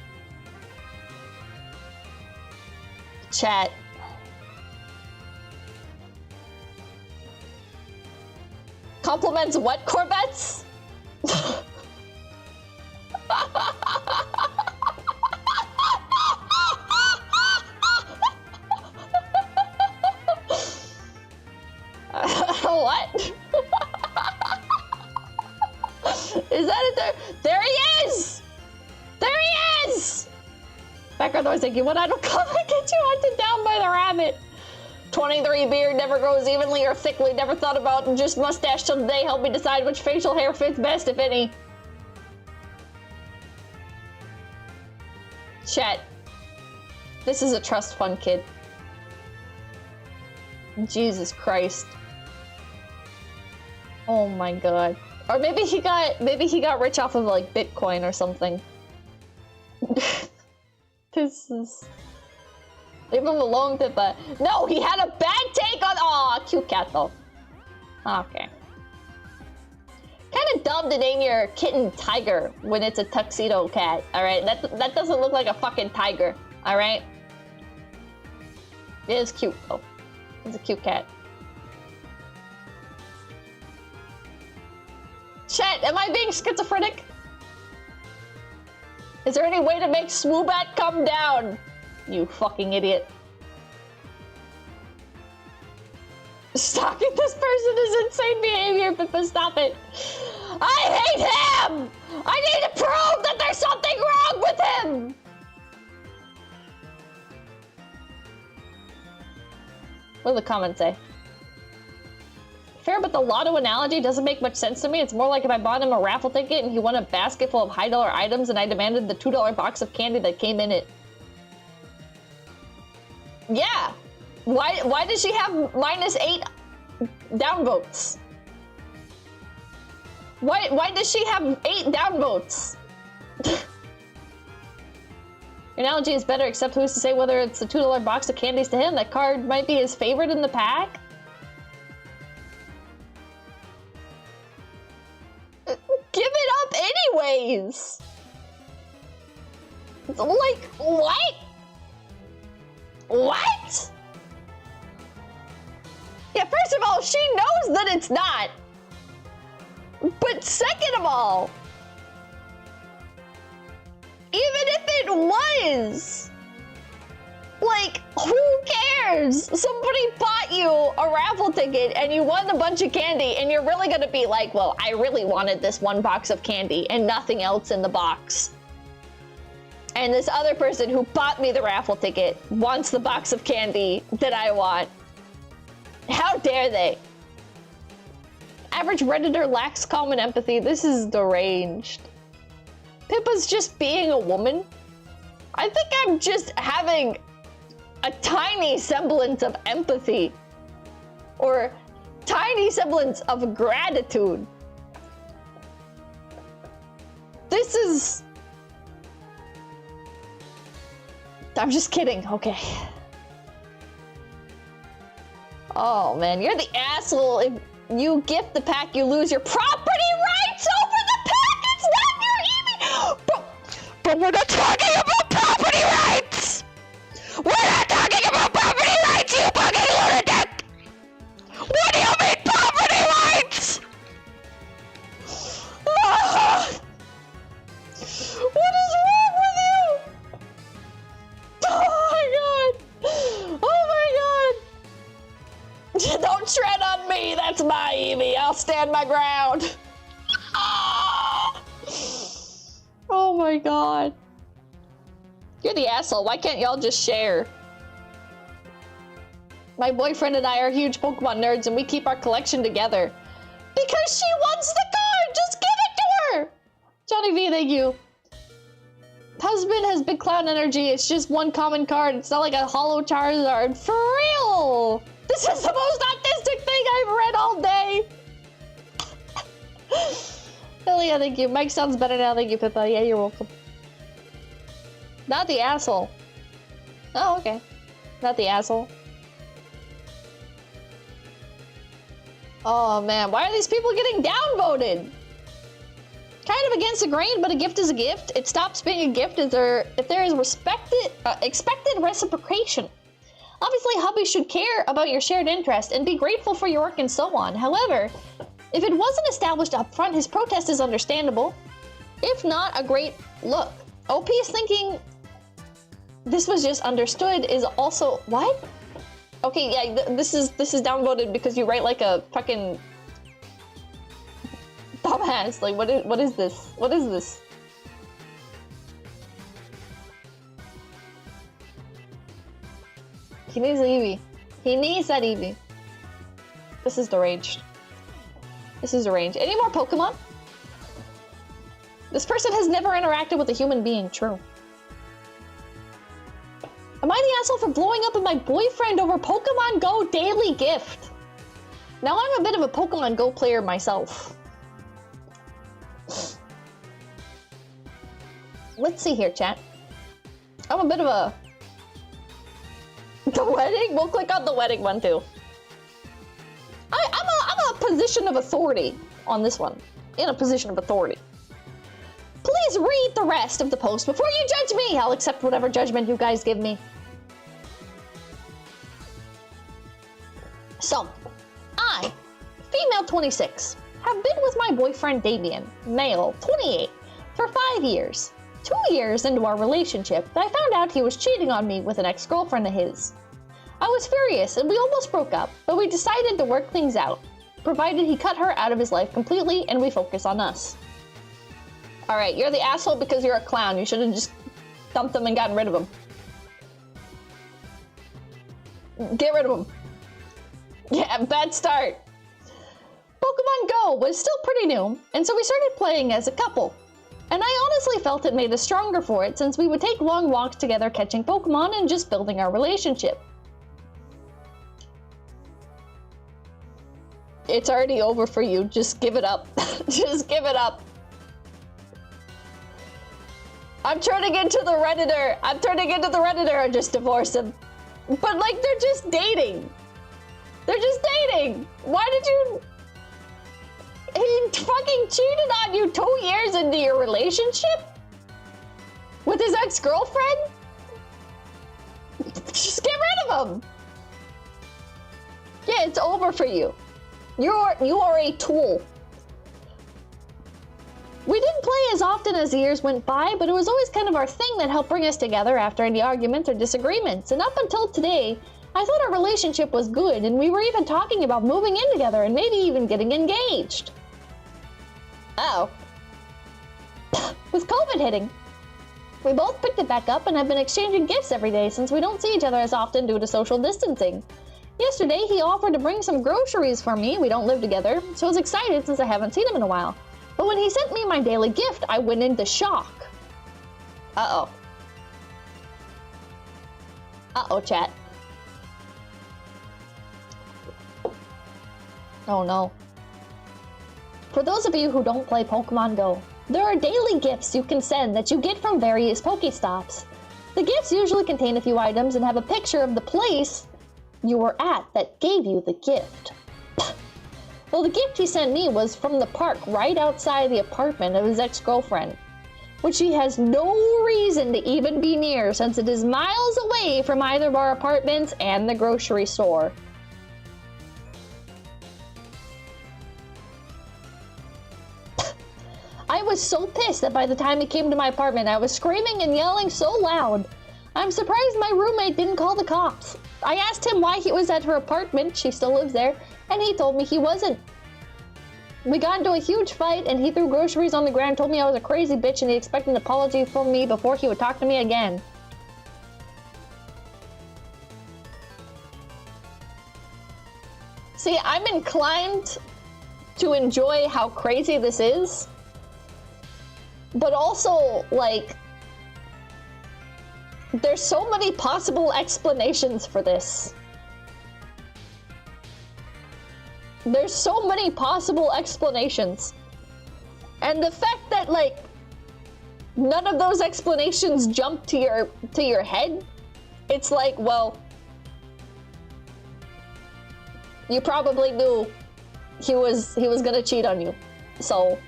Chat. Compliments what Corvettes? What? Is that it there? There he is! There he is! Background noise thinking, what I don't call it, get you hunted down by the rabbit. 23 beard never grows evenly or thickly, never thought about just mustache till today. Help me decide which facial hair fits best, if any. Chat. This is a trust fund kid. Jesus Christ. Oh my god. Or maybe he got rich off of like Bitcoin or something. This is... Leave him alone, Pippa. No, he had a bad take on... Aw, cute cat though. Okay. Kinda dumb to name your kitten Tiger when it's a tuxedo cat, alright? That doesn't look like a fucking tiger, alright? It is cute though. It's a cute cat. Chat, am I being schizophrenic? Is there any way to make Swoobat come down? You fucking idiot. Stalking this person is insane behavior, Pippa, stop it. I hate him! I need to prove that there's something wrong with him! What do the comments say? Fair, but the lotto analogy doesn't make much sense to me. It's more like if I bought him a raffle ticket and he won a basket full of high-dollar items and I demanded the $2 box of candy that came in it. Yeah. Why does she have -8 downvotes? Why does she have 8 downvotes? Your analogy is better, except who's to say whether it's a $2 box of candies to him? That card might be his favorite in the pack? Give it up anyways! Like, what? What? Yeah, first of all, she knows that it's not. But second of all, even if it was, like, who cares? Somebody bought you a raffle ticket and you won a bunch of candy and you're really gonna be like, well, I really wanted this one box of candy and nothing else in the box. And this other person who bought me the raffle ticket wants the box of candy that I want. How dare they? Average Redditor lacks common empathy. This is deranged. Pippa's just being a woman. I think I'm just having a tiny semblance of empathy. Or tiny semblance of gratitude. this is... I'm just kidding, okay. Oh man, you're the asshole. If you gift the pack, you lose your property rights over the pack! It's not your but we're not talking about property rights! We're not talking about property rights, you fucking lunatic! What do you mean property rights? What is wrong with you? Oh my god! Oh my god! Don't tread on me, that's my Eevee. I'll stand my ground. Oh my god. You're the asshole. Why can't y'all just share? My boyfriend and I are huge Pokemon nerds and we keep our collection together. Because she wants the card! Just give it to her! Johnny V, thank you. Husband has big clown energy. It's just one common card. It's not like a hollow Charizard. For real! This is the most autistic thing I've read all day. Hell yeah, thank you. Mike sounds better now. Thank you, Pippa. Yeah, you're welcome. Not the asshole. Oh, okay. Not the asshole. Oh man, why are these people getting downvoted? Kind of against the grain, but a gift is a gift. It stops being a gift if there is expected reciprocation. Obviously, hubby should care about your shared interest and be grateful for your work and so on. However, if it wasn't established up front, his protest is understandable. If not, a great look. OP is thinking this was just understood is also what? Okay, yeah, this is downvoted because you write like a fucking dumbass. Like, what is this? What is this? He needs an Eevee. He needs that Eevee. This is deranged. This is deranged. Any more Pokemon? This person has never interacted with a human being. True. Am I the asshole for blowing up at my boyfriend over Pokemon Go daily gift? Now I'm a bit of a Pokemon Go player myself. Let's see here, chat. I'm a bit of a... The wedding? We'll click on the wedding one too. I'm a position of authority on this one. In a position of authority. Please read the rest of the post before you judge me. I'll accept whatever judgment you guys give me. So, I, female 26, have been with my boyfriend Damien, male 28, for 5 years. 2 years into our relationship, I found out he was cheating on me with an ex-girlfriend of his. I was furious and we almost broke up, but we decided to work things out, provided he cut her out of his life completely and we focus on us. Alright, you're the asshole because you're a clown. You should have just dumped him and gotten rid of him. Get rid of him. Yeah, bad start. Pokemon Go was still pretty new, and so we started playing as a couple. And I honestly felt it made us stronger for it since we would take long walks together catching Pokemon and just building our relationship. It's already over for you. Just give it up. Just give it up. I'm turning into the Redditor. I'm turning into the Redditor and just divorce him. But like, they're just dating. They're just dating. Why did you... He fucking cheated on you 2 years into your relationship? With his ex-girlfriend? Just get rid of him. Yeah, it's over for you. You are a tool. We didn't play as often as the years went by, but it was always kind of our thing that helped bring us together after any arguments or disagreements. And up until today, I thought our relationship was good, and we were even talking about moving in together and maybe even getting engaged. Uh-oh. With COVID hitting, we both picked it back up and have been exchanging gifts every day since we don't see each other as often due to social distancing. Yesterday, he offered to bring some groceries for me. We don't live together, so I was excited since I haven't seen him in a while. But when he sent me my daily gift, I went into shock. Uh-oh. Uh-oh, chat. Oh no. For those of you who don't play Pokemon Go, There are daily gifts you can send that you get from various Pokestops. The gifts usually contain a few items and have a picture of the place you were at that gave you the gift. Well, the gift he sent me was from the park right outside the apartment of his ex-girlfriend, which he has no reason to even be near since it is miles away from either of our apartments and the grocery store. I was so pissed that by the time he came to my apartment, I was screaming and yelling so loud. I'm surprised my roommate didn't call the cops. I asked him why he was at her apartment, she still lives there, and he told me he wasn't. We got into a huge fight and he threw groceries on the ground and told me I was a crazy bitch and he expected an apology from me before he would talk to me again. See, I'm inclined to enjoy how crazy this is, but also, like, there's so many possible explanations for this. There's so many possible explanations. And the fact that, like, none of those explanations jump to your head, it's like, well, you probably knew he was gonna cheat on you. So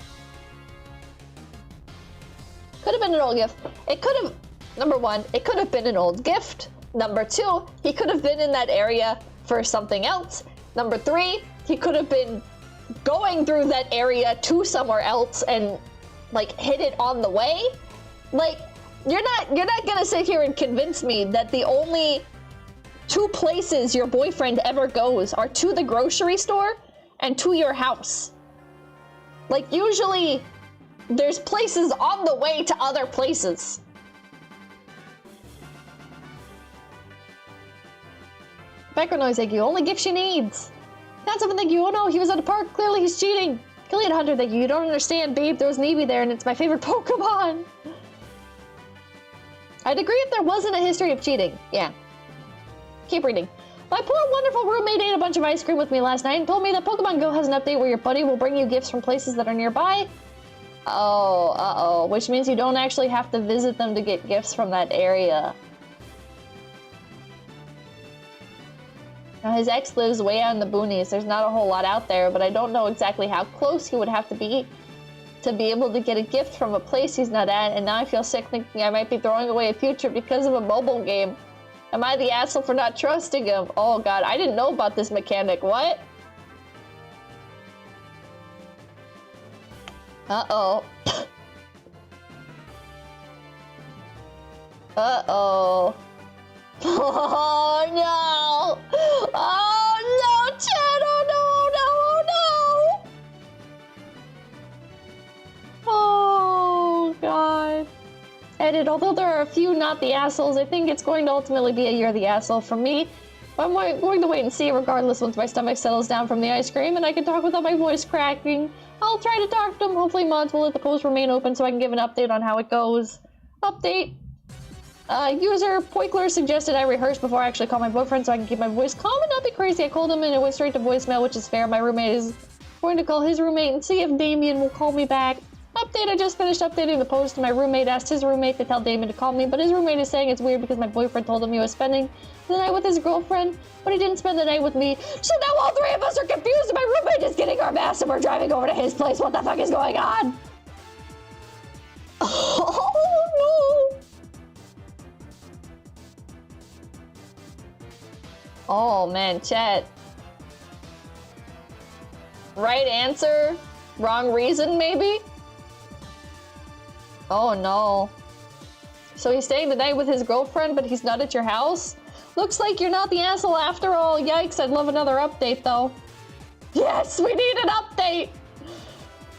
could have been an old gift. It could have, number one, it could have been an old gift. Number two, he could have been in that area for something else. Number three, he could have been going through that area to somewhere else and, like, hit it on the way. Like, you're not gonna sit here and convince me that the only two places your boyfriend ever goes are to the grocery store and to your house. Like, usually there's places on the way to other places. Background noise, thank you. Only gift she needs. Not something, thank you. Oh no, he was at a park. Clearly he's cheating. Killian Hunter, thank you. You don't understand, babe. There was an Eevee there and it's my favorite Pokemon. I'd agree if there wasn't a history of cheating. Yeah. Keep reading. My poor wonderful roommate ate a bunch of ice cream with me last night and told me that Pokemon Go has an update where your buddy will bring you gifts from places that are nearby. Oh, uh-oh. Which means you don't actually have to visit them to get gifts from that area. Now, his ex lives way out in the boonies. There's not a whole lot out there, but I don't know exactly how close he would have to be able to get a gift from a place he's not at, and now I feel sick thinking I might be throwing away a future because of a mobile game. Am I the asshole for not trusting him? Oh god, I didn't know about this mechanic. What? Uh-oh. Uh-oh. Oh no! Oh no, Chad! Oh no, oh no, oh no! Oh god. Edit, although there are a few not the assholes, I think it's going to ultimately be a you're the asshole for me. I'm going to wait and see regardless once my stomach settles down from the ice cream and I can talk without my voice cracking. I'll try to talk to him. Hopefully mods will let the post remain open so I can give an update on how it goes. Update. User Poikler suggested I rehearse before I actually call my boyfriend so I can keep my voice calm and not be crazy. I called him and it went straight to voicemail, which is fair. My roommate is going to call his roommate and see if Damien will call me back. Update, I just finished updating the post and my roommate asked his roommate to tell Damien to call me, but his roommate is saying it's weird because my boyfriend told him he was spending the night with his girlfriend, but he didn't spend the night with me. So now all three of us are confused and my roommate is getting our mess and we're driving over to his place. What the fuck is going on? Oh no! Oh man, chat. Right answer? Wrong reason, maybe? Oh no. So he's staying the night with his girlfriend, but he's not at your house? Looks like you're not the asshole after all. Yikes, I'd love another update though. Yes, we need an update!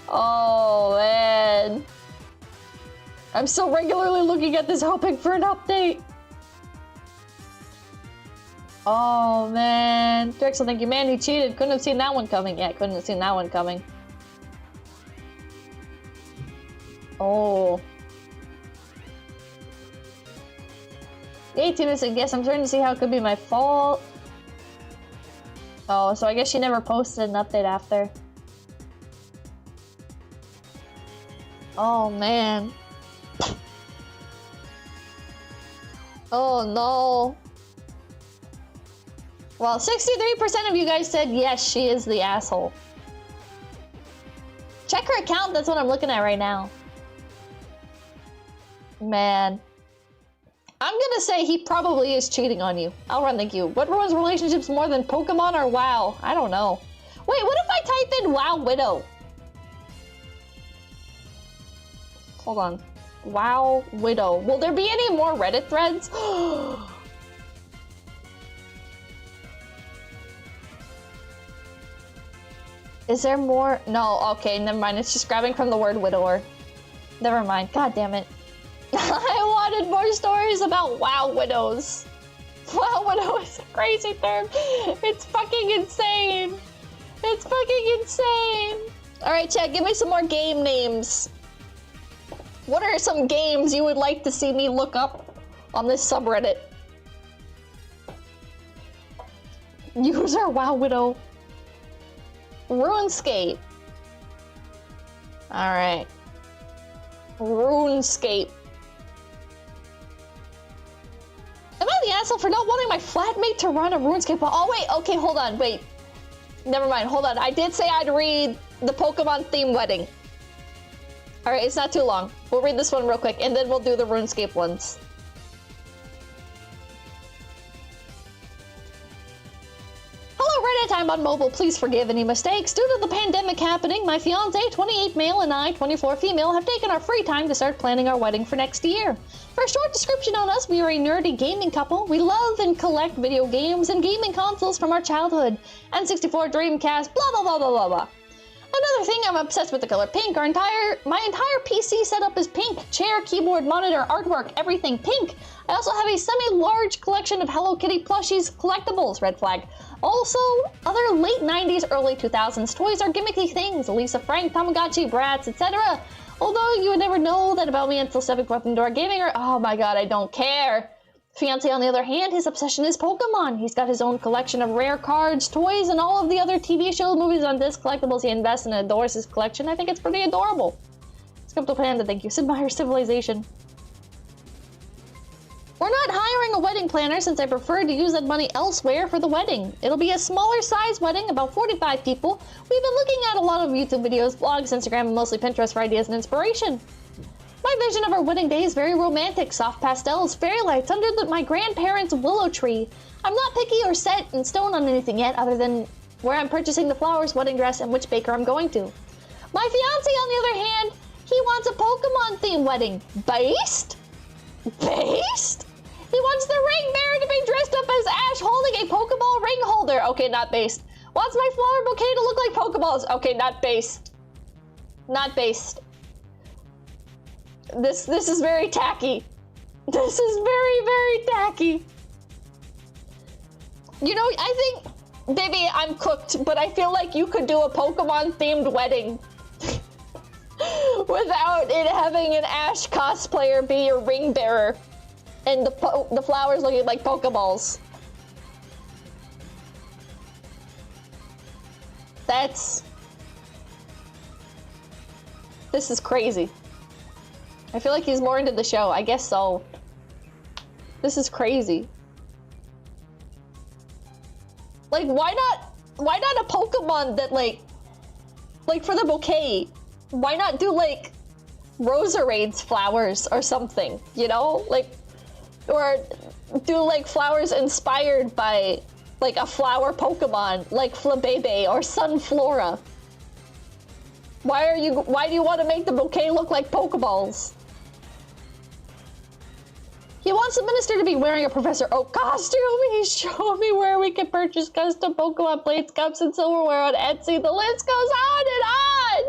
Oh man. I'm still regularly looking at this hoping for an update. Oh man. Drexel, thank you. Man, he cheated. Couldn't have seen that one coming. Yeah, couldn't have seen that one coming. Oh. 18 minutes, I guess. I'm starting to see how it could be my fault. Oh, so I guess she never posted an update after. Oh man. Oh no. Well, 63% of you guys said yes, she is the asshole. Check her account, that's what I'm looking at right now. Man. I'm gonna say he probably is cheating on you. I'll run the queue. What ruins relationships more than Pokemon or WoW? I don't know. Wait, what if I type in WoW Widow? Hold on. WoW Widow. Will there be any more Reddit threads? Is there more? No, okay, never mind. It's just grabbing from the word widower. Never mind. God damn it. I wanted more stories about WoW widows. WoW widow is a crazy term. It's fucking insane. It's fucking insane. Alright, chat, give me some more game names. What are some games you would like to see me look up on this subreddit? User WoW Widow. Runescape. Alright. Runescape. Am I the asshole for not wanting my flatmate to run a Runescape? Oh wait, okay, hold on, wait. Never mind, hold on. I did say I'd read the Pokemon theme wedding. Alright, it's not too long. We'll read this one real quick, and then we'll do the Runescape ones. Hello, Reddit, I'm on mobile. Please forgive any mistakes. Due to the pandemic happening, my fiance, 28 male, and I, 24 female, have taken our free time to start planning our wedding for next year. For a short description on us, we are a nerdy gaming couple. We love and collect video games and gaming consoles from our childhood. N64, Dreamcast, blah, blah, blah, blah, blah, blah. Another thing, I'm obsessed with the color pink. My entire PC setup is pink. Chair, keyboard, monitor, artwork, everything pink. I also have a semi-large collection of Hello Kitty plushies, collectibles, red flag. Also, other late 90s, early 2000s toys are gimmicky things. Lisa Frank, Tamagotchi, brats, etc. Although you would never know that about me until stepping foot into gaming or oh my god, I don't care. Fiance, on the other hand, his obsession is Pokemon. He's got his own collection of rare cards, toys, and all of the other TV shows, movies, on disc collectibles. He invests and adores his collection. I think it's pretty adorable. Skeptical Panda, thank you. Sid Meier's Civilization. We're not hiring a wedding planner since I prefer to use that money elsewhere for the wedding. It'll be a smaller size wedding, about 45 people. We've been looking at a lot of YouTube videos, blogs, Instagram, and mostly Pinterest for ideas and inspiration. My vision of our wedding day is very romantic, soft pastels, fairy lights under my grandparents' willow tree. I'm not picky or set in stone on anything yet other than where I'm purchasing the flowers, wedding dress, and which baker I'm going to. My fiance, on the other hand, he wants a Pokemon-themed wedding. Based? Based? He wants the ring bearer to be dressed up as Ash holding a Pokeball ring holder. Okay, not based. Wants my flower bouquet to look like Pokeballs. Okay, not based. Not based. This is very tacky. This is very, very tacky. You know, I think, baby, I'm cooked, but I feel like you could do a Pokemon-themed wedding without it having an Ash cosplayer be your ring bearer and the flowers looking like Pokeballs. This is crazy. I feel like he's more into the show. I guess so. This is crazy. Like, why not a Pokemon that like for the bouquet? Why not do like Roserade's flowers or something, you know? Like, or do like flowers inspired by like a flower Pokemon, like 𝐒𝐏𝗶𝗽𝗶𝗽 or Sunflora. Why do you want to make the bouquet look like Pokeballs? He wants the minister to be wearing a Professor Oak costume. He's showing me where we can purchase custom Pokemon plates, cups, and silverware on Etsy. The list goes on and on!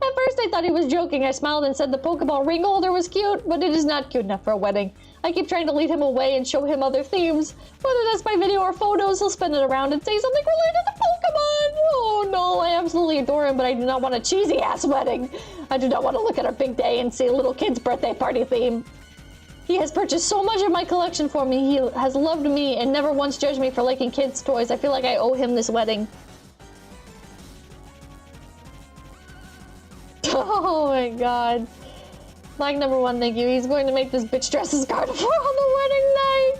At first I thought he was joking. I smiled and said the Pokeball ring holder was cute, but it is not cute enough for a wedding. I keep trying to lead him away and show him other themes. Whether that's by video or photos, he'll spin it around and say something related to Pokemon. Oh no, I absolutely adore him, but I do not want a cheesy-ass wedding. I do not want to look at our big day and see a little kid's birthday party theme. He has purchased so much of my collection for me. He has loved me and never once judged me for liking kids' toys. I feel like I owe him this wedding. Oh my god. Like number one, thank you. He's going to make this bitch dress as Gardevoir on the wedding night.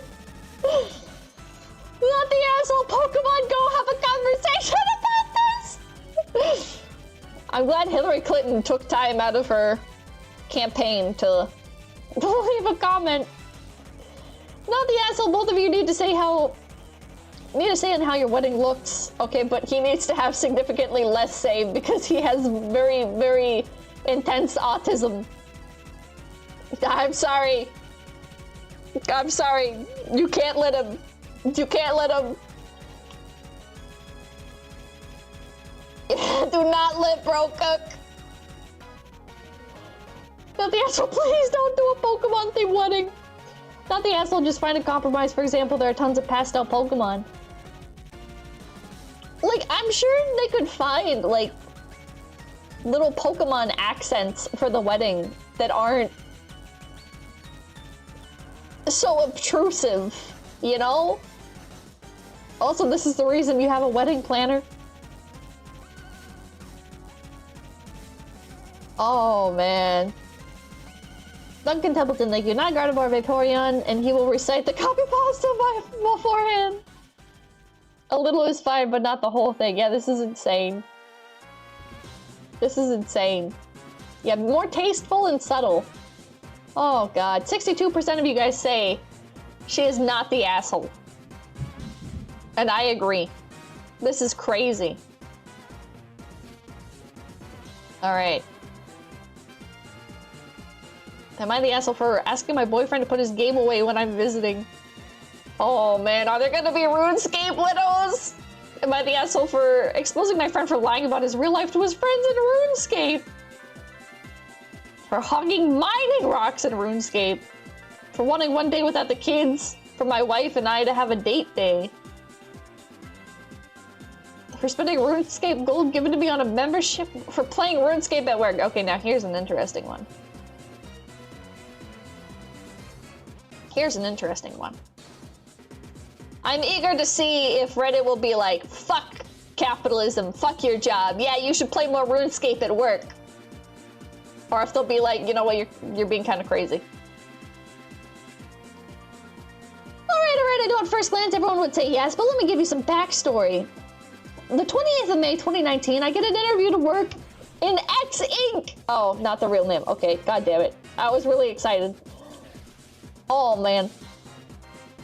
Let the asshole Pokemon go have a conversation about this. I'm glad Hillary Clinton took time out of her campaign to leave a comment. Not the asshole. Both of you need to say on how your wedding looks. Okay, but he needs to have significantly less say because he has very, very intense autism. I'm sorry. I'm sorry. You can't let him. You can't let him. Do not let bro cook. Not the asshole, please don't do a Pokemon themed wedding. Not the asshole, just find a compromise. For example, there are tons of pastel Pokemon. Like, I'm sure they could find, like, little Pokemon accents for the wedding that aren't so obtrusive, you know? Also, this is the reason you have a wedding planner. Oh, man. Duncan Templeton, thank you. Not Gardevoir, Vaporeon, and he will recite the copy pasta beforehand. A little is fine, but not the whole thing. Yeah, this is insane. This is insane. Yeah, more tasteful and subtle. Oh, God. 62% of you guys say she is not the asshole. And I agree. This is crazy. All right. Am I the asshole for asking my boyfriend to put his game away when I'm visiting? Oh man, are there gonna be RuneScape widows? Am I the asshole for exposing my friend for lying about his real life to his friends in RuneScape? For hogging mining rocks in RuneScape? For wanting one day without the kids? For my wife and I to have a date day? For spending RuneScape gold given to me on a membership? For playing RuneScape at work? Okay, now here's an interesting one. Here's an interesting one. I'm eager to see if Reddit will be like, fuck capitalism, fuck your job. Yeah, you should play more RuneScape at work. Or if they'll be like, you know what, you're being kind of crazy. Alright, I know at first glance everyone would say yes, but let me give you some backstory. The 28th of May, 2019, I get an interview to work in X Inc. Oh, not the real name. Okay, god damn it. I was really excited. Oh, man.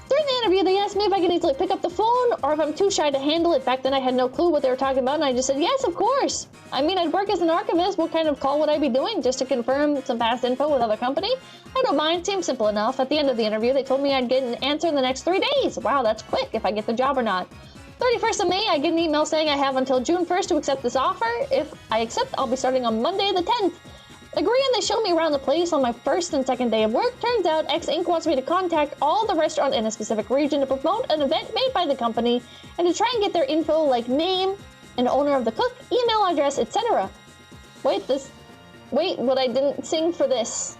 During the interview, they asked me if I could easily pick up the phone or if I'm too shy to handle it. Back then, I had no clue what they were talking about, and I just said, yes, of course. I mean, I'd work as an archivist. What kind of call would I be doing? Just to confirm some past info with other company? I don't mind. Seems simple enough. At the end of the interview, they told me I'd get an answer in the next 3 days. Wow, that's quick if I get the job or not. 31st of May, I get an email saying I have until June 1st to accept this offer. If I accept, I'll be starting on Monday the 10th. Agreeing, they show me around the place on my first and second day of work. Turns out X Inc. wants me to contact all the restaurants in a specific region to promote an event made by the company and to try and get their info like name and owner of the cook, email address, etc. Wait, what I didn't sing for this.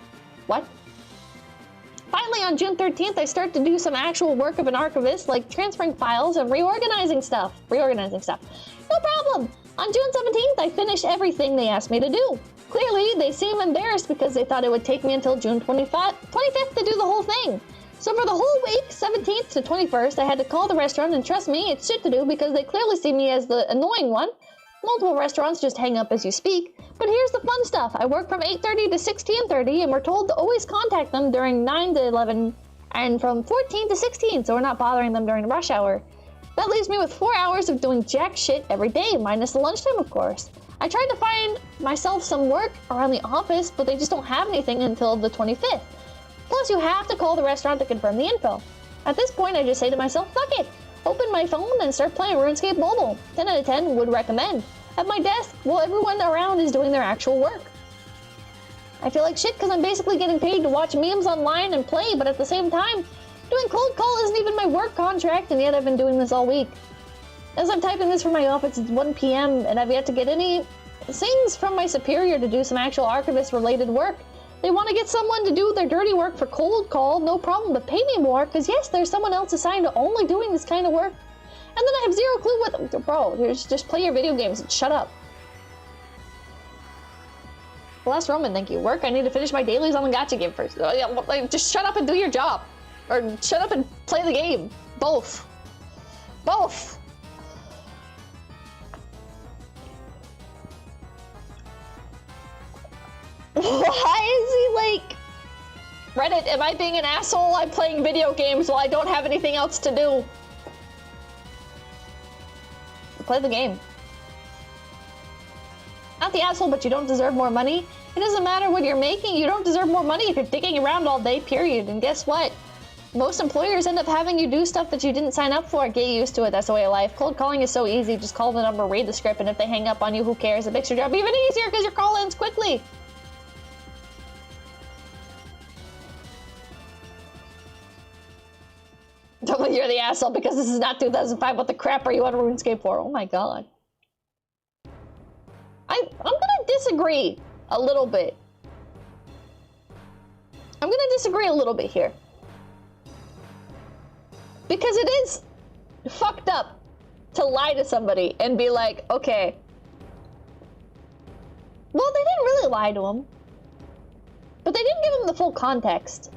What? Finally, on June 13th, I start to do some actual work of an archivist, like transferring files and reorganizing stuff. No problem. On June 17th, I finish everything they asked me to do. Clearly, they seem embarrassed because they thought it would take me until June 25th to do the whole thing. So for the whole week, 17th to 21st, I had to call the restaurant, and trust me, it's shit to do because they clearly see me as the annoying one. Multiple restaurants just hang up as you speak. But here's the fun stuff. I work from 8:30 to 16:30, and we're told to always contact them during 9 to 11 and from 14 to 16, so we're not bothering them during rush hour. That leaves me with 4 hours of doing jack shit every day, minus the lunchtime, of course. I tried to find myself some work around the office, but they just don't have anything until the 25th. Plus, you have to call the restaurant to confirm the info. At this point, I just say to myself, fuck it. Open my phone and start playing RuneScape Mobile. 10 out of 10 would recommend. At my desk, well, everyone around is doing their actual work. I feel like shit because I'm basically getting paid to watch memes online and play, but at the same time, doing cold call isn't even my work contract, and yet I've been doing this all week. As I'm typing this from my office, it's 1 p.m. and I've yet to get any things from my superior to do some actual archivist-related work. They want to get someone to do their dirty work for cold call, no problem, but pay me more, because yes, there's someone else assigned to only doing this kind of work. And then I have zero clue what— Bro, just play your video games and shut up. Last Roman, thank you. Work, I need to finish my dailies on the gacha game first. Yeah, well, like, just shut up and do your job. Or shut up and play the game. Both. Both. Why is he like... Reddit, am I being an asshole? I'm playing video games while I don't have anything else to do. Play the game. Not the asshole, but you don't deserve more money. It doesn't matter what you're making, you don't deserve more money if you're digging around all day, period. And guess what? Most employers end up having you do stuff that you didn't sign up for. Get used to it, that's the way of life. Cold calling is so easy, just call the number, read the script, and if they hang up on you, who cares? It makes your job even easier because your call ends quickly. You're the asshole because this is not 2005. What the crap are you on RuneScape for? Oh my god. I'm gonna disagree a little bit. I'm gonna disagree a little bit here. Because it is fucked up to lie to somebody and be like, okay. Well, they didn't really lie to him. But they didn't give him the full context.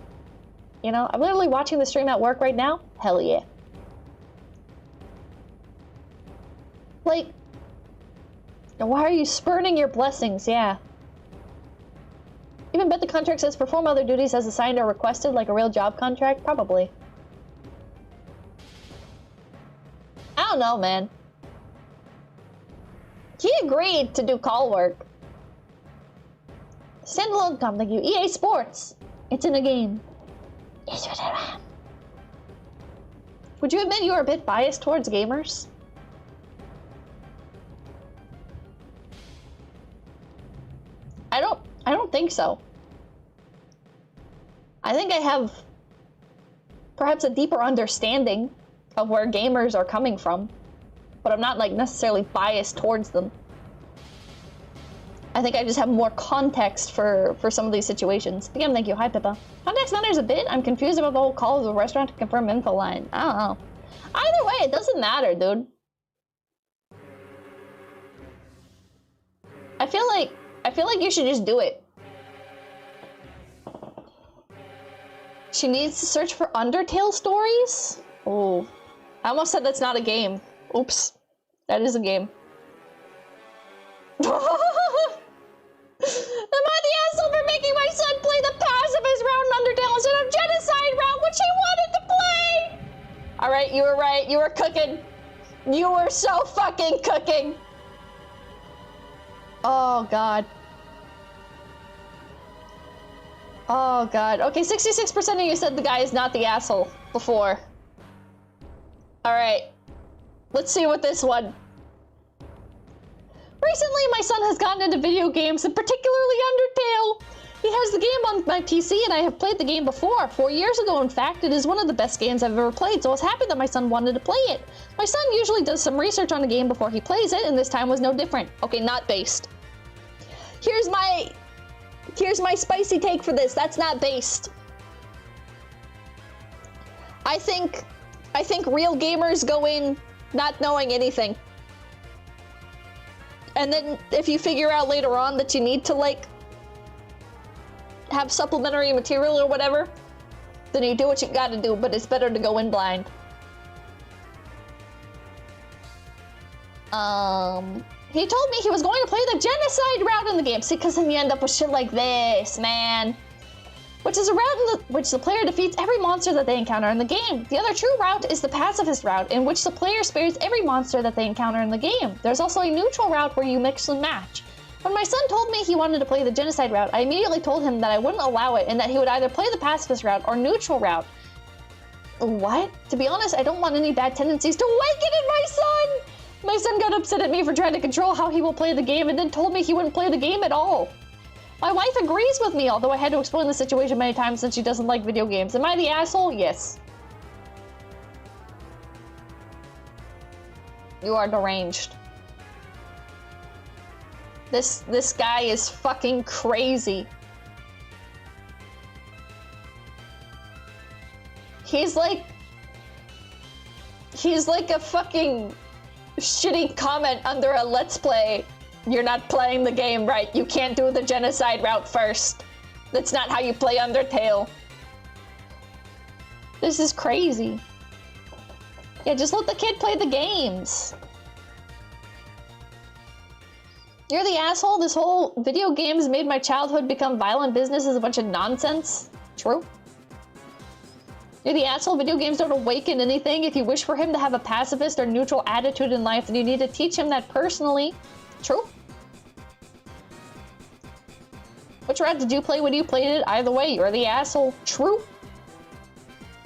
You know, I'm literally watching the stream at work right now. Hell yeah. Like, why are you spurning your blessings? Yeah. Even bet the contract says perform other duties as assigned or requested, like a real job contract? Probably. I don't know, man. He agreed to do call work. Standalone com, thank you. EA Sports. It's in a game. Would you admit you are a bit biased towards gamers? I don't think so. I think I have perhaps a deeper understanding of where gamers are coming from, but I'm not like necessarily biased towards them. I think I just have more context for some of these situations. Again, thank you. Hi, Pippa. Context matters a bit. I'm confused about the whole call of the restaurant to confirm info line. I don't know. Either way, it doesn't matter, dude. I feel like you should just do it. She needs to search for Undertale stories? Oh. I almost said that's not a game. Oops. That is a game. Am I the asshole for making my son play the pacifist route in Undertale instead of genocide route, which he wanted to play? Alright, you were right. You were cooking. You were so fucking cooking. Oh, God. Oh, God. Okay, 66% of you said the guy is not the asshole before. Alright. Let's see what this one... Recently, my son has gotten into video games, and particularly Undertale. He has the game on my PC, and I have played the game before. 4 years ago, in fact, it is one of the best games I've ever played, so I was happy that my son wanted to play it. My son usually does some research on a game before he plays it, and this time was no different. Okay, not based. Here's my spicy take for this. That's not based. I think real gamers go in not knowing anything. And then if you figure out later on that you need to like have supplementary material or whatever, then you do what you gotta do, but it's better to go in blind. He told me he was going to play the genocide route in the game. See, because then you end up with shit like this, man. Which is a route in which the player defeats every monster that they encounter in the game. The other true route is the pacifist route, in which the player spares every monster that they encounter in the game. There's also a neutral route where you mix and match. When my son told me he wanted to play the genocide route, I immediately told him that I wouldn't allow it and that he would either play the pacifist route or neutral route. What? To be honest, I don't want any bad tendencies to awaken in my son! My son got upset at me for trying to control how he will play the game and then told me he wouldn't play the game at all. My wife agrees with me, although I had to explain the situation many times since she doesn't like video games. Am I the asshole? Yes. You are deranged. This guy is fucking crazy. He's like a fucking shitty comment under a Let's Play You're not playing the game right. You can't do the genocide route first. That's not how you play Undertale. This is crazy. Yeah, just let the kid play the games. You're the asshole. This whole video games made my childhood become violent business is a bunch of nonsense. True. You're the asshole. Video games don't awaken anything. If you wish for him to have a pacifist or neutral attitude in life, then you need to teach him that personally. True. Which route did you play when you played it? Either way, you're the asshole. True.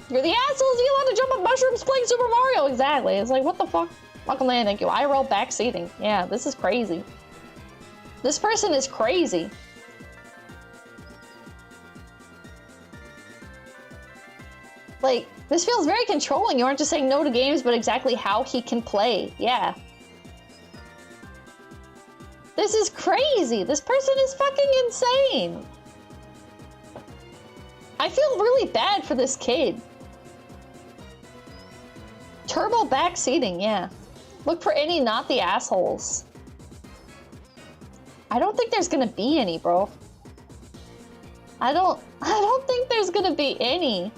You're the assholes. You allowed to jump on mushrooms playing Super Mario. Exactly. It's like, what the fuck? Fucking land, thank you. IRL backseating. Yeah, this is crazy. This person is crazy. Like, this feels very controlling. You aren't just saying no to games, but exactly how he can play. Yeah. This is crazy. This person is fucking insane. I feel really bad for this kid. Turbo backseating, yeah. Look for any not the assholes. I don't think there's gonna be any, bro. I don't think there's gonna be any.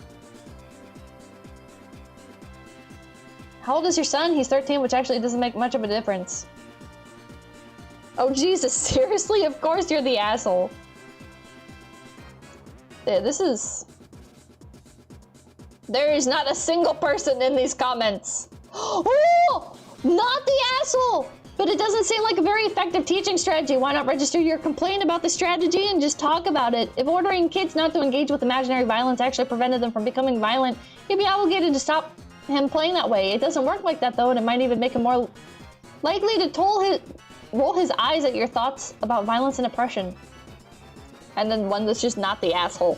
How old is your son? He's 13, which actually doesn't make much of a difference. Oh, Jesus, seriously? Of course you're the asshole. Yeah, this is... There is not a single person in these comments. Oh! Not the asshole! But it doesn't seem like a very effective teaching strategy. Why not register your complaint about the strategy and just talk about it? If ordering kids not to engage with imaginary violence actually prevented them from becoming violent, you'd be obligated to stop him playing that way. It doesn't work like that, though, and it might even make him more likely to roll his eyes at your thoughts about violence and oppression. And then one that's just not the asshole.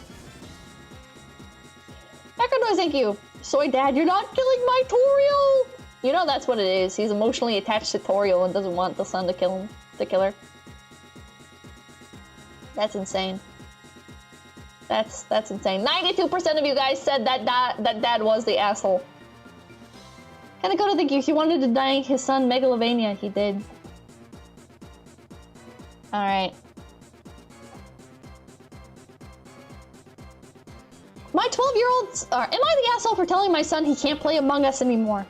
Echo Noise, thank you. Soy Dad, you're not killing my Toriel! You know that's what it is. He's emotionally attached to Toriel and doesn't want the son to kill him, the killer. That's insane. That's insane. 92% of you guys said that Dad was the asshole. Kaneko, thank you. He wanted to deny his son Megalovania. He did. Alright. My 12-year-old... am I the asshole for telling my son he can't play Among Us anymore?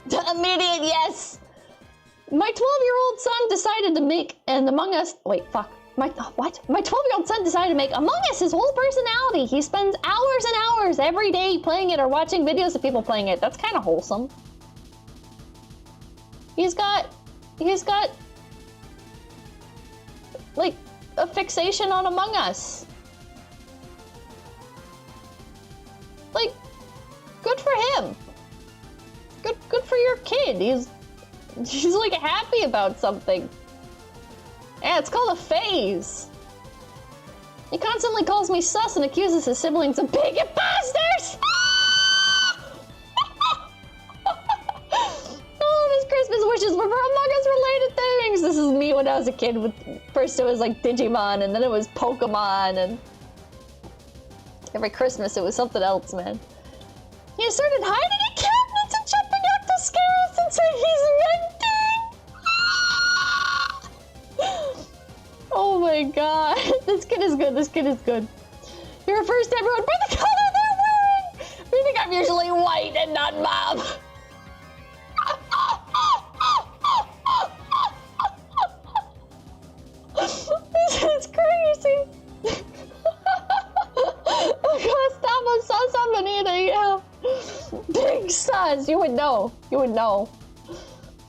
Immediate yes! My 12-year-old son decided to make an Among Us... Wait, fuck. What? My 12-year-old son decided to make Among Us his whole personality. He spends hours and hours every day playing it or watching videos of people playing it. That's kind of wholesome. He's got... like, a fixation on Among Us. Like, good for him. Good for your kid. He's like happy about something. Yeah, it's called a phase. He constantly calls me sus and accuses his siblings of being imposters. Oh, his Christmas wishes were for Among Us related things. This is me when I was a kid. First it was like Digimon, and then it was Pokemon, and every Christmas it was something else, man. He started hiding in cabinets and jumping out to scare us and say he's renting. Oh my god. This kid is good. This kid is good. You're first everyone by the color they're wearing. We think I'm usually white and not mom. This is crazy. Gustavo Sosa Bonita, yeah. Big sus, you would know. You would know.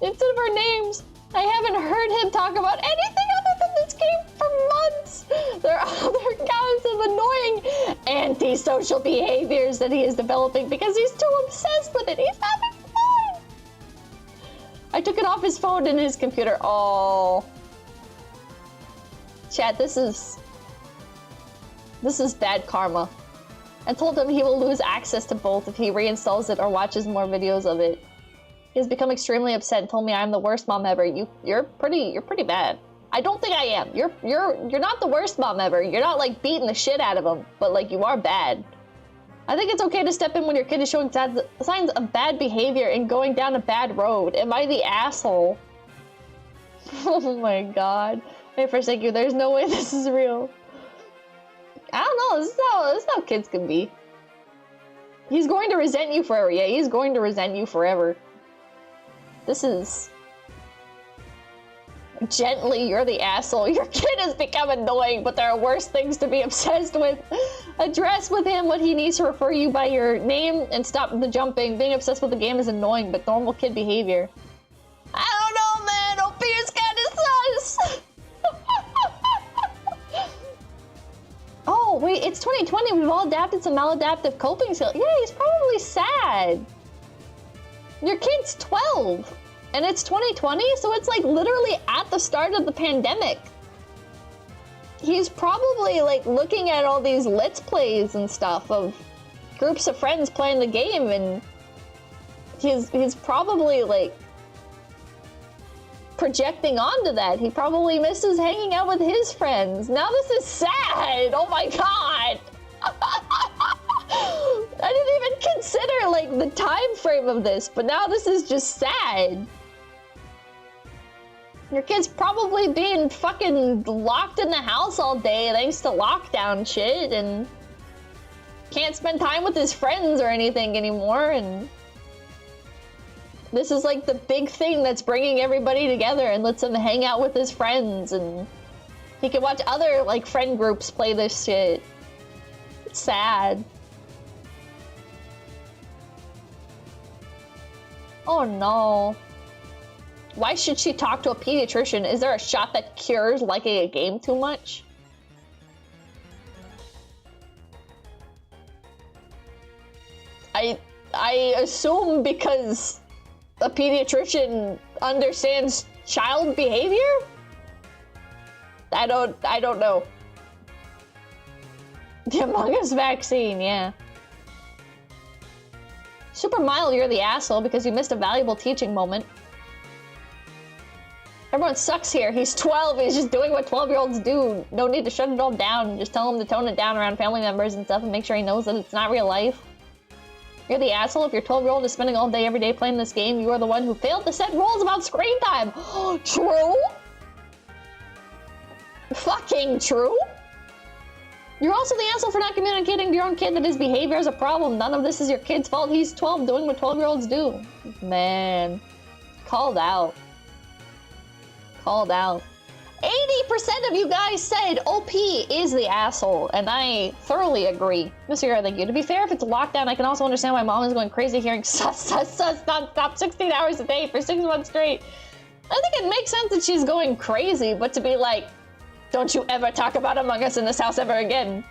Instead of our names, I haven't heard him talk about anything other than this game for months. There are other kinds of annoying antisocial behaviors that he is developing because he's too obsessed with it. He's having fun. I took it off his phone and his computer. Oh. Chat, this is bad karma. I told him he will lose access to both if he reinstalls it or watches more videos of it. He has become extremely upset and told me I'm the worst mom ever. You're pretty bad. I don't think I am. You're not the worst mom ever. You're not like beating the shit out of him, but like you are bad. I think it's okay to step in when your kid is showing signs of bad behavior and going down a bad road. Am I the asshole? Oh my god. Hey, forsake you, there's no way this is real. I don't know, this is how kids can be. He's going to resent you forever. Yeah, he's going to resent you forever. This is... Gently, you're the asshole. Your kid has become annoying, but there are worse things to be obsessed with. Address with him what he needs to refer you by your name and stop the jumping. Being obsessed with the game is annoying, but normal kid behavior. I don't know, man. OP is kind of sus. Oh, wait, it's 2020. We've all adapted some maladaptive coping skills. Yeah, he's probably sad. Your kid's 12. And it's 2020, so it's like literally at the start of the pandemic. He's probably like looking at all these Let's Plays and stuff of groups of friends playing the game, and he's probably like projecting onto that. He probably misses hanging out with his friends. Now this is sad. Oh my god. I didn't even consider like the time frame of this, but now this is just sad. Your kid's probably being fucking locked in the house all day thanks to lockdown shit, and can't spend time with his friends or anything anymore, and this is like the big thing that's bringing everybody together and lets him hang out with his friends, and he can watch other like friend groups play this shit. It's sad. Oh no. Why should she talk to a pediatrician? Is there a shot that cures liking a game too much? I assume because a pediatrician understands child behavior? I don't know. The Among Us vaccine, yeah. Super mild, you're the asshole because you missed a valuable teaching moment. Everyone sucks here. He's 12. He's just doing what 12-year-olds do. No need to shut it all down. Just tell him to tone it down around family members and stuff and make sure he knows that it's not real life. You're the asshole. If your 12-year-old is spending all day every day playing this game, you are the one who failed to set rules about screen time. True? Fucking true? You're also the asshole for not communicating to your own kid that his behavior is a problem. None of this is your kid's fault. He's 12 doing what 12-year-olds do. Man. Called out. Called out. 80% of you guys said OP is the asshole, and I thoroughly agree. Mr. Yara, thank you. To be fair, if it's a lockdown, I can also understand why mom is going crazy hearing sus, sus, sus, non-stop 16 hours a day for 6 months straight. I think it makes sense that she's going crazy, but to be like, don't you ever talk about Among Us in this house ever again.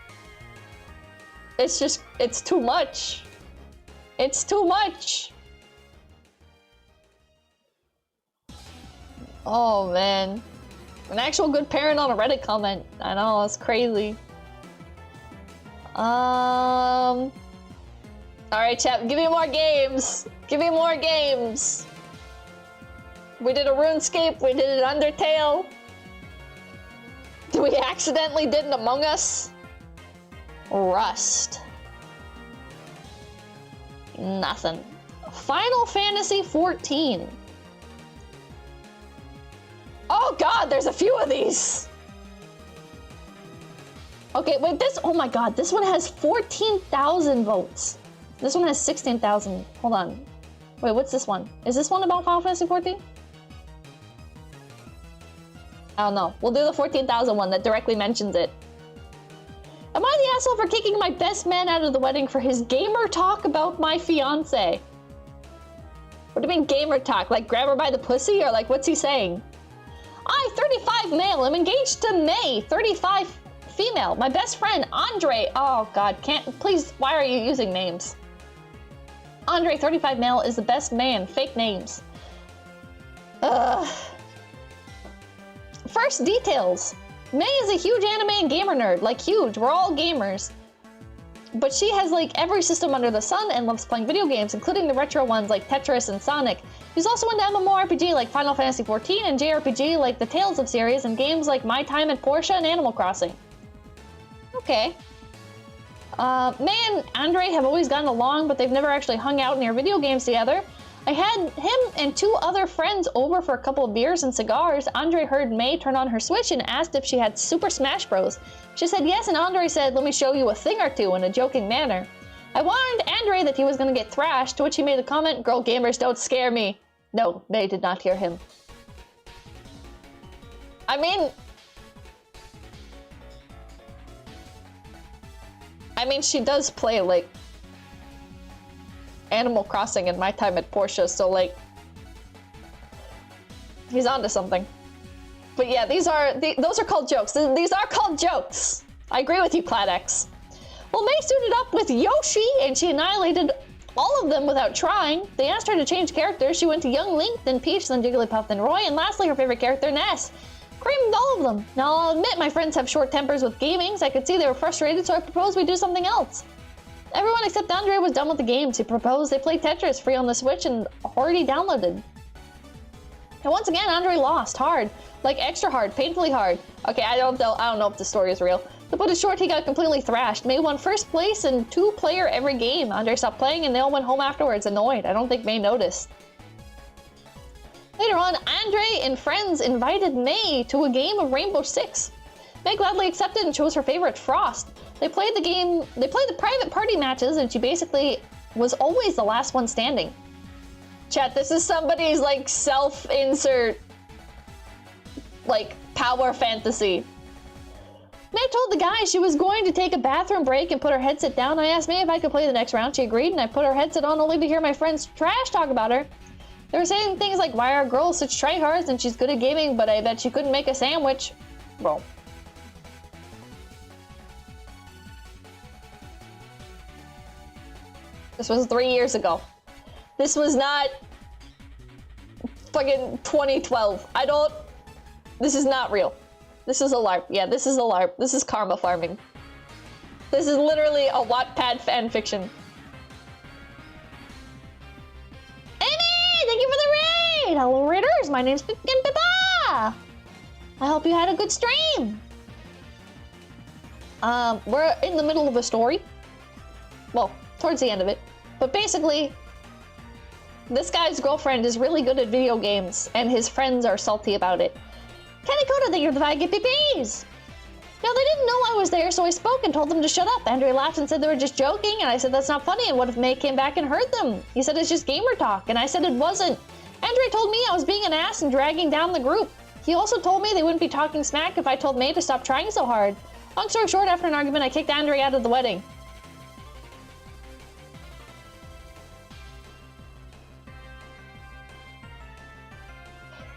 It's just, it's too much. It's too much. Oh, man. An actual good parent on a Reddit comment. I know, it's crazy. Alright, chat, give me more games. Give me more games. We did a RuneScape, we did an Undertale. We accidentally did an Among Us. Rust. Nothing. Final Fantasy 14. Oh god, there's a few of these! Okay, wait, this- oh my god, this one has 14,000 votes. This one has 16,000. Hold on. Wait, what's this one? Is this one about Final Fantasy 14? I don't know. We'll do the 14,000 one that directly mentions it. Am I the asshole for kicking my best man out of the wedding for his gamer talk about my fiance? What do you mean gamer talk? Like grab her by the pussy, or like what's he saying? I, 35 male, am engaged to May, 35 female. My best friend, Andre. Oh god, please, why are you using names? Andre, 35 male, is the best man. Fake names. Ugh. First details. May is a huge anime and gamer nerd. Like huge, we're all gamers. But she has like every system under the sun and loves playing video games, including the retro ones like Tetris and Sonic. She's also into MMORPG like Final Fantasy XIV and JRPG like the Tales of series and games like My Time at Portia and Animal Crossing. Okay. May and Andre have always gotten along, but they've never actually hung out near video games together. I had him and 2 other friends over for a couple of beers and cigars. Andre heard May turn on her Switch and asked if she had Super Smash Bros. She said yes, and Andre said, let me show you a thing or two in a joking manner. I warned Andre that he was gonna get thrashed, to which he made the comment, girl gamers don't scare me. No, May did not hear him. I mean, she does play, like, Animal Crossing in my time at Porsche, so, like, he's onto something. But yeah, those are called jokes. These are called jokes. I agree with you, 𝐏𝐿𝐴𝑑x. Well, May suited up with Yoshi, and she annihilated all of them without trying. They asked her to change characters. She went to Young Link, then Peach, then Jigglypuff, then Roy, and lastly, her favorite character, Ness. Creamed all of them. Now, I'll admit my friends have short tempers with gaming, so I could see they were frustrated, so I proposed we do something else. Everyone except Andre was done with the games. He proposed they play Tetris free on the Switch and already downloaded. And once again, Andre lost hard. Like extra hard, painfully hard. Okay, I don't know if the story is real. To put it short, he got completely thrashed. May won first place in 2-player every game. Andre stopped playing and they all went home afterwards, annoyed. I don't think May noticed. Later on, Andre and friends invited May to a game of Rainbow Six. May gladly accepted and chose her favorite, Frost. They played the private party matches, and she basically was always the last one standing. Chat, this is somebody's, like, self-insert, like, power fantasy. May told the guys she was going to take a bathroom break and put her headset down. I asked May if I could play the next round. She agreed, and I put her headset on only to hear my friends trash talk about her. They were saying things like, why are girls such tryhards, and she's good at gaming, but I bet she couldn't make a sandwich. Well. This was 3 years ago. This was not fucking 2012. This is not real. This is a LARP. Yeah, this is a LARP. This is karma farming. This is literally a Wattpad fanfiction. Amy, thank you for the raid! Hello, raiders. My name's 𝐿𝐴𝐴𝐴𝐴. I hope you had a good stream. We're in the middle of a story. Well, towards the end of it. But basically, this guy's girlfriend is really good at video games, and his friends are salty about it. Kaneko, thank you for the 5 𝐿𝐴𝐴𝐴. Now, they didn't know I was there, so I spoke and told them to shut up. Andre laughed and said they were just joking, and I said that's not funny, and what if May came back and heard them? He said it's just gamer talk, and I said it wasn't. Andre told me I was being an ass and dragging down the group. He also told me they wouldn't be talking smack if I told May to stop trying so hard. Long story short, after an argument, I kicked Andre out of the wedding.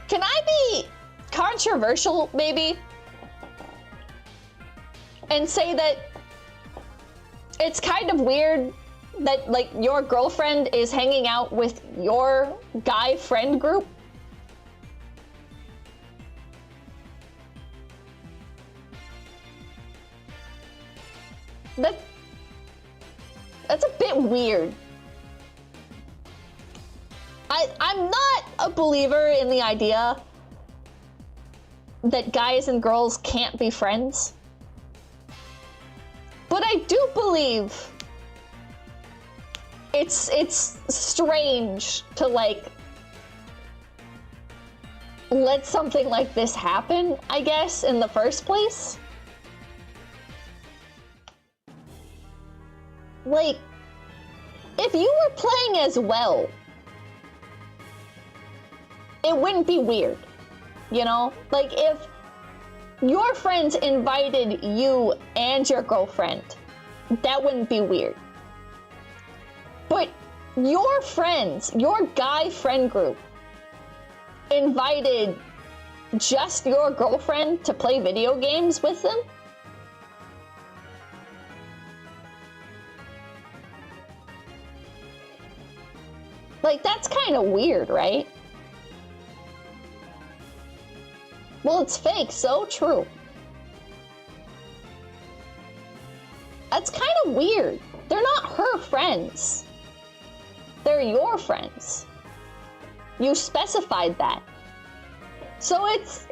Can I be controversial, maybe? And say that it's kind of weird that, like, your girlfriend is hanging out with your guy friend group? That's a bit weird. I'm not a believer in the idea that guys and girls can't be friends. But I do believe it's strange to, like, let something like this happen, I guess, in the first place. Like, if you were playing as well, it wouldn't be weird, you know? Like, if your friends invited you and your girlfriend, that wouldn't be weird. But your friends, your guy friend group, invited just your girlfriend to play video games with them? Like, that's kind of weird, right? Well, it's fake, so true. That's kind of weird. They're not her friends. They're your friends. You specified that. So it's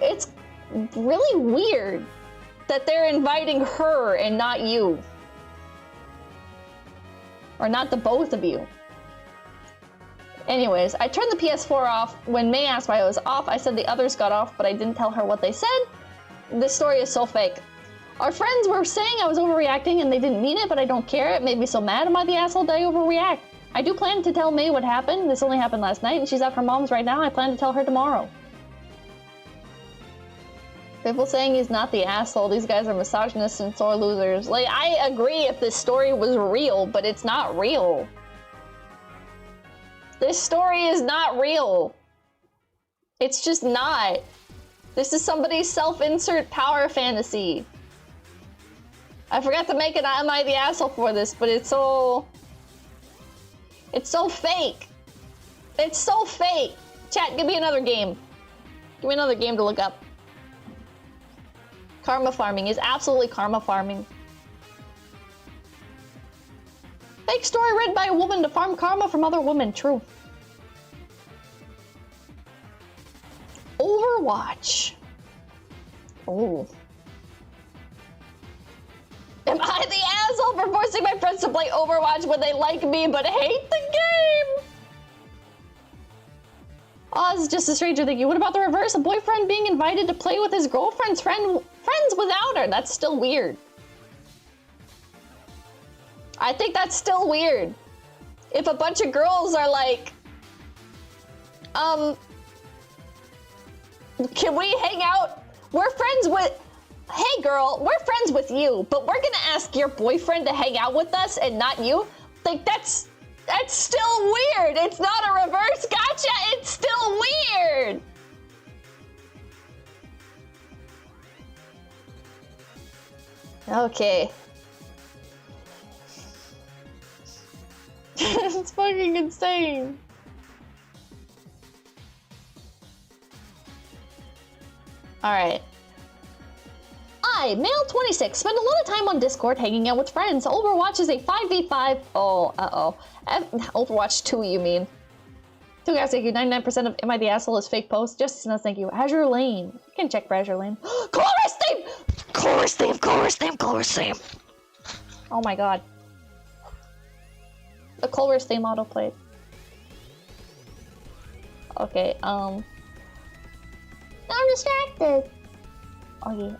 really weird that they're inviting her and not you. Or not the both of you. Anyways, I turned the PS4 off. When May asked why it was off, I said the others got off, but I didn't tell her what they said. This story is so fake. Our friends were saying I was overreacting and they didn't mean it, but I don't care. It made me so mad. Am I the asshole? Did I overreact? I do plan to tell May what happened. This only happened last night and she's at her mom's right now. I plan to tell her tomorrow. People saying he's not the asshole. These guys are misogynists and sore losers. Like, I agree if this story was real, but it's not real. This story is not real. It's just not. This is somebody's self-insert power fantasy. I forgot to make an Am I the Asshole for this, but it's so fake. It's so fake. Chat, give me another game. Give me another game to look up. Karma farming is absolutely karma farming. Fake story read by a woman to farm karma from other women. True. Overwatch. Oh. Am I the asshole for forcing my friends to play Overwatch when they like me but hate the game? Oh, this is just a stranger thinking. What about the reverse? A boyfriend being invited to play with his girlfriend's friends without her. That's still weird. I think that's still weird. If a bunch of girls are like, can we hang out? We're friends with, hey girl, we're friends with you, but we're gonna ask your boyfriend to hang out with us and not you? Like, that's still weird. It's not a reverse gotcha, it's still weird. Okay. It's fucking insane. Alright. I, male 26, spend a lot of time on Discord hanging out with friends. Overwatch is a 5v5. Oh, uh-oh. Overwatch 2, you mean. Two guys, thank you. 99% of Am I the Asshole is fake posts. Justice Nuts, thank you. Azure Lane. You can check for Azure Lane. Chorus theme! Chorus theme, chorus theme, chorus theme. Oh my god. The chorus theme autoplayed. Okay, I'm distracted. Okay,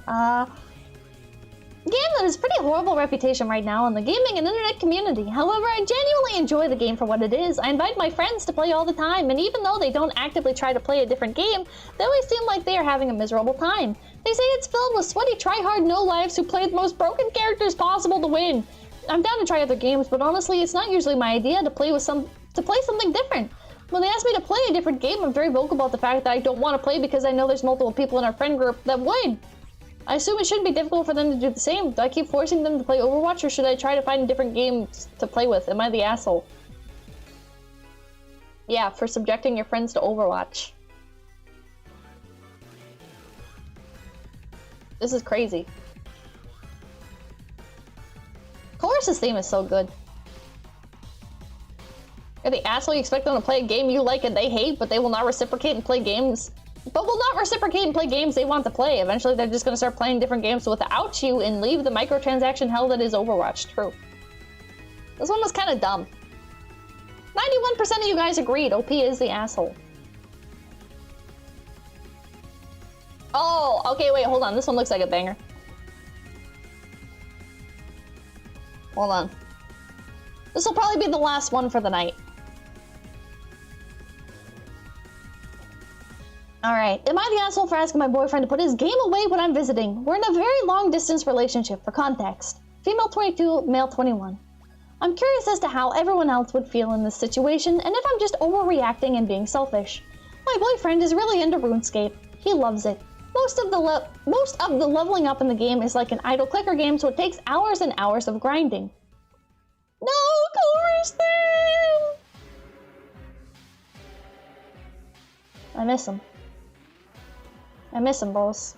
Game that has pretty horrible reputation right now in the gaming and internet community. However, I genuinely enjoy the game for what it is. I invite my friends to play all the time, and even though they don't actively try to play a different game, they always seem like they are having a miserable time. They say it's filled with sweaty, try-hard no-lives who play the most broken characters possible to win. I'm down to try other games, but honestly, it's not usually my idea to play something different. When they ask me to play a different game, I'm very vocal about the fact that I don't want to play because I know there's multiple people in our friend group that would. I assume it shouldn't be difficult for them to do the same. Do I keep forcing them to play Overwatch, or should I try to find a different game to play with? Am I the asshole? Yeah, for subjecting your friends to Overwatch. This is crazy. Chorus's theme is so good. You're the asshole, you expect them to play a game you like and they hate, but they will not reciprocate and play games. But will not reciprocate and play games they want to play. Eventually, they're just gonna start playing different games without you and leave the microtransaction hell that is Overwatch. True. This one was kind of dumb. 91% of you guys agreed. OP is the asshole. Oh, okay, wait, hold on. This one looks like a banger. Hold on. This will probably be the last one for the night. Alright, am I the asshole for asking my boyfriend to put his game away when I'm visiting? We're in a very long distance relationship, for context. Female 22, male 21. I'm curious as to how everyone else would feel in this situation, and if I'm just overreacting and being selfish. My boyfriend is really into RuneScape. He loves it. Most of the leveling up in the game is like an idle clicker game, so it takes hours and hours of grinding. No, chorus theme! I miss him. I miss him, boss.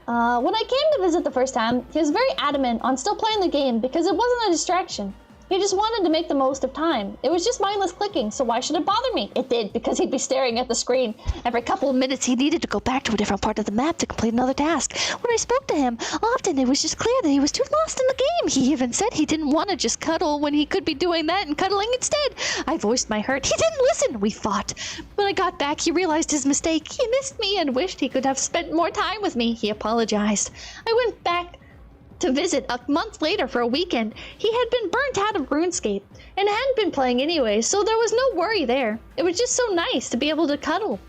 When I came to visit the first time, he was very adamant on still playing the game because it wasn't a distraction. He just wanted to make the most of time. It was just mindless clicking, so why should it bother me? It did, because he'd be staring at the screen. Every couple of minutes he needed to go back to a different part of the map to complete another task. When I spoke to him, often it was just clear that he was too lost in the game. He even said he didn't want to just cuddle when he could be doing that and cuddling instead. I voiced my hurt. He didn't listen. We fought. When I got back, he realized his mistake. He missed me and wished he could have spent more time with me. He apologized. I went back to visit a month later for a weekend. He had been burnt out of RuneScape and hadn't been playing anyway, so there was no worry there. It was just so nice to be able to cuddle.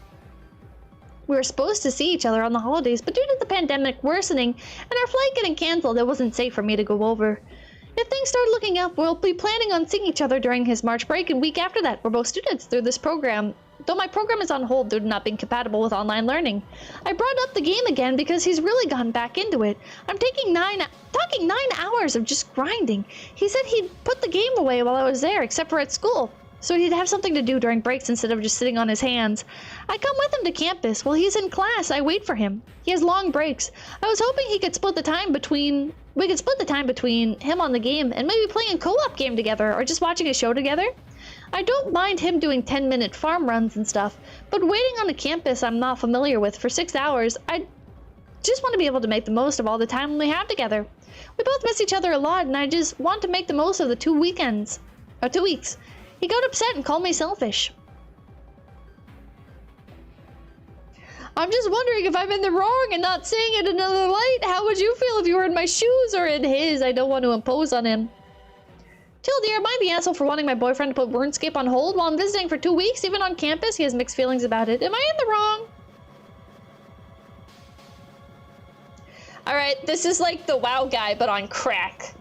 We were supposed to see each other on the holidays, but due to the pandemic worsening and our flight getting canceled, it wasn't safe for me to go over. If things start looking up, we'll be planning on seeing each other during his March break and week after that. We're both students through this program, though my program is on hold due to not being compatible with online learning. I brought up the game again because he's really gotten back into it. I'm talking 9 hours of just grinding. He said he'd put the game away while I was there, except for at school, so he'd have something to do during breaks instead of just sitting on his hands. I come with him to campus. While he's in class, I wait for him. He has long breaks. I was hoping we could split the time between him on the game and maybe playing a co-op game together or just watching a show together. I don't mind him doing 10-minute farm runs and stuff, but waiting on a campus I'm not familiar with for 6 hours, I just want to be able to make the most of all the time we have together. We both miss each other a lot, and I just want to make the most of the 2 weeks. He got upset and called me selfish. I'm just wondering if I'm in the wrong and not seeing it in another light. How would you feel if you were in my shoes or in his? I don't want to impose on him. Tildy, am I the asshole for wanting my boyfriend to put RuneScape on hold while I'm visiting for 2 weeks? Even on campus, he has mixed feelings about it. Am I in the wrong? Alright, this is like the WoW guy, but on crack.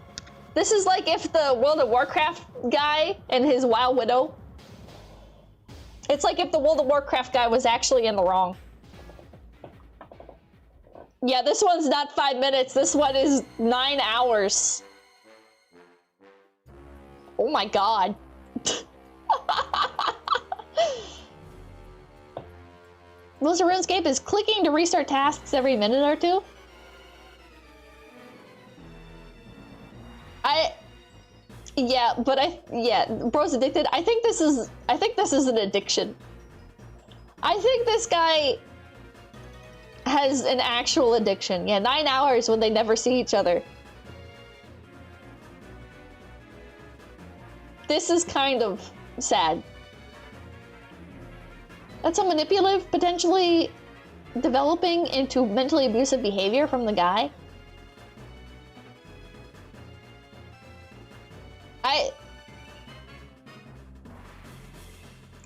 This is like if the World of Warcraft guy and his WoW widow. It's like if the World of Warcraft guy was actually in the wrong. Yeah, this one's not 5 minutes. This one is 9 hours. Oh my god. Most of RuneScape is clicking to restart tasks every minute or two. Bro's addicted. I think this is an addiction. I think this guy has an actual addiction. Yeah, 9 hours when they never see each other. This is kind of sad. That's so manipulative, potentially developing into mentally abusive behavior from the guy.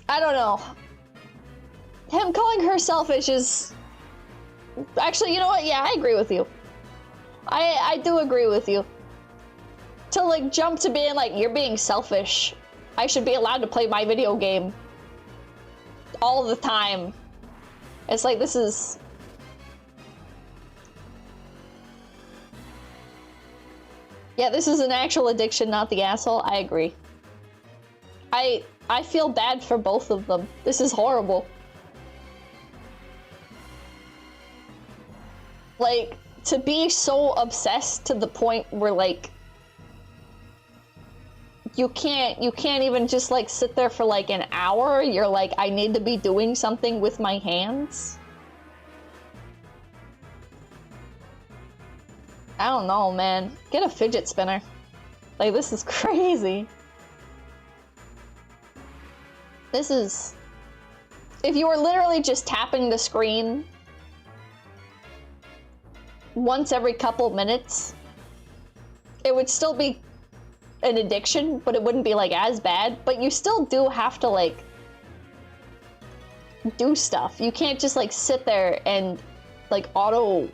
I don't know. Him calling her selfish is... Actually, you know what? Yeah, I agree with you. I do agree with you. To like jump to being like, you're being selfish. I should be allowed to play my video game all the time. It's like, this is... Yeah, this is an actual addiction, not the asshole. I agree. I feel bad for both of them. This is horrible. Like, to be so obsessed to the point where, like, you can't even just, like, sit there for, like, an hour. You're like, I need to be doing something with my hands. I don't know, man. Get a fidget spinner. Like, this is crazy. This is... If you were literally just tapping the screen once every couple minutes, it would still be an addiction, but it wouldn't be, like, as bad. But you still do have to, like, do stuff. You can't just, like, sit there and, like, auto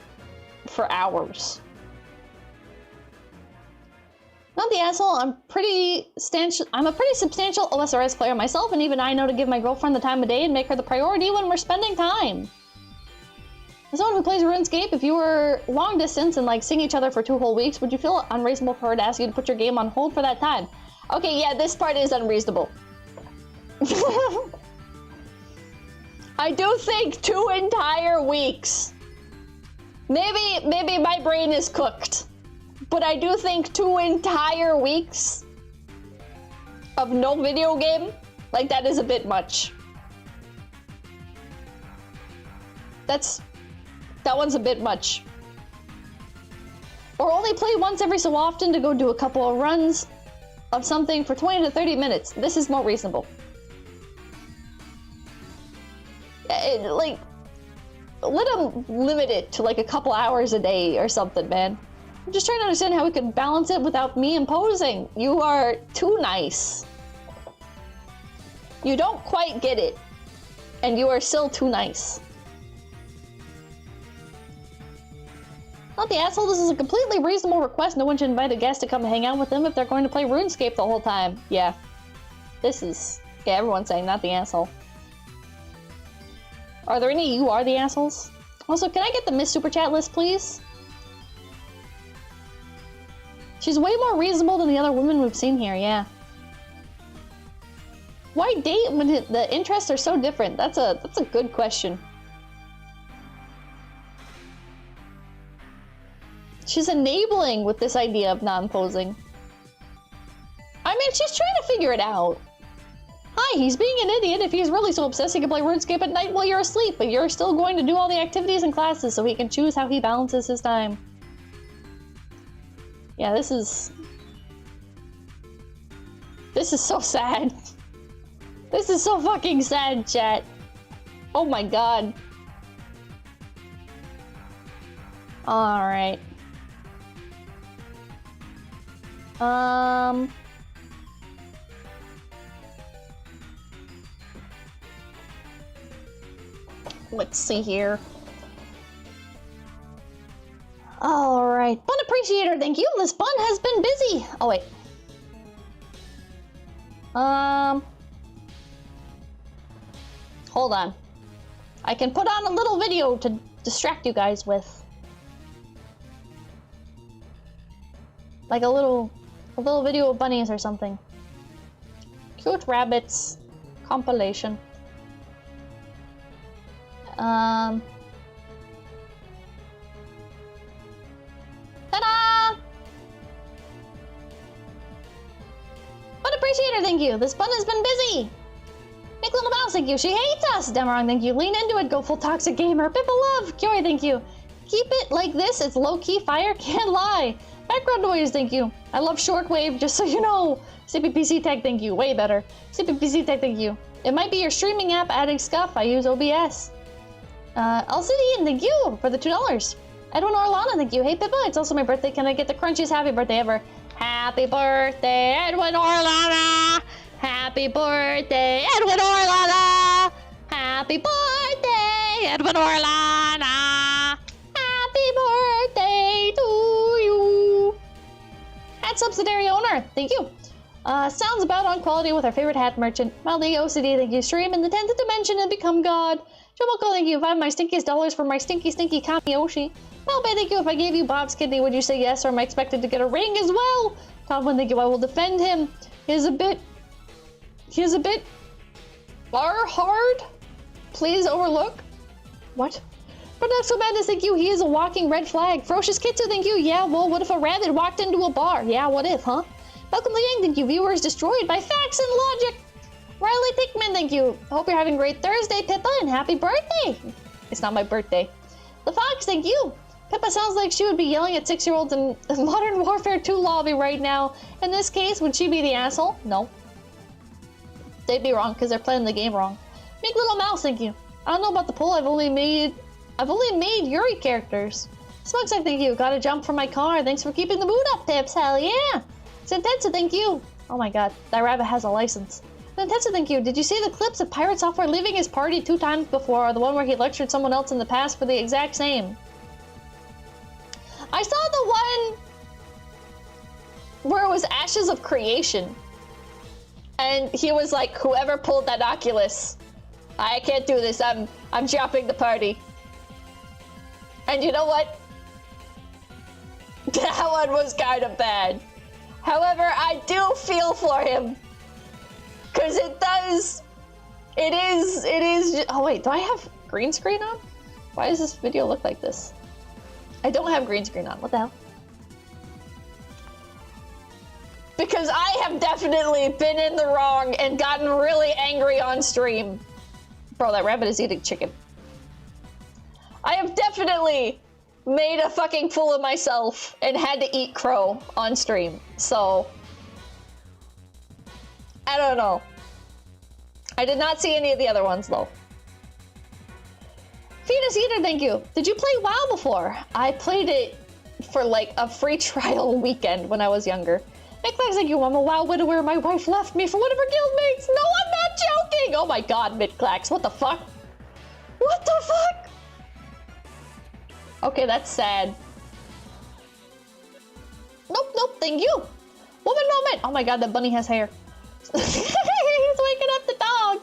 for hours. Not the asshole, I'm a pretty substantial OSRS player myself, and even I know to give my girlfriend the time of day and make her the priority when we're spending time. As someone who plays RuneScape, if you were long distance and like seeing each other for 2 whole weeks, would you feel unreasonable for her to ask you to put your game on hold for that time? Okay, yeah, this part is unreasonable. I do think 2 entire weeks. Maybe my brain is cooked. But I do think 2 entire weeks of no video game, like that is a bit much. That one's a bit much. Or only play once every so often to go do a couple of runs of something for 20 to 30 minutes. This is more reasonable. Like, let them limit it to like a couple hours a day or something, man. I'm just trying to understand how we could balance it without me imposing. You are too nice. You don't quite get it, and you are still too nice. Not the asshole, this is a completely reasonable request. No one should invite a guest to come hang out with them if they're going to play RuneScape the whole time. Yeah. This is... yeah, everyone's saying not the asshole. Are there any you are the assholes? Also, can I get the Miss Super Chat list, please? She's way more reasonable than the other women we've seen here, yeah. Why date when the interests are so different? That's a good question. She's enabling with this idea of non-posing. I mean, she's trying to figure it out. Hi, he's being an idiot. If he's really so obsessed, he can play RuneScape at night while you're asleep, but you're still going to do all the activities and classes so he can choose how he balances his time. Yeah, this is so sad. This is so fucking sad, chat. Oh my god. Alright. Let's see here. Alright. Fun appreciator, thank you. This fun has been busy. Oh, wait. Hold on. I can put on a little video to distract you guys with. Like a little video of bunnies or something. Cute rabbits compilation. Ta-da! Fun appreciator, thank you. This fun has been busy. Big little mouse, thank you. She hates us. Demarong, thank you. Lean into it. Go full toxic gamer. Pippa love. Kyoy, thank you. Keep it like this. It's low-key fire. Can't lie. Background noise, thank you. I love shortwave, just so you know. CPPC tag, thank you. Way better. CPPC tag, thank you. It might be your streaming app adding scuff. I use OBS. LCD, thank you for the $2. Edwin Orlana, thank you. Hey, Pippa, it's also my birthday. Can I get the crunchiest happy birthday ever? Happy birthday, Edwin Orlana! Happy birthday, Edwin Orlana! Happy birthday, Edwin Orlana! Happy birthday to you! Hat subsidiary owner, thank you. Sounds about on quality with our favorite hat merchant. Mildly OCD, thank you. Stream in the 10th dimension and become God. Jomoko, thank you. 5 my stinkiest dollars for my stinky Kamiyoshi. Malbay, thank you. If I gave you Bob's kidney, would you say yes, or am I expected to get a ring as well? Tomlin, thank you. I will defend him. He is a bit hard. Please overlook. What? But not so madness, thank you. He is a walking red flag. Ferocious Kitsu, thank you. Yeah, well, what if a rabbit walked into a bar? Yeah, what if, huh? Welcome to Yang, thank you. Viewers destroyed by facts and logic. Riley Pickman, thank you. Hope you're having a great Thursday, Pippa, and happy birthday. It's not my birthday. The Fox, thank you. Pippa sounds like she would be yelling at 6-year-olds in Modern Warfare 2 lobby right now. In this case, would she be the asshole? No. They'd be wrong because they're playing the game wrong. Big Little Mouse, thank you. I don't know about the poll. I've only made Yuri characters. Smokestack, thank you. Gotta jump from my car. Thanks for keeping the mood up, Pips. Hell yeah. Sentenza, thank you. Oh my god, that rabbit has a license. Sentenza, thank you. Did you see the clips of Pirate Software leaving his party 2 times before, or the one where he lectured someone else in the past for the exact same? I saw the one where it was Ashes of Creation. And he was like, whoever pulled that Oculus, I can't do this, I'm dropping the party. And you know what? That one was kind of bad. However, I do feel for him. Cause it is, oh wait, do I have green screen on? Why does this video look like this? I don't have green screen on, what the hell? Because I have definitely been in the wrong and gotten really angry on stream. Bro, that rabbit is eating chicken. I have definitely made a fucking fool of myself and had to eat crow on stream. So, I don't know. I did not see any of the other ones though. Fetus Eater, thank you. Did you play WoW before? I played it for like a free trial weekend when I was younger. Midclax, thank you. I'm a WoW widower. My wife left me for one of her guildmates. No, I'm not joking. Oh my god, Midclax. What the fuck? What the fuck? Okay, that's sad. Nope, nope, thank you. Woman moment. Oh my god, that bunny has hair. He's waking up the dog.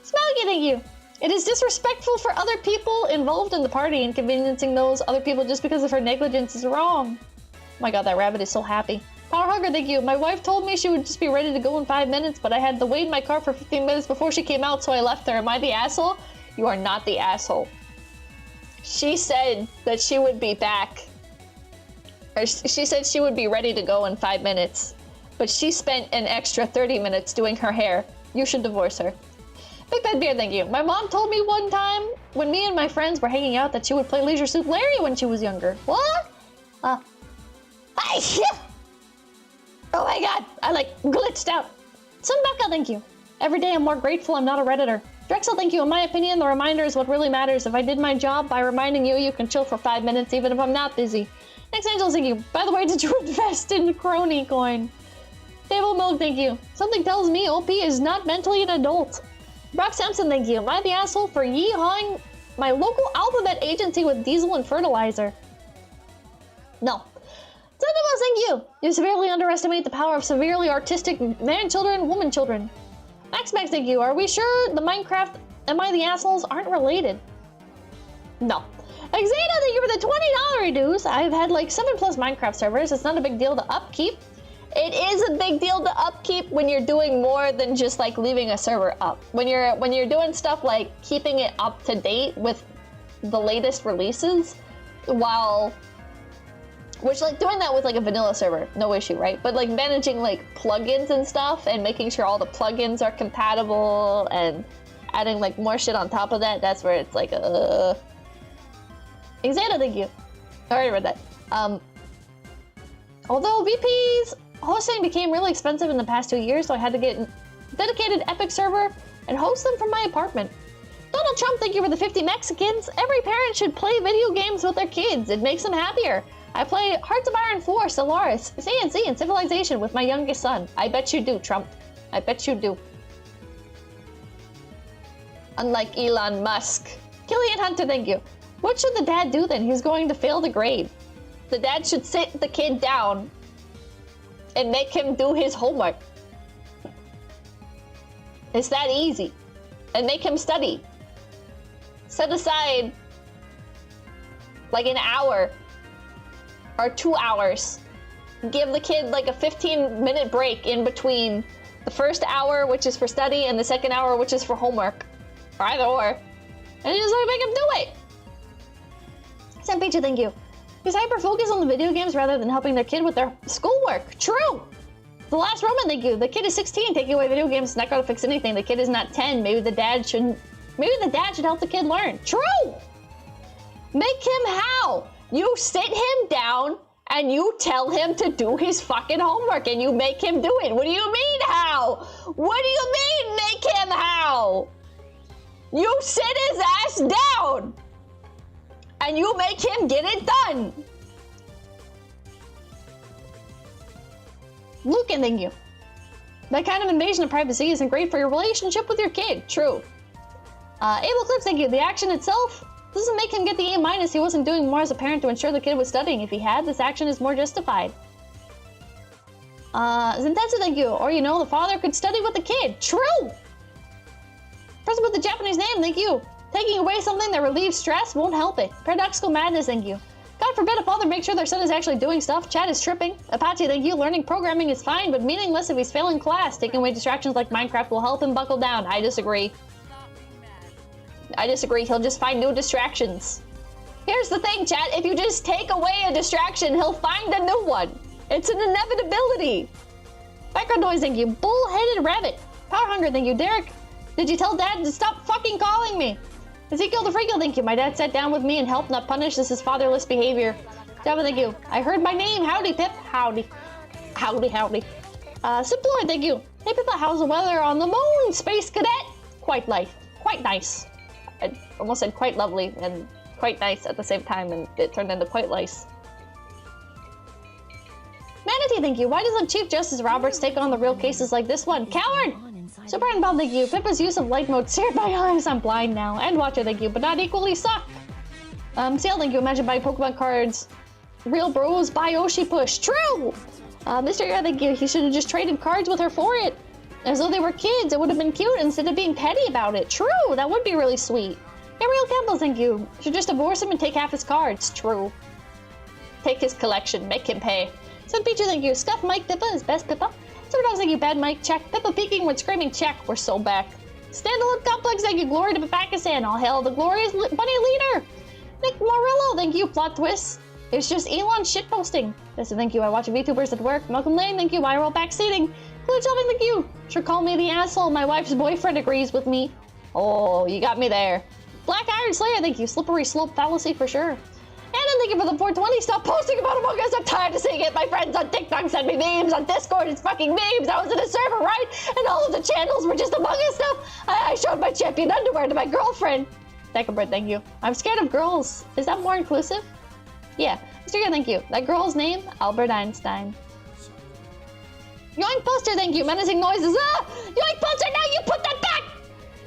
Smelky, thank you. It is disrespectful for other people involved in the party. Inconveniencing those other people just because of her negligence is wrong. Oh my god, that rabbit is so happy. Power Hugger, thank you. My wife told me she would just be ready to go in 5 minutes, but I had to wait in my car for 15 minutes before she came out, so I left her. Am I the asshole? You are not the asshole. She said that she would be back. Or she said she would be ready to go in 5 minutes, but she spent an extra 30 minutes doing her hair. You should divorce her. Big Bad Beard, thank you. My mom told me one time when me and my friends were hanging out that she would play Leisure Suit Larry when she was younger. What? Oh my god, I like glitched out. Sunbaka, thank you. Every day I'm more grateful I'm not a Redditor. Drexel, thank you. In my opinion, the reminder is what really matters. If I did my job by reminding you, you can chill for 5 minutes even if I'm not busy. Next Angel, thank you. By the way, did you invest in Crony coin? Table Milk, thank you. Something tells me OP is not mentally an adult. Brock Sampson, thank you. Am I the asshole for yeehawing my local alphabet agency with diesel and fertilizer? No. Thunderbolts, thank you. You severely underestimate the power of severely artistic man-children, woman-children. Max, thank you. Are we sure the Minecraft Am I the Assholes aren't related? No. Xana, thank you for the $20 reduce. I've had like 7+ Minecraft servers. It's not a big deal to upkeep. It is a big deal to upkeep when you're doing more than just like leaving a server up. When you're doing stuff like keeping it up to date with the latest releases, which like doing that with like a vanilla server, no issue, right? But like managing like plugins and stuff and making sure all the plugins are compatible and adding like more shit on top of that, that's where it's like Xana, thank you. I already read that. Although VP's hosting became really expensive in the past 2 years, so I had to get a dedicated Epic server and host them from my apartment. Donald Trump, thank you for the 50 Mexicans. Every parent should play video games with their kids. It makes them happier. I play Hearts of Iron 4, Stellaris, CNC, and Civilization with my youngest son. I bet you do, Trump. I bet you do. Unlike Elon Musk. Killian Hunter, thank you. What should the dad do then? He's going to fail the grade. The dad should sit the kid down and make him do his homework. It's that easy. And make him study. Set aside like an hour or 2 hours. Give the kid like a 15-minute break in between the first hour, which is for study, and the second hour, which is for homework. Or either or. And you just like make him do it. Sampicha, thank you. He's hyper-focused on the video games rather than helping their kid with their schoolwork. True. The Last Roman, thank you. The kid is 16. Taking away video games is not going to fix anything. The kid is not 10. Maybe the dad should help the kid learn. True. Make him how? You sit him down and you tell him to do his fucking homework and you make him do it. What do you mean how? What do you mean make him how? You sit his ass down and you make him get it done. Lucan, thank you. That kind of invasion of privacy isn't great for your relationship with your kid. True. Abel Clips, thank you. The action itself doesn't make him get the A-. He wasn't doing more as a parent to ensure the kid was studying. If he had, this action is more justified. Zentetsu, thank you. Or, you know, the father could study with the kid. True! Person with the Japanese name, thank you. Taking away something that relieves stress won't help it. Paradoxical madness, thank you. God forbid a father makes sure their son is actually doing stuff. Chad is tripping. Apache, thank you. Learning programming is fine, but meaningless if he's failing class. Taking away distractions like Minecraft will help him buckle down. I disagree. I disagree. He'll just find new distractions. Here's the thing, chat. If you just take away a distraction, he'll find a new one. It's an inevitability. Background noise, thank you. Bull-headed rabbit. Power hunger, thank you. Derek, did you tell Dad to stop fucking calling me? Ezekiel the Freakiel, thank you. My dad sat down with me and helped not punish this is fatherless behavior. Java, thank you. I heard my name. Howdy, Pip. Howdy. Howdy, howdy. Simplord, thank you. Hey, Pippa, how's the weather on the moon, Space Cadet? Quite nice. I almost said quite lovely and quite nice at the same time, and it turned into quite nice. Manatee, thank you. Why doesn't Chief Justice Roberts take on the real cases like this one? Coward! Super and Bob, thank you. Pippa's use of light mode seared my eyes. I'm blind now. And Watcher, thank you, but not equally suck. Sale, thank you. Imagine buying Pokemon cards. Real bros buy Oshi Push. True! Mr. Ear, thank you. He should have just traded cards with her for it. As though they were kids. It would have been cute instead of being petty about it. True! That would be really sweet. Gabriel Campbell, thank you. Should just divorce him and take half his cards. True. Take his collection. Make him pay. Sun Pichu, thank you. Scuff Mike Pippa is best Pippa. Super Dogs, thank you. Bad Mike, check. Pippa peeking when screaming, check. We're so back. Standalone Complex, thank you. Glory to Pakistan. All hail the glorious bunny leader. Nick Morillo, thank you. Plot twist. It's just Elon shitposting. Listen, thank you. I watch VTubers at work. Malcolm Lane, thank you. I roll backseating. Glitch Shelving, thank you. Sure call me the asshole. My wife's boyfriend agrees with me. Oh, you got me there. Black Iron Slayer, thank you. Slippery slope fallacy for sure. And thank you for the 420. Stop posting about Among Us. I'm tired of seeing it. My friends on TikTok send me memes. On Discord, it's fucking memes. I was in a server, right? And all of the channels were just Among Us stuff. I showed my champion underwear to my girlfriend. Decabird, thank you. I'm scared of girls. Is that more inclusive? Yeah. Mr. Good, thank you. That girl's name? Albert Einstein. Yoink Poster, thank you. Menacing noises. Ah! Yoink Poster, now you put that back!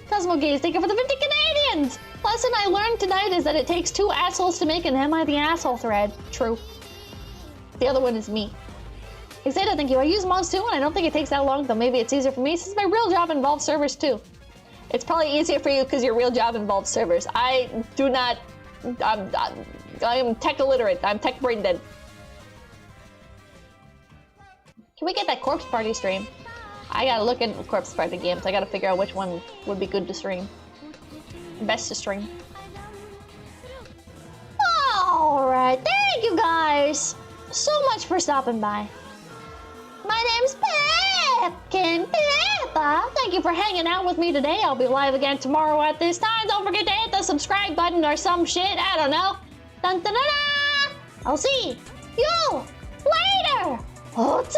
Cosmo Gaze, thank you for the 50 Canadians! Lesson I learned tonight is that it takes 2 assholes to make an Am I the Asshole thread. True. The other one is me. Exada, thank you. I use mods too, and I don't think it takes that long, though maybe it's easier for me since my real job involves servers too. It's probably easier for you because your real job involves servers. I do not... I am tech illiterate. I'm tech brain dead. Can we get that Corpse Party stream? I gotta look into Corpse Party games. I gotta figure out which one would be good to stream. Best to stream. Alright, thank you guys so much for stopping by. My name's Pipkin Pippa. Thank you for hanging out with me today. I'll be live again tomorrow at this time. Don't forget to hit the subscribe button or some shit. I don't know. Dun, dun, dun, dun. I'll see you later. 𝐏𝐻𝐚𝐿.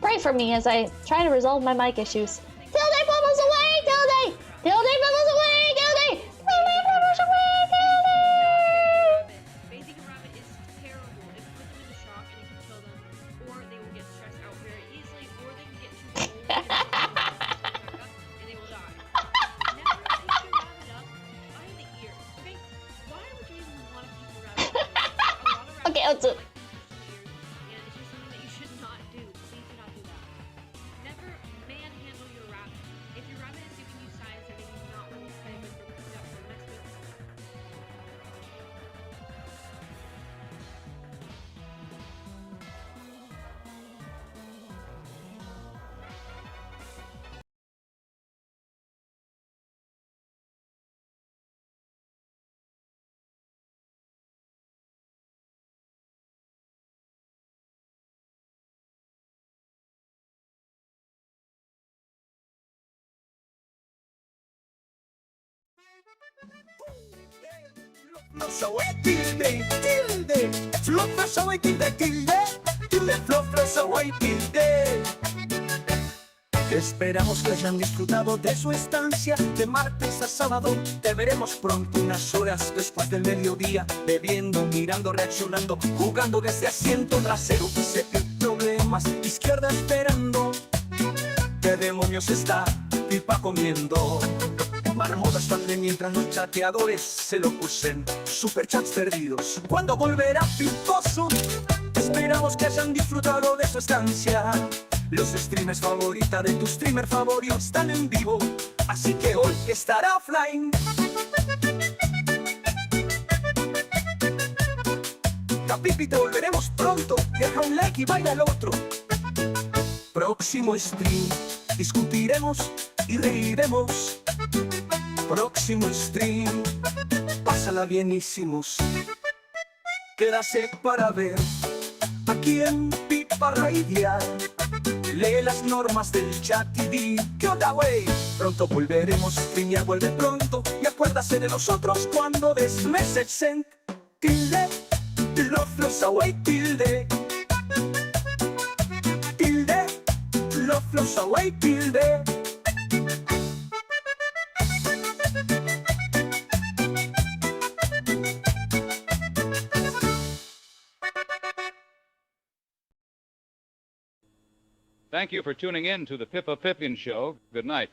Pray for me as I try to resolve my mic issues. Till they pull us away, till they pull us away, till they pull us away, till they. Bathing a rabbit is terrible. It puts them into shock and it can kill them, or they will get stressed out very easily, or they can get too old and they will die. Never pick your rabbit up by the ear. Okay? Why would you even want to keep a rabbit? A lot of rabbits Okay, let's do it. and it's just something that you should not do. Please do not do that. Never manhandle your rabbit. If your rabbit is giving you signs that maybe not really play with or pick up or mess with, Esperamos que hayan disfrutado de su estancia. De martes a sábado te veremos pronto, unas horas después del mediodía, bebiendo, mirando, reaccionando, jugando desde asiento trasero. Sé que problemas, izquierda esperando. ¿Qué demonios está Pipa comiendo? Marmotas también mientras los chateadores se lo usen. Superchats perdidos. ¿Cuándo volverá Piposo? Esperamos que hayan disfrutado de su estancia. Los streamers favoritas de tu streamer favorito están en vivo, así que hoy estará offline. Capipi, te volveremos pronto. Deja un like y baila el otro. Próximo stream, discutiremos y reiremos. Próximo stream, pásala bienísimos. Quédase para ver a quién Pipa para idear. Lee las normas del chat y di ¿qué onda, wey? Pronto volveremos, línea vuelve pronto. Y acuérdase de nosotros cuando des message send. Tilde, love flows away, tilde. Tilde, love flows away, tilde. Thank you for tuning in to the Pippa Pippian Show. Good night.